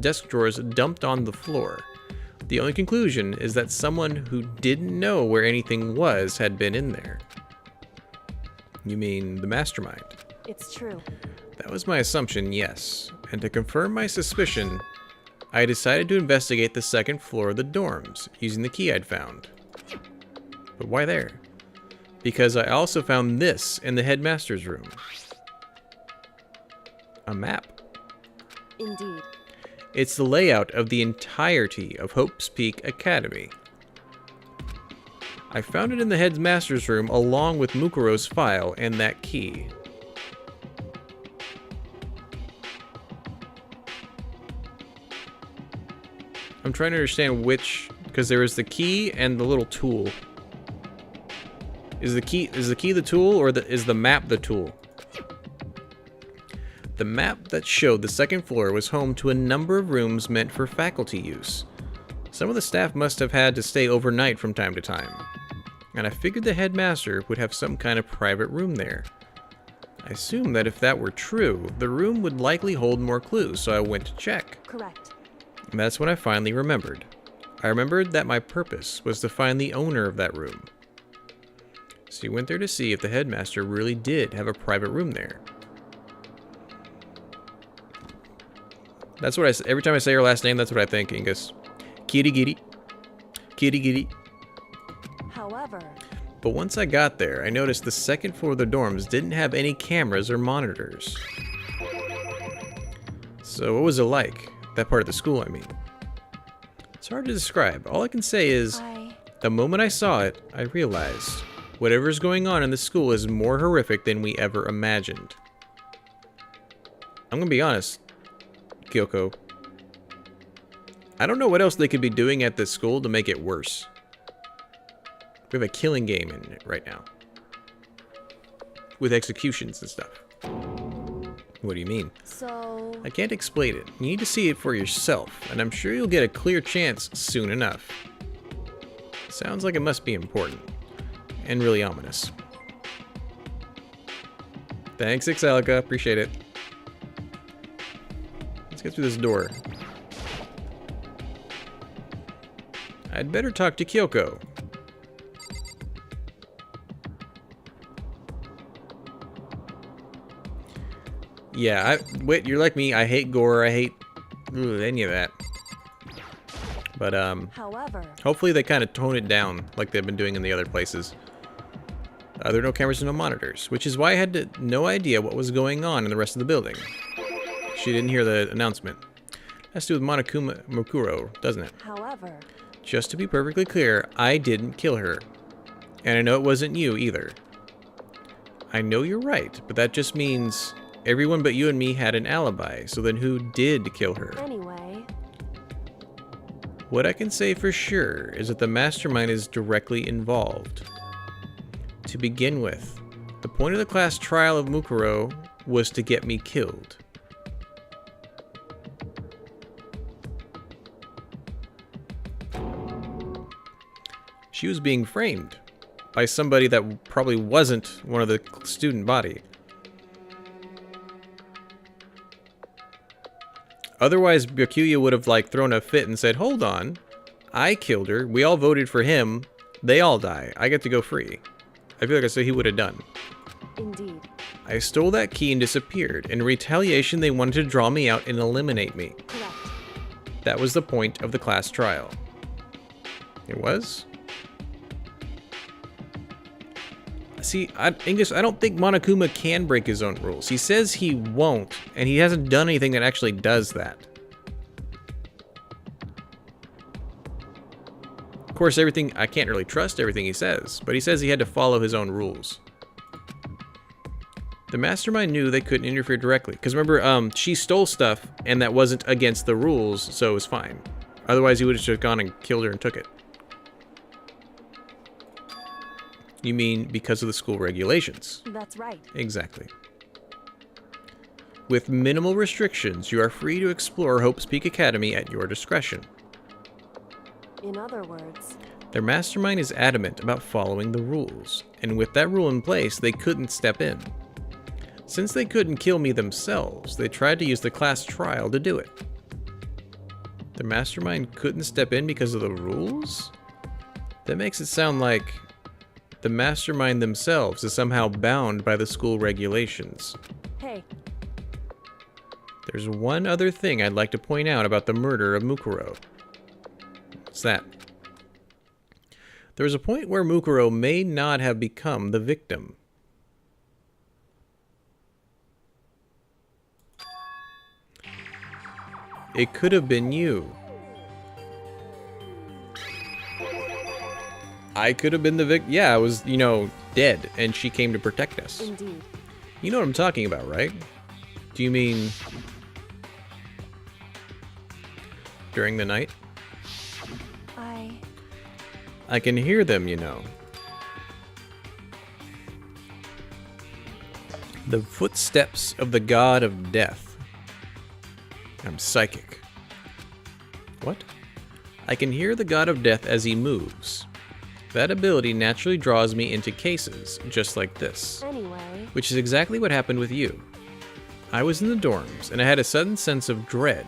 desk drawers dumped on the floor. The only conclusion is that someone who didn't know where anything was had been in there. You mean the mastermind? It's true. That was my assumption, yes. And to confirm my suspicion, I decided to investigate the second floor of the dorms, using the key I'd found. But why there? Because I also found this in the headmaster's room. A map. Indeed. It's the layout of the entirety of Hope's Peak Academy. I found it in the headmaster's room along with Mukuro's file and that key. I'm trying to understand which, because there was the key and the little tool. Is the key the tool, or is the map the tool? The map that showed the second floor was home to a number of rooms meant for faculty use. Some of the staff must have had to stay overnight from time to time, and I figured the headmaster would have some kind of private room there. I assumed that if that were true, the room would likely hold more clues, so I went to check. Correct. And that's when I finally remembered. I remembered that my purpose was to find the owner of that room. So you went there to see if the headmaster really did have a private room there. That's what I say. Every time I say her last name, that's what I think. Ingus. Kitty giddy. Kitty giddy. However... But once I got there, I noticed the second floor of the dorms didn't have any cameras or monitors. So what was it like? That part of the school, I mean. It's hard to describe. All I can say is, the moment I saw it, I realized whatever's going on in the school is more horrific than we ever imagined. I'm gonna be honest, Kyoko. I don't know what else they could be doing at this school to make it worse. We have a killing game in it right now. With executions and stuff. What do you mean? So... I can't explain it. You need to see it for yourself, and I'm sure you'll get a clear chance soon enough. Sounds like it must be important. And really ominous. Thanks, Ixalica. Appreciate it. Let's get through this door. I'd better talk to Kyoko. Yeah, wait, you're like me. I hate gore. I hate any of that. But, However... hopefully they kind of tone it down like they've been doing in the other places. There are no cameras and no monitors, which is why I had no idea what was going on in the rest of the building. She didn't hear the announcement. Has to do with Mukuro, doesn't it? However... Just to be perfectly clear, I didn't kill her. And I know it wasn't you either. I know you're right, but that just means everyone but you and me had an alibi, so then who did kill her? Anyway... What I can say for sure is that the mastermind is directly involved. To begin with, the point of the class trial of Mukuro was to get me killed. She was being framed by somebody that probably wasn't one of the student body. Otherwise, Byakuya would have thrown a fit and said, "Hold on, I killed her. We all voted for him. They all die. I get to go free." I feel like that's what he would have done. Indeed. I stole that key and disappeared. In retaliation, they wanted to draw me out and eliminate me. Correct. That was the point of the class trial. It was? See, Angus, I don't think Monokuma can break his own rules. He says he won't, and he hasn't done anything that actually does that. Of course, everything, I can't really trust everything he says, but he says he had to follow his own rules. The mastermind knew they couldn't interfere directly. Because remember, she stole stuff, and that wasn't against the rules, so it was fine. Otherwise, he would have just gone and killed her and took it. You mean because of the school regulations? That's right. Exactly. With minimal restrictions, you are free to explore Hope's Peak Academy at your discretion. In other words, Their mastermind is adamant about following the rules, and with that rule in place, they couldn't step in. Since they couldn't kill me themselves, they tried to use the class trial to do it. The mastermind couldn't step in because of the rules? That makes it sound like the mastermind themselves is somehow bound by the school regulations. hey, There's one other thing I'd like to point out about the murder of Mukuro. What's that? There was a point where Mukuro may not have become the victim. It could have been you. I could have been the victim. Yeah, I was, you know, dead, and she came to protect us. indeed. You know what I'm talking about, right? Do you mean during the night? I can hear them, you know. The footsteps of the god of death. I'm psychic. What? I can hear the god of death as he moves. That ability naturally draws me into cases, just like this. Anyway, Which is exactly what happened with you. I was in the dorms, and I had a sudden sense of dread.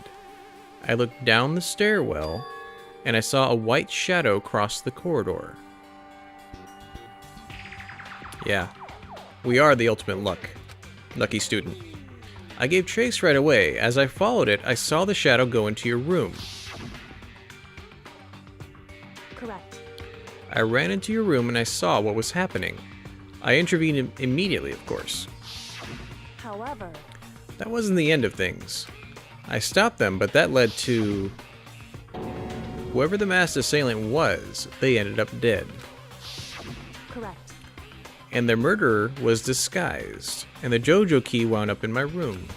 I looked down the stairwell, and I saw a white shadow cross the corridor. Yeah, we are the ultimate lucky student. I gave chase right away. As I followed it, I saw the shadow go into your room. correct. I ran into your room and I saw what was happening. I intervened immediately, of course. However, That wasn't the end of things. I stopped them, but that led to... Whoever the masked assailant was, they ended up dead. correct. And their murderer was disguised, and the JoJo key wound up in my room.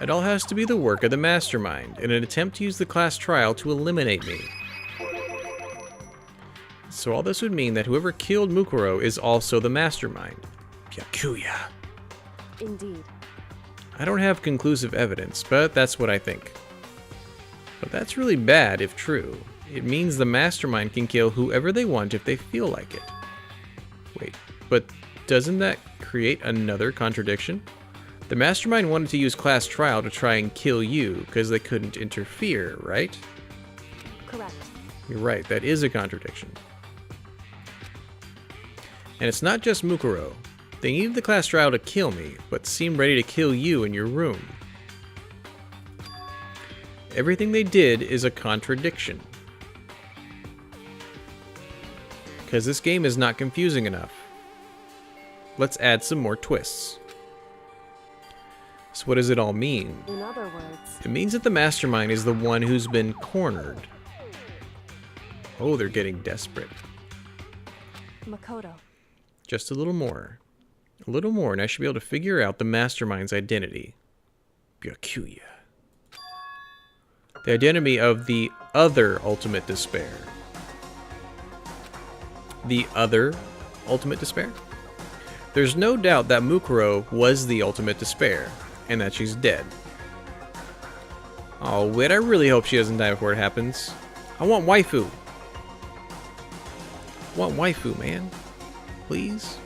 It all has to be the work of the mastermind, in an attempt to use the class trial to eliminate me. So all this would mean that whoever killed Mukuro is also the mastermind. Byakuya. Indeed. I don't have conclusive evidence, but that's what I think. But that's really bad if true. It means the mastermind can kill whoever they want if they feel like it. Wait, but doesn't that create another contradiction? The mastermind wanted to use class trial to try and kill you because they couldn't interfere, right? Correct. You're right, that is a contradiction. And it's not just Mukuro. They needed the class trial to kill me, but seemed ready to kill you in your room. Everything they did is a contradiction. Because this game is not confusing enough. Let's add some more twists. So what does it all mean? In other words, It means that the mastermind is the one who's been cornered. Oh, they're getting desperate. Makoto. Just a little more. A little more, and I should be able to figure out the mastermind's identity. Byakuya. The identity of the other ultimate despair. The other ultimate despair? There's no doubt that Mukuro was the ultimate despair, and that she's dead. Oh, wait, I really hope she doesn't die before it happens. I want waifu. I want waifu, man. Please?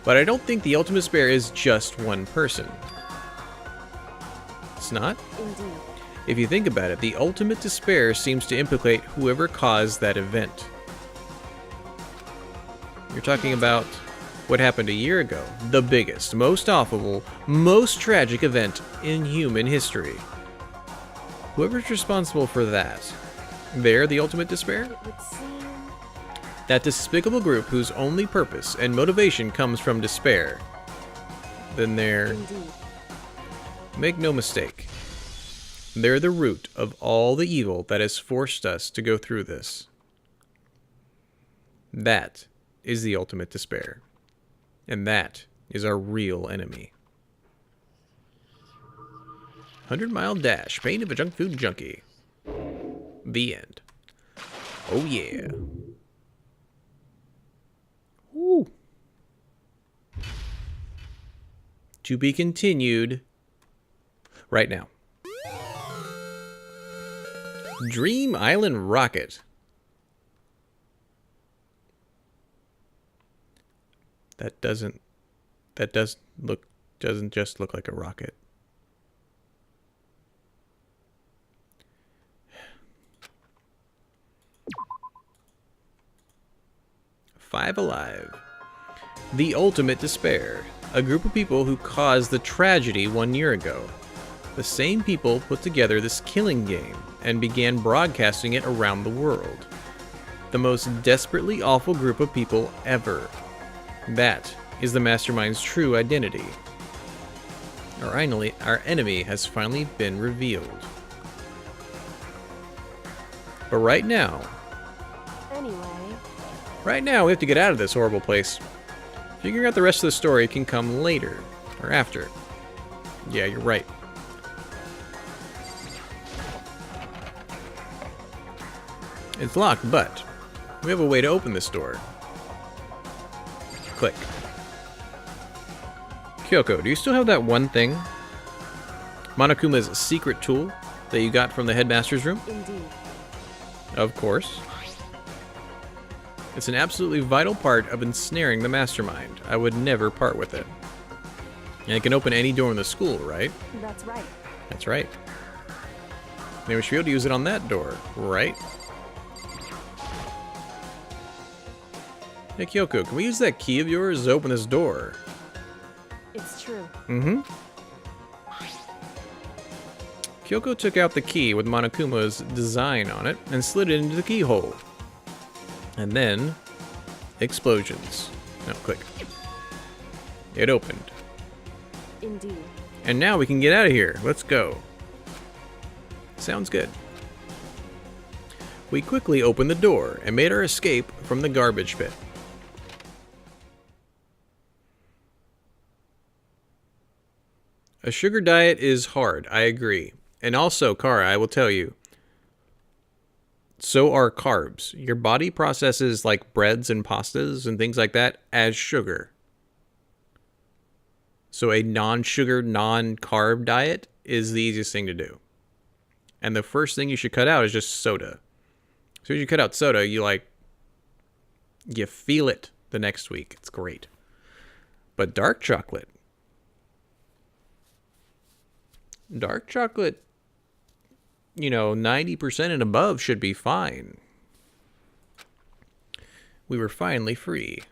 But I don't think the ultimate despair is just one person. It's not? Indeed. If you think about it, the ultimate despair seems to implicate whoever caused that event. You're talking about what happened a year ago. The biggest, most awful, most tragic event in human history. Whoever's responsible for that, they're the ultimate despair? It would seem That despicable group whose only purpose and motivation comes from despair. Then they're... indeed. Make no mistake. They're the root of all the evil that has forced us to go through this. That is the ultimate despair. And that is our real enemy. 100-mile dash. Pain of a junk food junkie. The end. Oh yeah. Woo. To be continued right now. Dream Island Rocket. Doesn't just look like a rocket. Five Alive. The ultimate despair. A group of people who caused the tragedy 1 year ago. The same people put together this killing game and began broadcasting it around the world. The most desperately awful group of people ever. That is the Mastermind's true identity. Our enemy has finally been revealed. But right now, we have to get out of this horrible place. Figuring out the rest of the story can come later, or after. Yeah, you're right. It's locked, but we have a way to open this door. Click. Kyoko, do you still have that one thing? Monokuma's secret tool that you got from the headmaster's room? Indeed. Of course. It's an absolutely vital part of ensnaring the mastermind. I would never part with it. And it can open any door in the school, right? That's right. That's right. Maybe we should be able to use it on that door, right? Hey Kyoko, can we use that key of yours to open this door? It's true. Mm-hmm. Kyoko took out the key with Monokuma's design on it and slid it into the keyhole. And then, explosions. No, click. It opened. Indeed. And now we can get out of here. Let's go. Sounds good. We quickly opened the door and made our escape from the garbage pit. A sugar diet is hard, I agree. And also, Kara, I will tell you, so are carbs. Your body processes like breads and pastas and things like that as sugar. So a non-sugar, non-carb diet is the easiest thing to do. And the first thing you should cut out is just soda. So as you cut out soda, you feel it the next week. It's great. But dark chocolate, you know, 90% and above should be fine. We were finally free.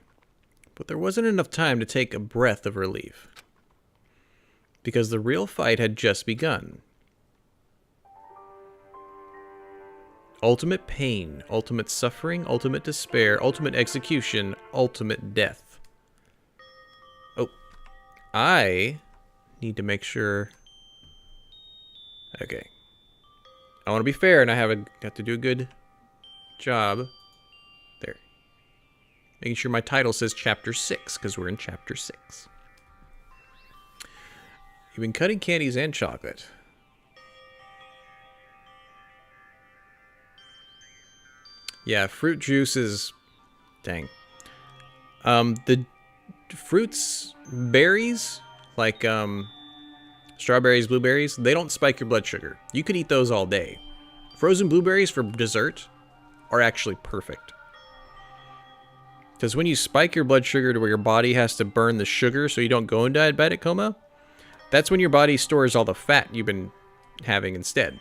But there wasn't enough time to take a breath of relief. Because the real fight had just begun. Ultimate pain, ultimate suffering, ultimate despair, ultimate execution, ultimate death. Oh, I need to make sure... Okay. I want to be fair, and I have to do a good job. There. Making sure my title says Chapter 6, because we're in Chapter 6. You've been cutting candies and chocolate. Yeah, fruit juice is... Dang. The fruits, berries, like, strawberries, blueberries, they don't spike your blood sugar. You could eat those all day. Frozen blueberries for dessert are actually perfect. Because when you spike your blood sugar to where your body has to burn the sugar so you don't go into diabetic coma, that's when your body stores all the fat you've been having instead.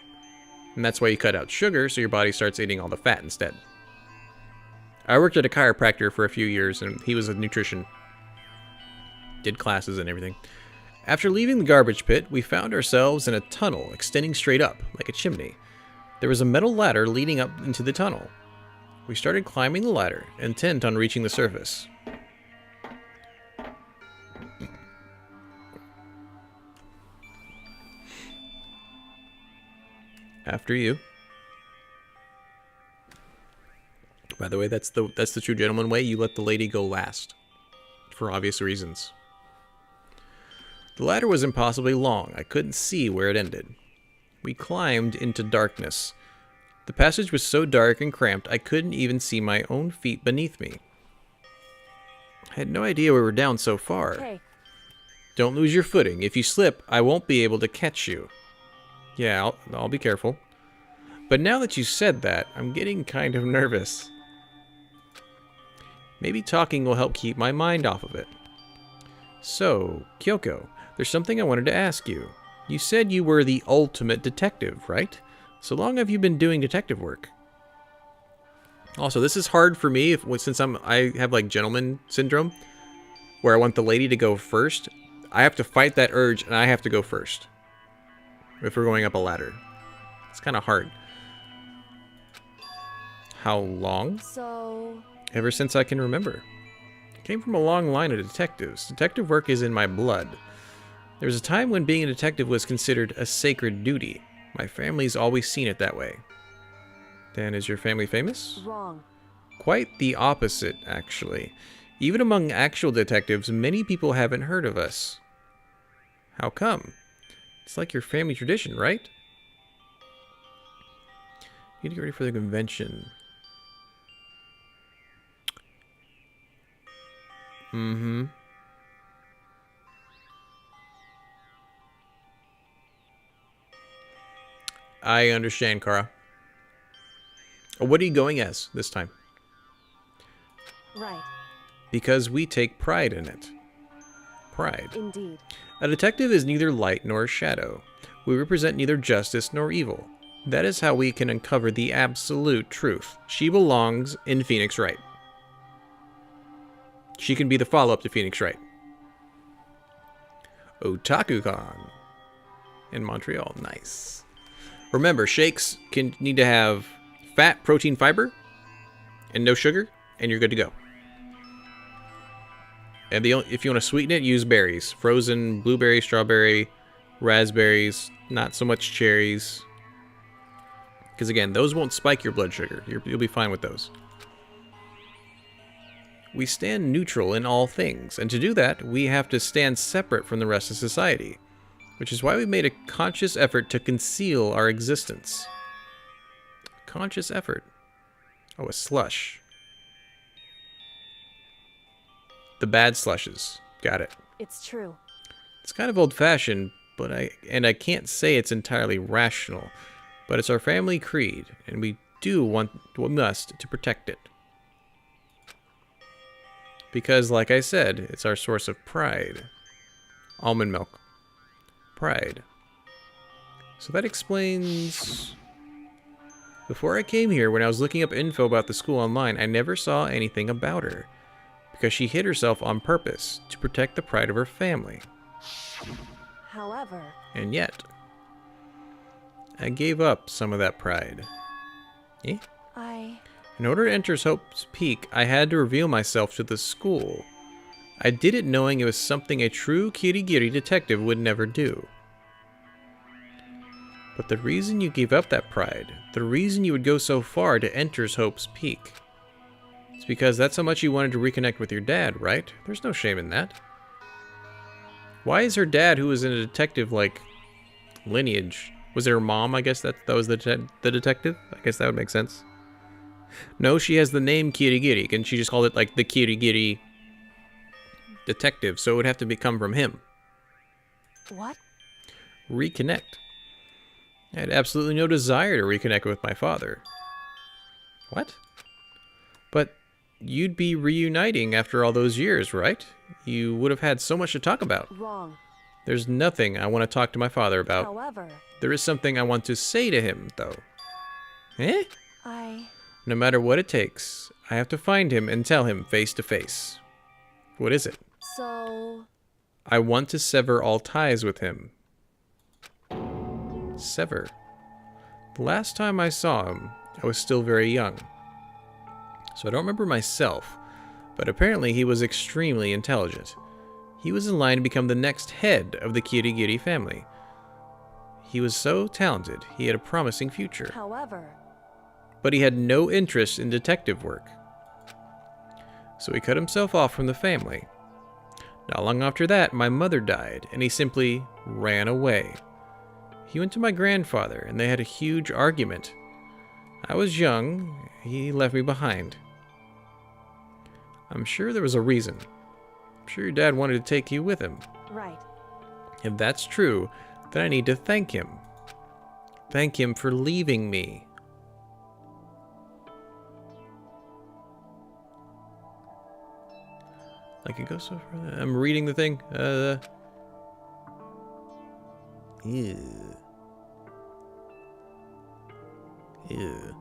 And that's why you cut out sugar so your body starts eating all the fat instead. I worked at a chiropractor for a few years and he was a nutrition. Did classes and everything. After leaving the garbage pit, we found ourselves in a tunnel extending straight up, like a chimney. There was a metal ladder leading up into the tunnel. We started climbing the ladder, intent on reaching the surface. After you. By the way, that's the true gentleman way. You let the lady go last. For obvious reasons. The ladder was impossibly long. I couldn't see where it ended. We climbed into darkness. The passage was so dark and cramped, I couldn't even see my own feet beneath me. I had no idea we were down so far. Okay. Don't lose your footing. If you slip, I won't be able to catch you. Yeah, I'll be careful. But now that you said that, I'm getting kind of nervous. Maybe talking will help keep my mind off of it. So, Kyoko, there's something I wanted to ask you. You said you were the ultimate detective, right? So long have you been doing detective work? Also, this is hard for me since I have like gentleman syndrome, where I want the lady to go first. I have to fight that urge, and I have to go first. If we're going up a ladder. It's kind of hard. How long? So... Ever since I can remember. I came from a long line of detectives. Detective work is in my blood. There was a time when being a detective was considered a sacred duty. My family's always seen it that way. Then is your family famous? Wrong. Quite the opposite, actually. Even among actual detectives, many people haven't heard of us. How come? It's like your family tradition, right? You need to get ready for the convention. Mm-hmm. I understand, Kara. What are you going as this time? Right. Because we take pride in it. Pride. Indeed. A detective is neither light nor shadow. We represent neither justice nor evil. That is how we can uncover the absolute truth. She belongs in Phoenix Wright. She can be the follow-up to Phoenix Wright. Otaku-con. In Montreal. Nice. Remember, shakes need to have fat, protein, fiber, and no sugar, and you're good to go. And if you want to sweeten it, use berries. Frozen blueberry, strawberry, raspberries, not so much cherries. Because again, those won't spike your blood sugar. You'll be fine with those. We stand neutral in all things, and to do that, we have to stand separate from the rest of society, which is why we made a conscious effort to conceal our existence. Conscious effort. Oh, a slush. The bad slushes. Got it. It's true. It's kind of old-fashioned, but I can't say it's entirely rational, but it's our family creed, and we must to protect it. Because, like I said, it's our source of pride. Almond milk. Pride. So that explains... Before I came here, when I was looking up info about the school online, I never saw anything about her. Because she hid herself on purpose to protect the pride of her family. However... And yet... I gave up some of that pride. Eh? In order to enter Hope's Peak, I had to reveal myself to the school. I did it knowing it was something a true Kirigiri detective would never do. But the reason you gave up that pride, the reason you would go so far to enter Hope's Peak, is because that's how much you wanted to reconnect with your dad, right? There's no shame in that. Why is her dad, who was in a detective-like lineage, was it her mom, I guess that was the detective? I guess that would make sense. No, she has the name Kirigiri, and she just called it like the Kirigiri detective, so it would have to come from him. What? Reconnect. I had absolutely no desire to reconnect with my father. What? But you'd be reuniting after all those years, right? You would have had so much to talk about. Wrong. There's nothing I want to talk to my father about. However... There is something I want to say to him, though. Eh? No matter what it takes, I have to find him and tell him face to face. What is it? So... I want to sever all ties with him. Sever. The last time I saw him, I was still very young. So I don't remember myself, but apparently he was extremely intelligent. He was in line to become the next head of the Kirigiri family. He was so talented, he had a promising future. However... but he had no interest in detective work. So he cut himself off from the family. Not long after that, my mother died, and he simply ran away. He went to my grandfather, and they had a huge argument. I was young. He left me behind. I'm sure there was a reason. I'm sure your dad wanted to take you with him. Right. If that's true, then I need to thank him. Thank him for leaving me. I could go so far. I'm reading the thing. Ew. Ew.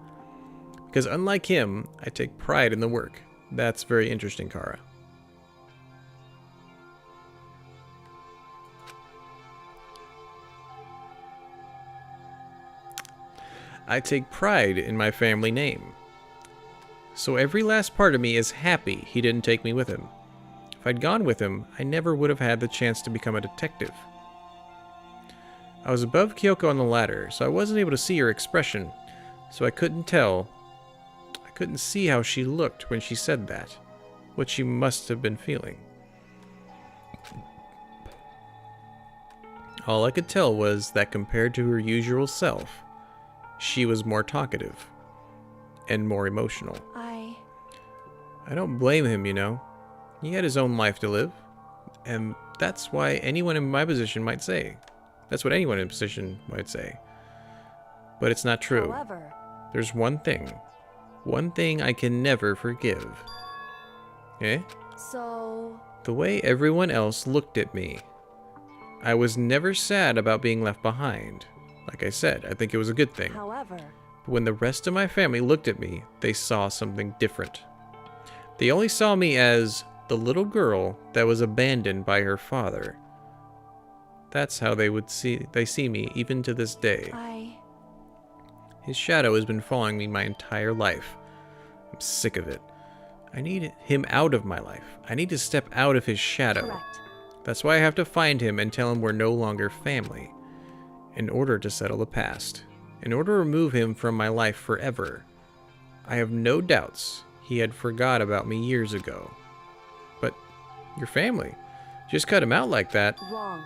Because unlike him, I take pride in the work. That's very interesting, Kara. I take pride in my family name. So every last part of me is happy he didn't take me with him. If I'd gone with him, I never would have had the chance to become a detective. I was above Kyoko on the ladder, so I wasn't able to see her expression, so I couldn't see how she looked when she said that, what she must have been feeling. All I could tell was that compared to her usual self, she was more talkative and more emotional. I don't blame him, you know. He had his own life to live, and that's why anyone in my position might say. That's what anyone in a position might say. But it's not true. However, there's one thing I can never forgive. Eh? So... The way everyone else looked at me. I was never sad about being left behind. Like I said, I think it was a good thing. However... But when the rest of my family looked at me, they saw something different. They only saw me as the little girl that was abandoned by her father. That's how they see me even to this day. His shadow has been following me my entire life. I'm sick of it. I need him out of my life. I need to step out of his shadow. Correct. That's why I have to find him and tell him we're no longer family. In order to settle the past. In order to remove him from my life forever. I have no doubts he had forgot about me years ago. But your family. Just cut him out like that. Wrong.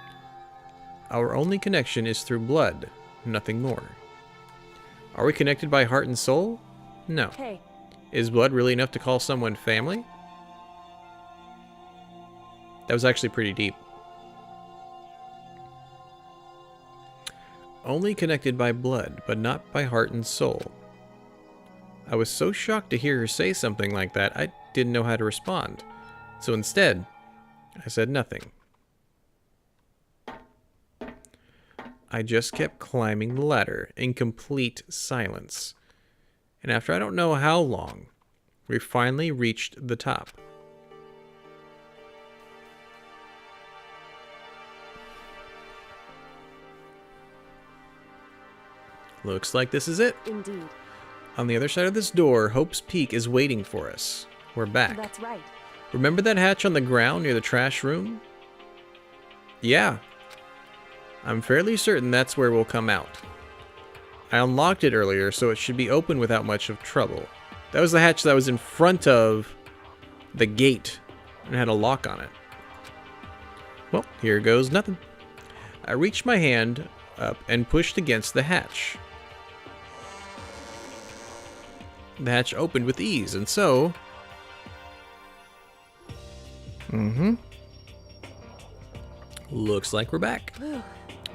Our only connection is through blood, nothing more. Are we connected by heart and soul? No. Hey. Is blood really enough to call someone family? That was actually pretty deep. Only connected by blood, but not by heart and soul. I was so shocked to hear her say something like that, I didn't know how to respond. So instead, I said nothing. I just kept climbing the ladder in complete silence. And after I don't know how long, we finally reached the top. Looks like this is it. Indeed. On the other side of this door, Hope's Peak is waiting for us. We're back. That's right. Remember that hatch on the ground near the trash room? Yeah. I'm fairly certain that's where we'll come out. I unlocked it earlier, so it should be open without much of trouble. That was the hatch that was in front of the gate and had a lock on it. Well, here goes nothing. I reached my hand up and pushed against the hatch. The hatch opened with ease, and so... Looks like we're back.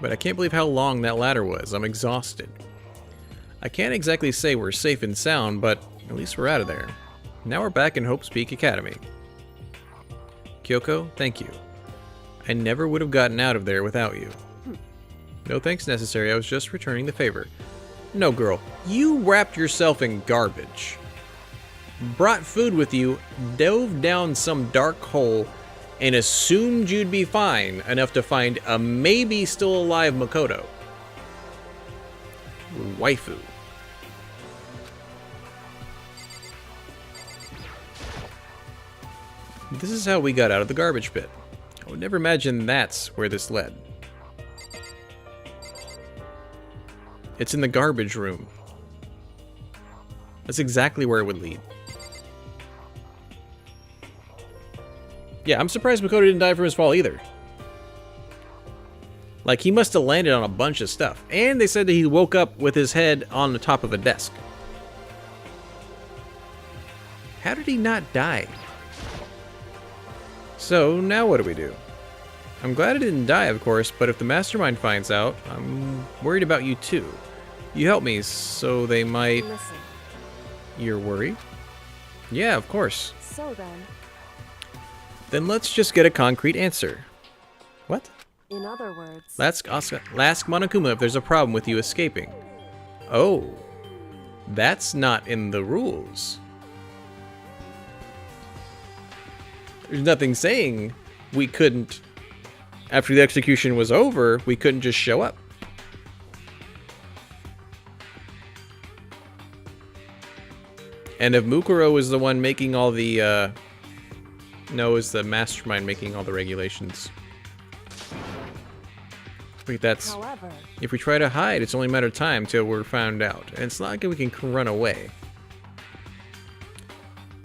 But I can't believe how long that ladder was. I'm exhausted. I can't exactly say we're safe and sound, but at least we're out of there. Now we're back in Hope's Peak Academy. Kyoko, thank you. I never would have gotten out of there without you. No thanks necessary, I was just returning the favor. No, girl, you wrapped yourself in garbage. Brought food with you, dove down some dark hole, and assumed you'd be fine enough to find a maybe still alive Makoto. Waifu. This is how we got out of the garbage pit. I would never imagine that's where this led. It's in the garbage room. That's exactly where it would lead. Yeah, I'm surprised Makoto didn't die from his fall either. Like, he must have landed on a bunch of stuff. And they said that he woke up with his head on the top of a desk. How did he not die? So, now what do we do? I'm glad I didn't die, of course, but if the mastermind finds out, I'm worried about you too. You help me, so they might... Listen. You're worried? Yeah, of course. So then, Then let's just get a concrete answer. What? in other words, Ask Monokuma if there's a problem with you escaping. Oh. That's not in the rules. There's nothing saying we couldn't, after the execution was over, we couldn't just show up. And if Mukuro was the one making all the, no, is the mastermind making all the regulations. Wait, that's... however, If we try to hide, it's only a matter of time till we're found out. And it's not like we can run away.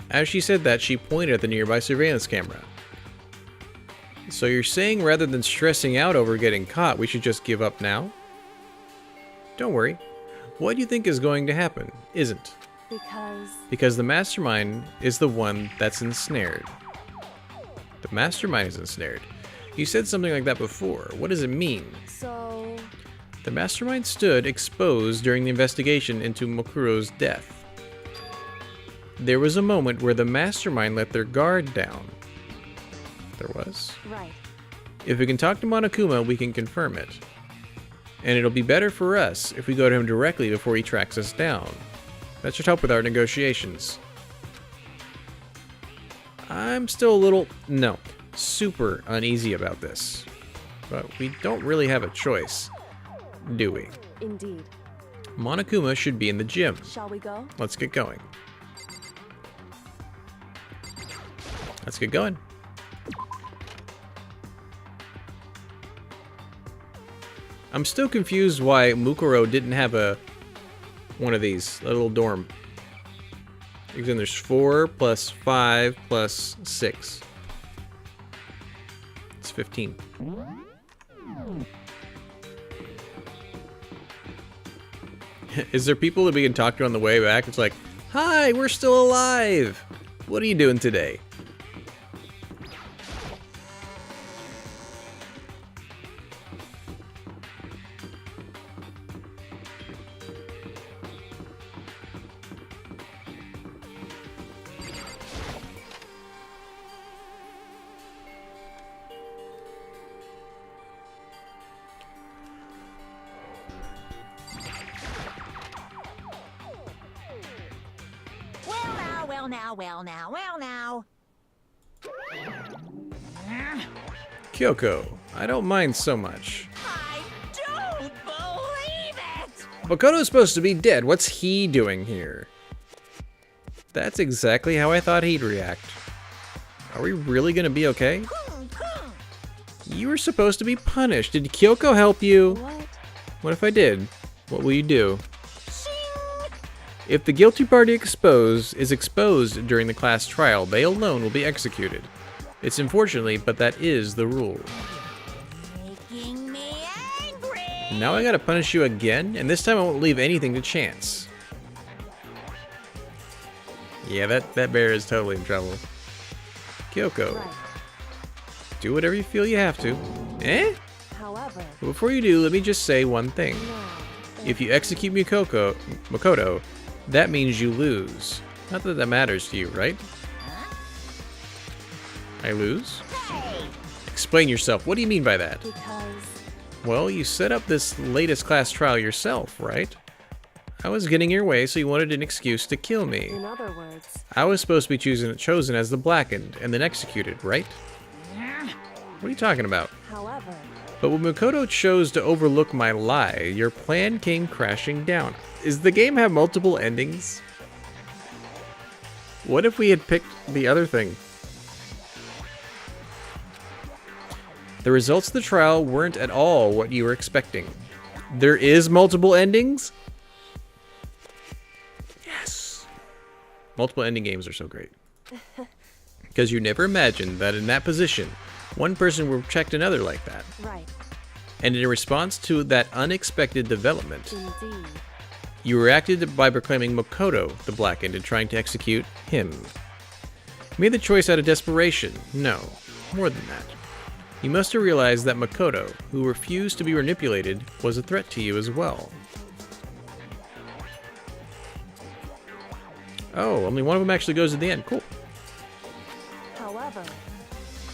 As she said that, she pointed at the nearby surveillance camera. So you're saying rather than stressing out over getting caught, we should just give up now? Don't worry. What do you think is going to happen? Isn't. Because the mastermind is the one that's ensnared. The mastermind is ensnared. You said something like that before. What does it mean? so The mastermind stood exposed during the investigation into Mokuro's death. There was a moment where the mastermind let their guard down. There was? right. If we can talk to Monokuma, we can confirm it. And it'll be better for us if we go to him directly before he tracks us down. That should help with our negotiations. I'm still a little, no, super uneasy about this. But we don't really have a choice, do we? Indeed. Monokuma should be in the gym. Shall we go? Let's get going. Let's get going. I'm still confused why Mukuro didn't have one of these, a little dorm. Because then there's 4 plus 5 plus 6. It's 15. Is there people that we can talk to on the way back? It's like, hi, we're still alive. What are you doing today? Well now. Kyoko, I don't mind so much. I don't believe it! Makoto's supposed to be dead. What's he doing here? That's exactly how I thought he'd react. Are we really gonna be okay? You were supposed to be punished. Did Kyoko help you? What? What if I did? What will you do? If the guilty party is exposed during the class trial, they alone will be executed. It's unfortunately, but that is the rule. Making me angry! Now I gotta punish you again, and this time I won't leave anything to chance. Yeah, that bear is totally in trouble. Kyoko, Right. do whatever you feel you have to. Eh? However, But before you do, let me just say one thing. no. If you execute Makoto, that means you lose. Not that that matters to you, right? I lose? Explain yourself. What do you mean by that? Because Well, you set up this latest class trial yourself, right? I was getting your way, so you wanted an excuse to kill me. in other words, I was supposed to be chosen as the blackened and then executed, right? What are you talking about? however, But when Makoto chose to overlook my lie, your plan came crashing down. Does the game have multiple endings? What if we had picked the other thing? The results of the trial weren't at all what you were expecting. There is multiple endings? Yes. Multiple ending games are so great. Because you never imagined that in that position, one person would protect another like that. Right. And in response to that unexpected development, Indeed. you reacted by proclaiming Makoto the Blackened and trying to execute him. You made the choice out of desperation. No, more than that. You must have realized that Makoto, who refused to be manipulated, was a threat to you as well. Oh, only one of them actually goes to the end. Cool. However,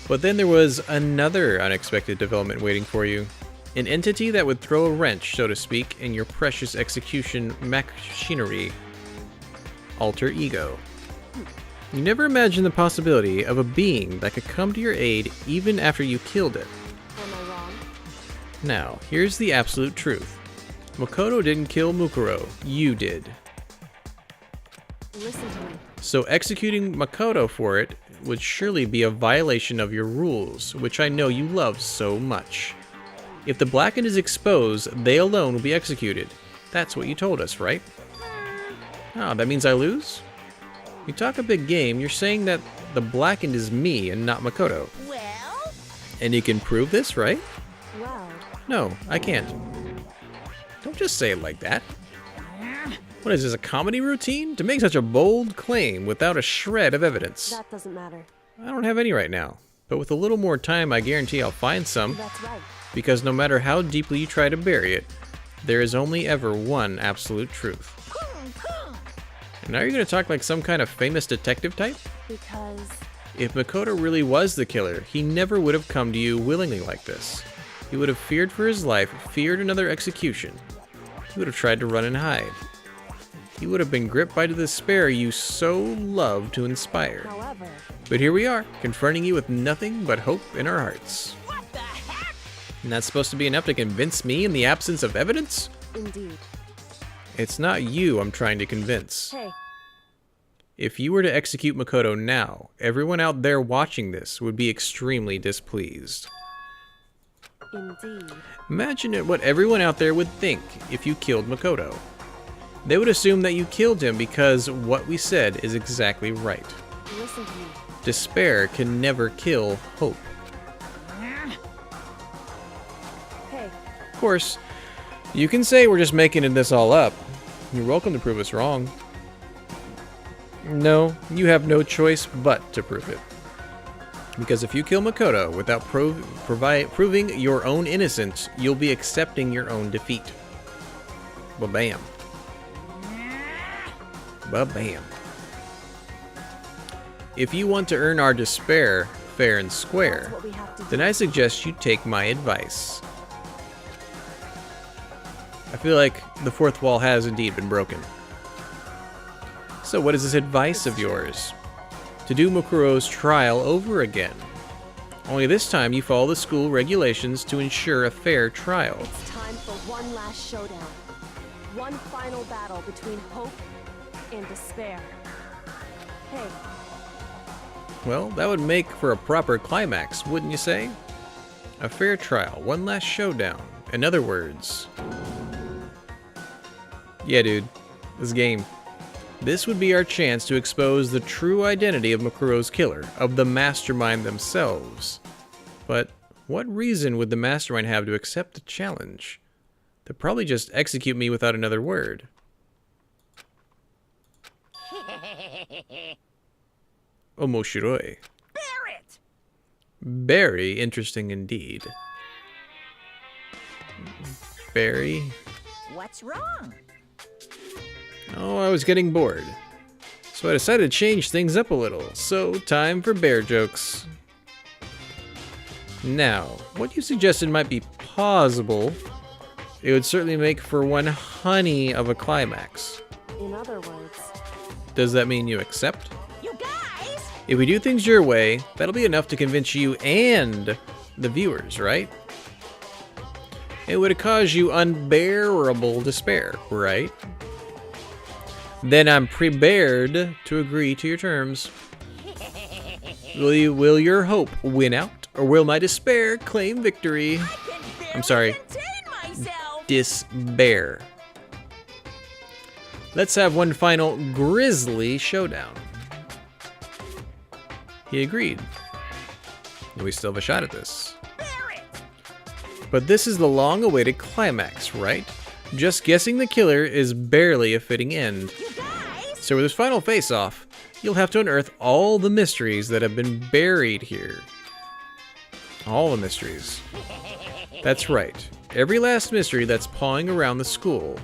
But then there was another unexpected development waiting for you. An entity that would throw a wrench, so to speak, in your precious execution machinery. Alter Ego. You never imagined the possibility of a being that could come to your aid even after you killed it. am I wrong? Now, here's the absolute truth. Makoto didn't kill Mukuro, you did. Listen to me. So executing Makoto for it would surely be a violation of your rules, which I know you love so much. If the Blackened is exposed, they alone will be executed. That's what you told us, right? Ah, that means I lose? You talk a big game, you're saying that the Blackened is me and not Makoto. Well, And you can prove this, right? Well, No, I can't. Don't just say it like that. What is this, a comedy routine? To make such a bold claim without a shred of evidence. that doesn't matter. I don't have any right now. But with a little more time, I guarantee I'll find some. That's right. Because no matter how deeply you try to bury it, there is only ever one absolute truth. And now you're going to talk like some kind of famous detective type? Because If Makoto really was the killer, he never would have come to you willingly like this. He would have feared for his life, feared another execution. He would have tried to run and hide. He would have been gripped by the despair you so love to inspire. however, But here we are, confronting you with nothing but hope in our hearts. what the heck? And that's supposed to be enough to convince me in the absence of evidence? indeed. It's not you I'm trying to convince. Hey, If you were to execute Makoto now, everyone out there watching this would be extremely displeased. indeed. Imagine what everyone out there would think if you killed Makoto. They would assume that you killed him because what we said is exactly right. Listen to me. Despair can never kill hope. Hey, Of course, you can say we're just making this all up. You're welcome to prove us wrong. No, you have no choice but to prove it. Because if you kill Makoto without proving your own innocence, you'll be accepting your own defeat. Ba-bam. Ba-bam. If you want to earn our despair fair and that's square, what we have to do. then I suggest you take my advice. I feel like the fourth wall has indeed been broken. So what is this advice of yours? To do Mukuro's trial over again. Only this time you follow the school regulations to ensure a fair trial. It's time for one last showdown. One final battle between hope and despair. Hey, Well, that would make for a proper climax, wouldn't you say? A fair trial, one last showdown. In other words... Yeah, dude. This game. This would be our chance to expose the true identity of Makuro's killer, of the mastermind themselves. But what reason would the mastermind have to accept the challenge? They'd probably just execute me without another word. Omoshiroi. Barrett! Very interesting indeed. Barry? What's wrong? Oh, I was getting bored. So I decided to change things up a little. So, time for bear jokes. Now, what you suggested might be plausible. It would certainly make for one honey of a climax. in other words, Does that mean you accept? You guys! If we do things your way, that'll be enough to convince you and the viewers, right? It would cause you unbearable despair, right? Then I'm prepared to agree to your terms. Will your hope win out, or will my despair claim victory? I'm sorry. Contain myself! Despair. Let's have one final grisly showdown. He agreed. We still have a shot at this. But this is the long-awaited climax, right? Just guessing the killer is barely a fitting end. So with this final face-off, you'll have to unearth all the mysteries that have been buried here. All the mysteries. That's right. Every last mystery that's pawing around the school.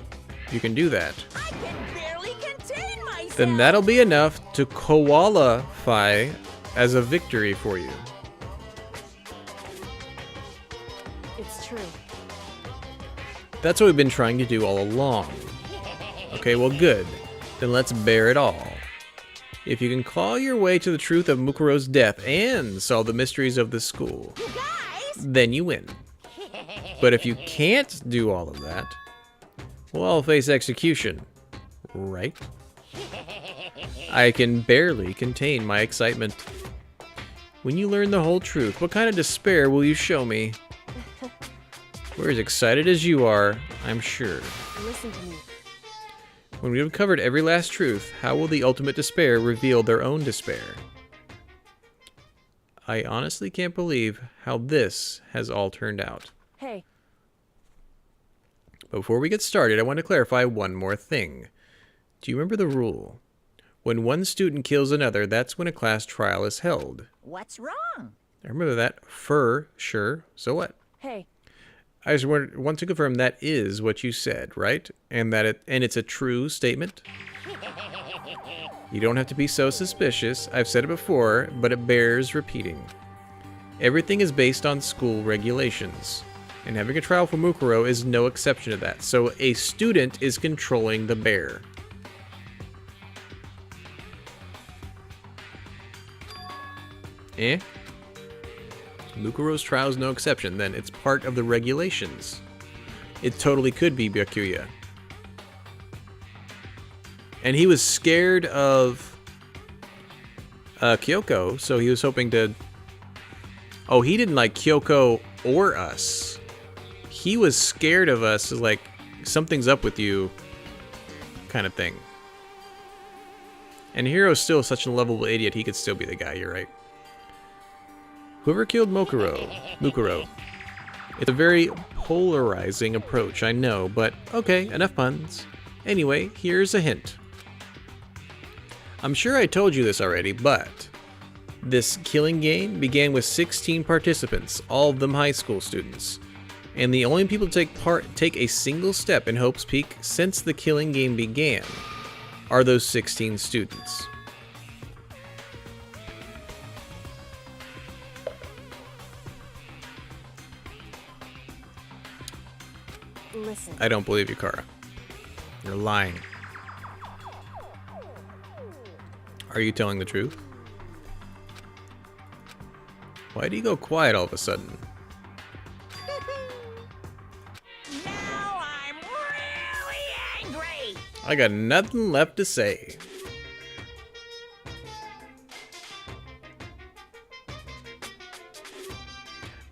You can do that. I can barely contain myself. Then that'll be enough to qualify as a victory for you. It's true. That's what we've been trying to do all along. Okay, well good. Then let's bear it all. If you can claw your way to the truth of Mukuro's death and solve the mysteries of the school, then you win. But if you can't do all of that, we'll all face execution, right? I can barely contain my excitement. When you learn the whole truth, what kind of despair will you show me? We're as excited as you are, I'm sure. Listen to me. When we have covered every last truth, how will the ultimate despair reveal their own despair? I honestly can't believe how this has all turned out. Hey, Before we get started, I want to clarify one more thing. Do you remember the rule? When one student kills another, that's when a class trial is held. What's wrong? I remember that for sure. So what? hey, I just want to confirm that is what you said, right? And that it's a true statement? You don't have to be so suspicious. I've said it before, but it bears repeating. Everything is based on school regulations, and having a trial for Mukuro is no exception to that. So a student is controlling the bear. Eh? Mukuro's trial is no exception, then. It's part of the regulations. It totally could be Byakuya. And he was scared of Kyoko, so he was hoping to... Oh, he didn't like Kyoko or us. He was scared of us, like, something's up with you kind of thing. And Hiro's still such a lovable idiot, he could still be the guy, you're right. Whoever killed Mukuro. It's a very polarizing approach, I know, but okay, enough puns. Anyway, here's a hint. I'm sure I told you this already, but this killing game began with 16 participants, all of them high school students. And the only people to take a single step in Hope's Peak since the killing game began are those 16 students. listen. I don't believe you, Kara. You're lying. Are you telling the truth? Why do you go quiet all of a sudden? Now I'm really angry. I got nothing left to say.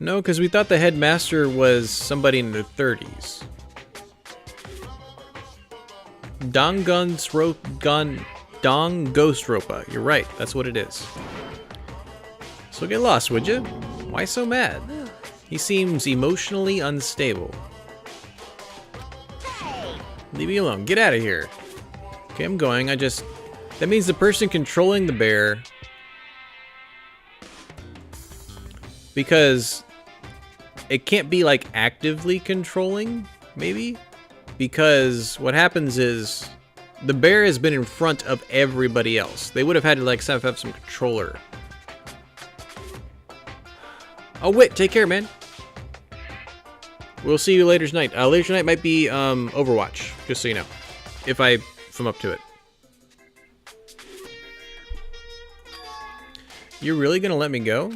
No, because we thought the headmaster was somebody in their 30s. Dong Ghost Ropa. You're right, that's what it is. So get lost, would you? Why so mad? He seems emotionally unstable. Leave me alone. Get out of here. Okay, I'm going. That means the person controlling the bear... Because it can't be like actively controlling, maybe? Because what happens is the bear has been in front of everybody else. They would have had to like have some controller. Oh wait, take care, man. We'll see you later tonight. Later tonight might be Overwatch, just so you know. If I'm up to it. You're really gonna let me go?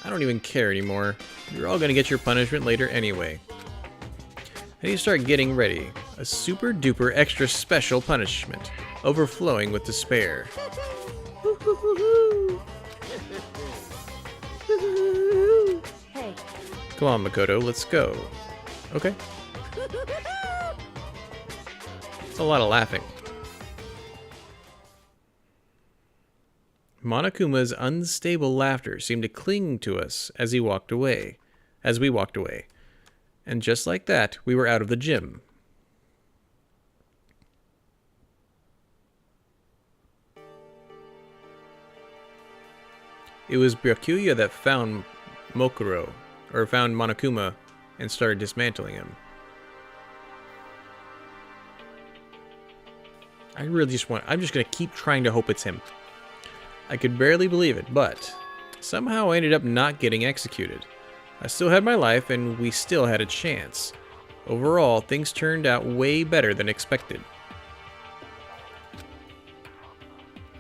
I don't even care anymore. You're all gonna get your punishment later anyway. I need to start getting ready. A super duper extra special punishment. Overflowing with despair. Hey, Come on, Makoto, let's go. Okay. It's a lot of laughing. Monokuma's unstable laughter seemed to cling to us as we walked away. And just like that, we were out of the gym. It was Byakuya that found found Monokuma and started dismantling him. I'm just gonna keep trying to hope it's him. I could barely believe it, but somehow I ended up not getting executed. I still had my life, and we still had a chance. Overall, things turned out way better than expected.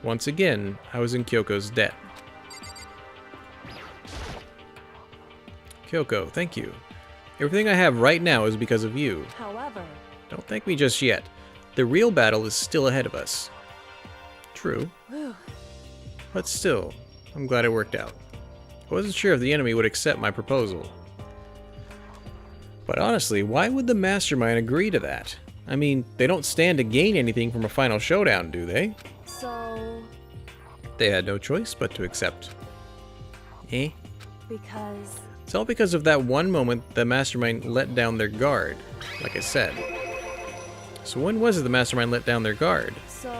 Once again, I was in Kyoko's debt. Kyoko, thank you. Everything I have right now is because of you. However, Don't thank me just yet. The real battle is still ahead of us. True. whew, But still, I'm glad it worked out. I wasn't sure if the enemy would accept my proposal. But honestly, why would the Mastermind agree to that? I mean, they don't stand to gain anything from a final showdown, do they? so They had no choice but to accept. Eh? because It's all because of that one moment the Mastermind let down their guard, like I said. So when was it the Mastermind let down their guard? so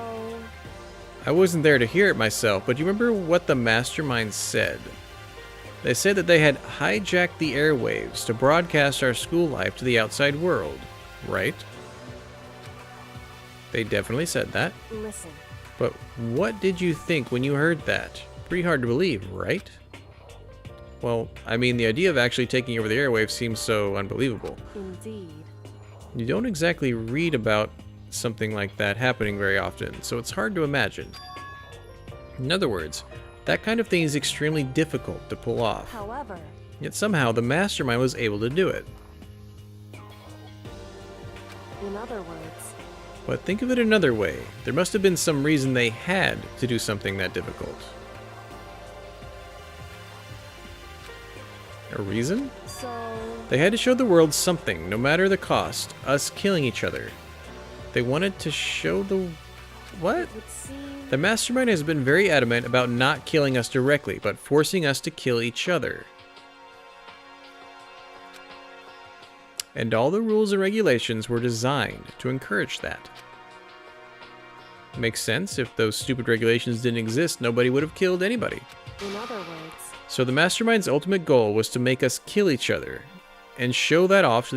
I wasn't there to hear it myself, but you remember what the Mastermind said? They said that they had hijacked the airwaves to broadcast our school life to the outside world, right? They definitely said that. listen. But what did you think when you heard that? Pretty hard to believe, right? Well, I mean, the idea of actually taking over the airwaves seems so unbelievable. Indeed. You don't exactly read about something like that happening very often, so it's hard to imagine. In other words, that kind of thing is extremely difficult to pull off. However, Yet somehow the Mastermind was able to do it. in other words, But think of it another way. There must have been some reason they had to do something that difficult. A reason? so They had to show the world something, no matter the cost, us killing each other. They wanted to show the... what? it would seem The Mastermind has been very adamant about not killing us directly, but forcing us to kill each other. And all the rules and regulations were designed to encourage that. Makes sense. If those stupid regulations didn't exist, nobody would have killed anybody. in other words, So the Mastermind's ultimate goal was to make us kill each other and show that off to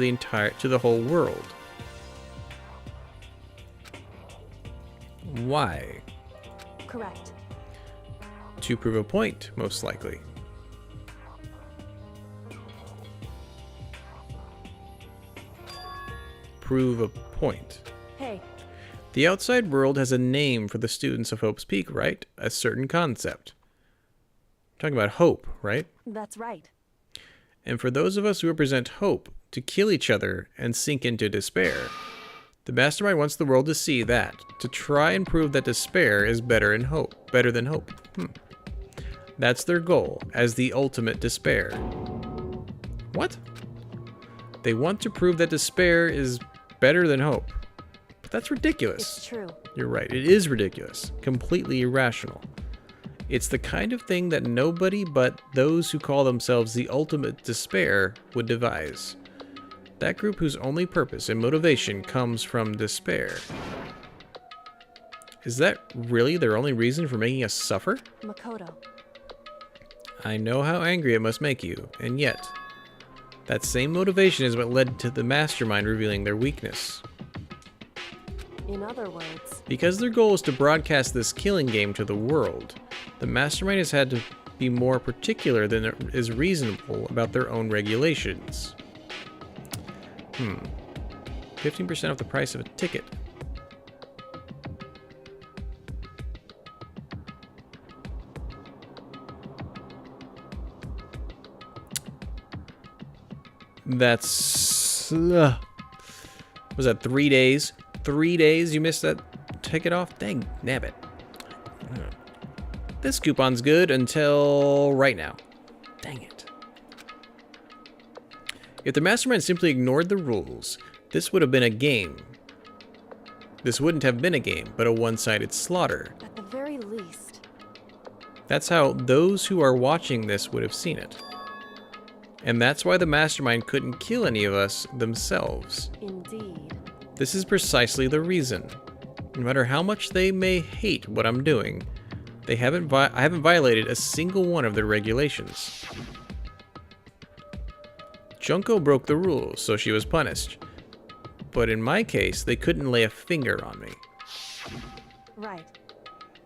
the whole world. Why? correct. To prove a point, most likely. Prove a point. Hey, The outside world has a name for the students of Hope's Peak, right? A certain concept. Talking about hope, right? that's right. And for those of us who represent hope, to kill each other and sink into despair. The Mastermind wants the world to see that, to try and prove that despair is better than hope. That's their goal, as the ultimate despair. What? They want to prove that despair is better than hope. But that's ridiculous. It's true. You're right, it is ridiculous. Completely irrational. It's the kind of thing that nobody but those who call themselves the ultimate despair would devise. That group whose only purpose and motivation comes from despair. Is that really their only reason for making us suffer? Makoto. I know how angry it must make you, and yet, that same motivation is what led to the Mastermind revealing their weakness. In other words, Because their goal is to broadcast this killing game to the world, the Mastermind has had to be more particular than is reasonable about their own regulations. 15% off the price of a ticket. That's... was that 3 days? 3 days you missed that ticket off? Dang nabbit. This coupon's good until right now. Dang it. If the Mastermind simply ignored the rules, this would have been a game. this wouldn't have been a game, but a one-sided slaughter. At the very least. That's how those who are watching this would have seen it. And that's why the mastermind couldn't kill any of us themselves. Indeed. This is precisely the reason. No matter how much they may hate what I'm doing, I haven't violated a single one of their regulations. Junko broke the rules, so she was punished. But in my case, they couldn't lay a finger on me. Right.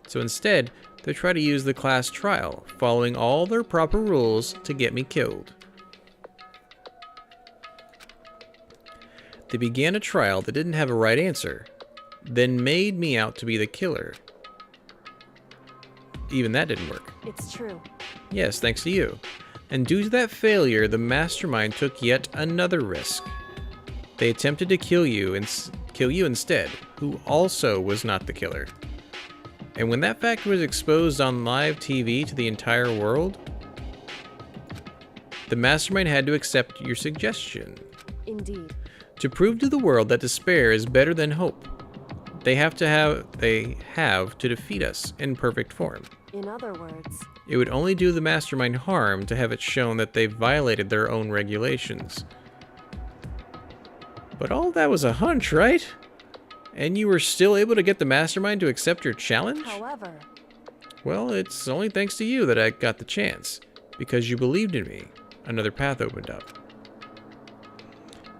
So instead, they try to use the class trial, following all their proper rules to get me killed. They began a trial that didn't have a right answer, then made me out to be the killer. Even that didn't work. It's true. Yes, thanks to you. And due to that failure, the mastermind took yet another risk. They attempted to kill you instead, who also was not the killer. And when that fact was exposed on live TV to the entire world, the mastermind had to accept your suggestion. Indeed. To prove to the world that despair is better than hope, they have to defeat us in perfect form. In other words, It would only do the mastermind harm to have it shown that they violated their own regulations. But all that was a hunch, right? And you were still able to get the mastermind to accept your challenge? however, Well, it's only thanks to you that I got the chance. Because you believed in me, another path opened up.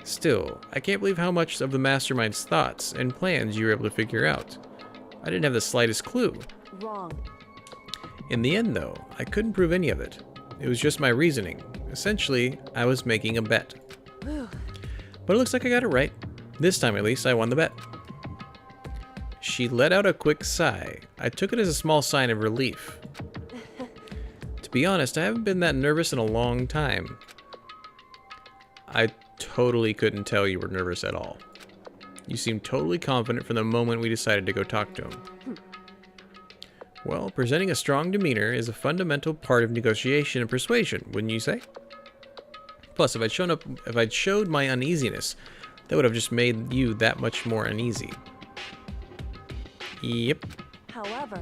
Still, I can't believe how much of the mastermind's thoughts and plans you were able to figure out. I didn't have the slightest clue. wrong. In the end, though, I couldn't prove any of it. It was just my reasoning. Essentially, I was making a bet. Whew. But it looks like I got it right. This time, at least, I won the bet. She let out a quick sigh. I took it as a small sign of relief. To be honest, I haven't been that nervous in a long time. I totally couldn't tell you were nervous at all. You seemed totally confident from the moment we decided to go talk to him. Well, presenting a strong demeanor is a fundamental part of negotiation and persuasion, wouldn't you say? Plus, if I'd showed my uneasiness, that would have just made you that much more uneasy. Yep. However,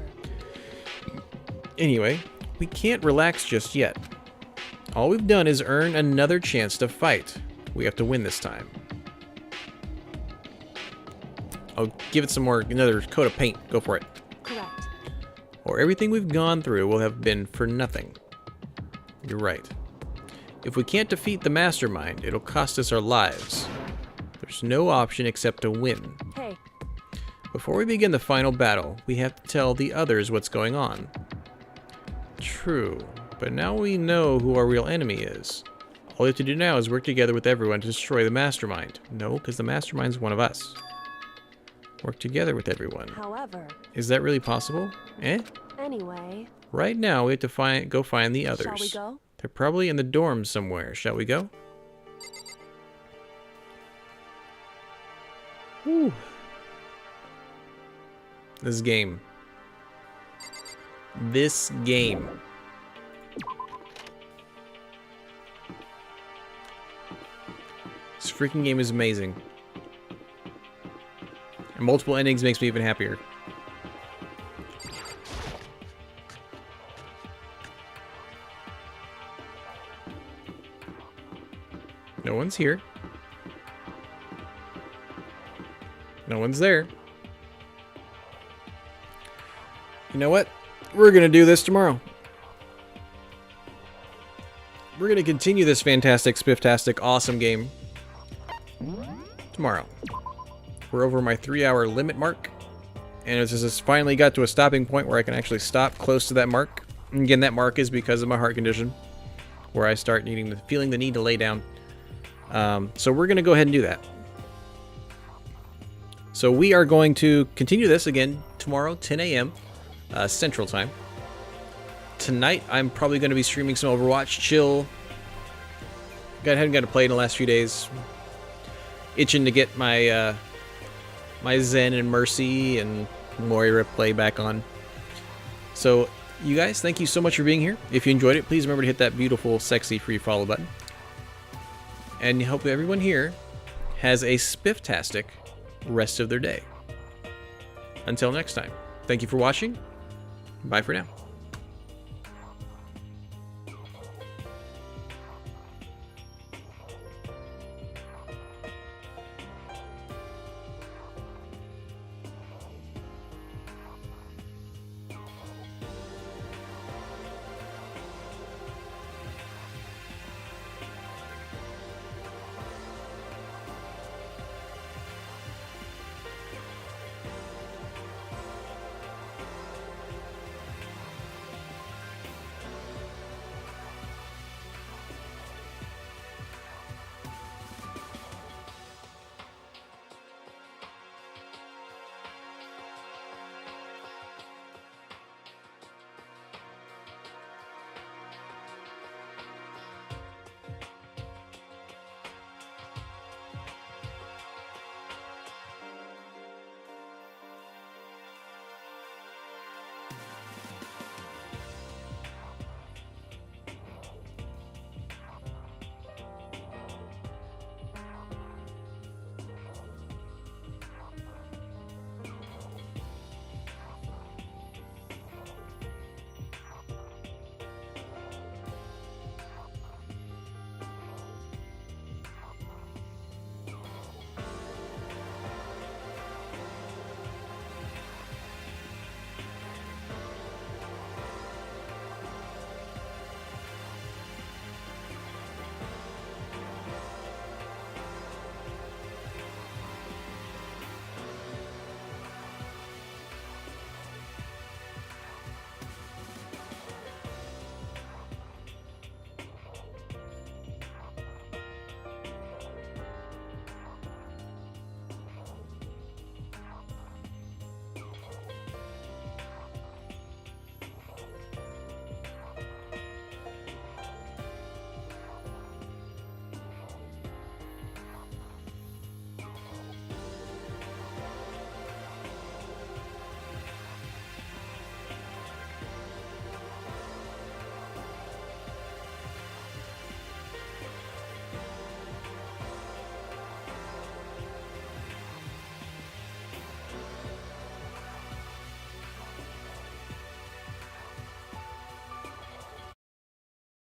Anyway, we can't relax just yet. All we've done is earn another chance to fight. We have to win this time. I'll give it another coat of paint. Go for it. correct. Or everything we've gone through will have been for nothing. You're right. If we can't defeat the mastermind, it'll cost us our lives. There's no option except to win. Hey, Before we begin the final battle, we have to tell the others what's going on. True, but now we know who our real enemy is. All we have to do now is work together with everyone to destroy the mastermind. No, because the mastermind's one of us. Work together with everyone. however, Is that really possible? Eh? anyway, Right now, we have to go find the others. shall we go? They're probably in the dorms somewhere. Shall we go? Whew. This game. This game. This freaking game is amazing. And multiple endings makes me even happier. No one's here. No one's there. You know what? We're gonna do this tomorrow. We're gonna continue this fantastic, spifftastic, awesome game tomorrow. We're over my 3-hour limit mark, and it's just finally got to a stopping point where I can actually stop close to that mark. And again, that mark is because of my heart condition, where I start feeling the need to lay down. So we're gonna go ahead and do that. So we are going to continue this again tomorrow, 10 a.m. Central Time. Tonight, I'm probably going to be streaming some Overwatch. Chill. Haven't got to play in the last few days. Itching to get my my Zen and Mercy and Moira play back on. So, you guys, thank you so much for being here. If you enjoyed it, please remember to hit that beautiful, sexy, free follow button. And I hope everyone here has a spifftastic rest of their day. Until next time, thank you for watching. Bye for now.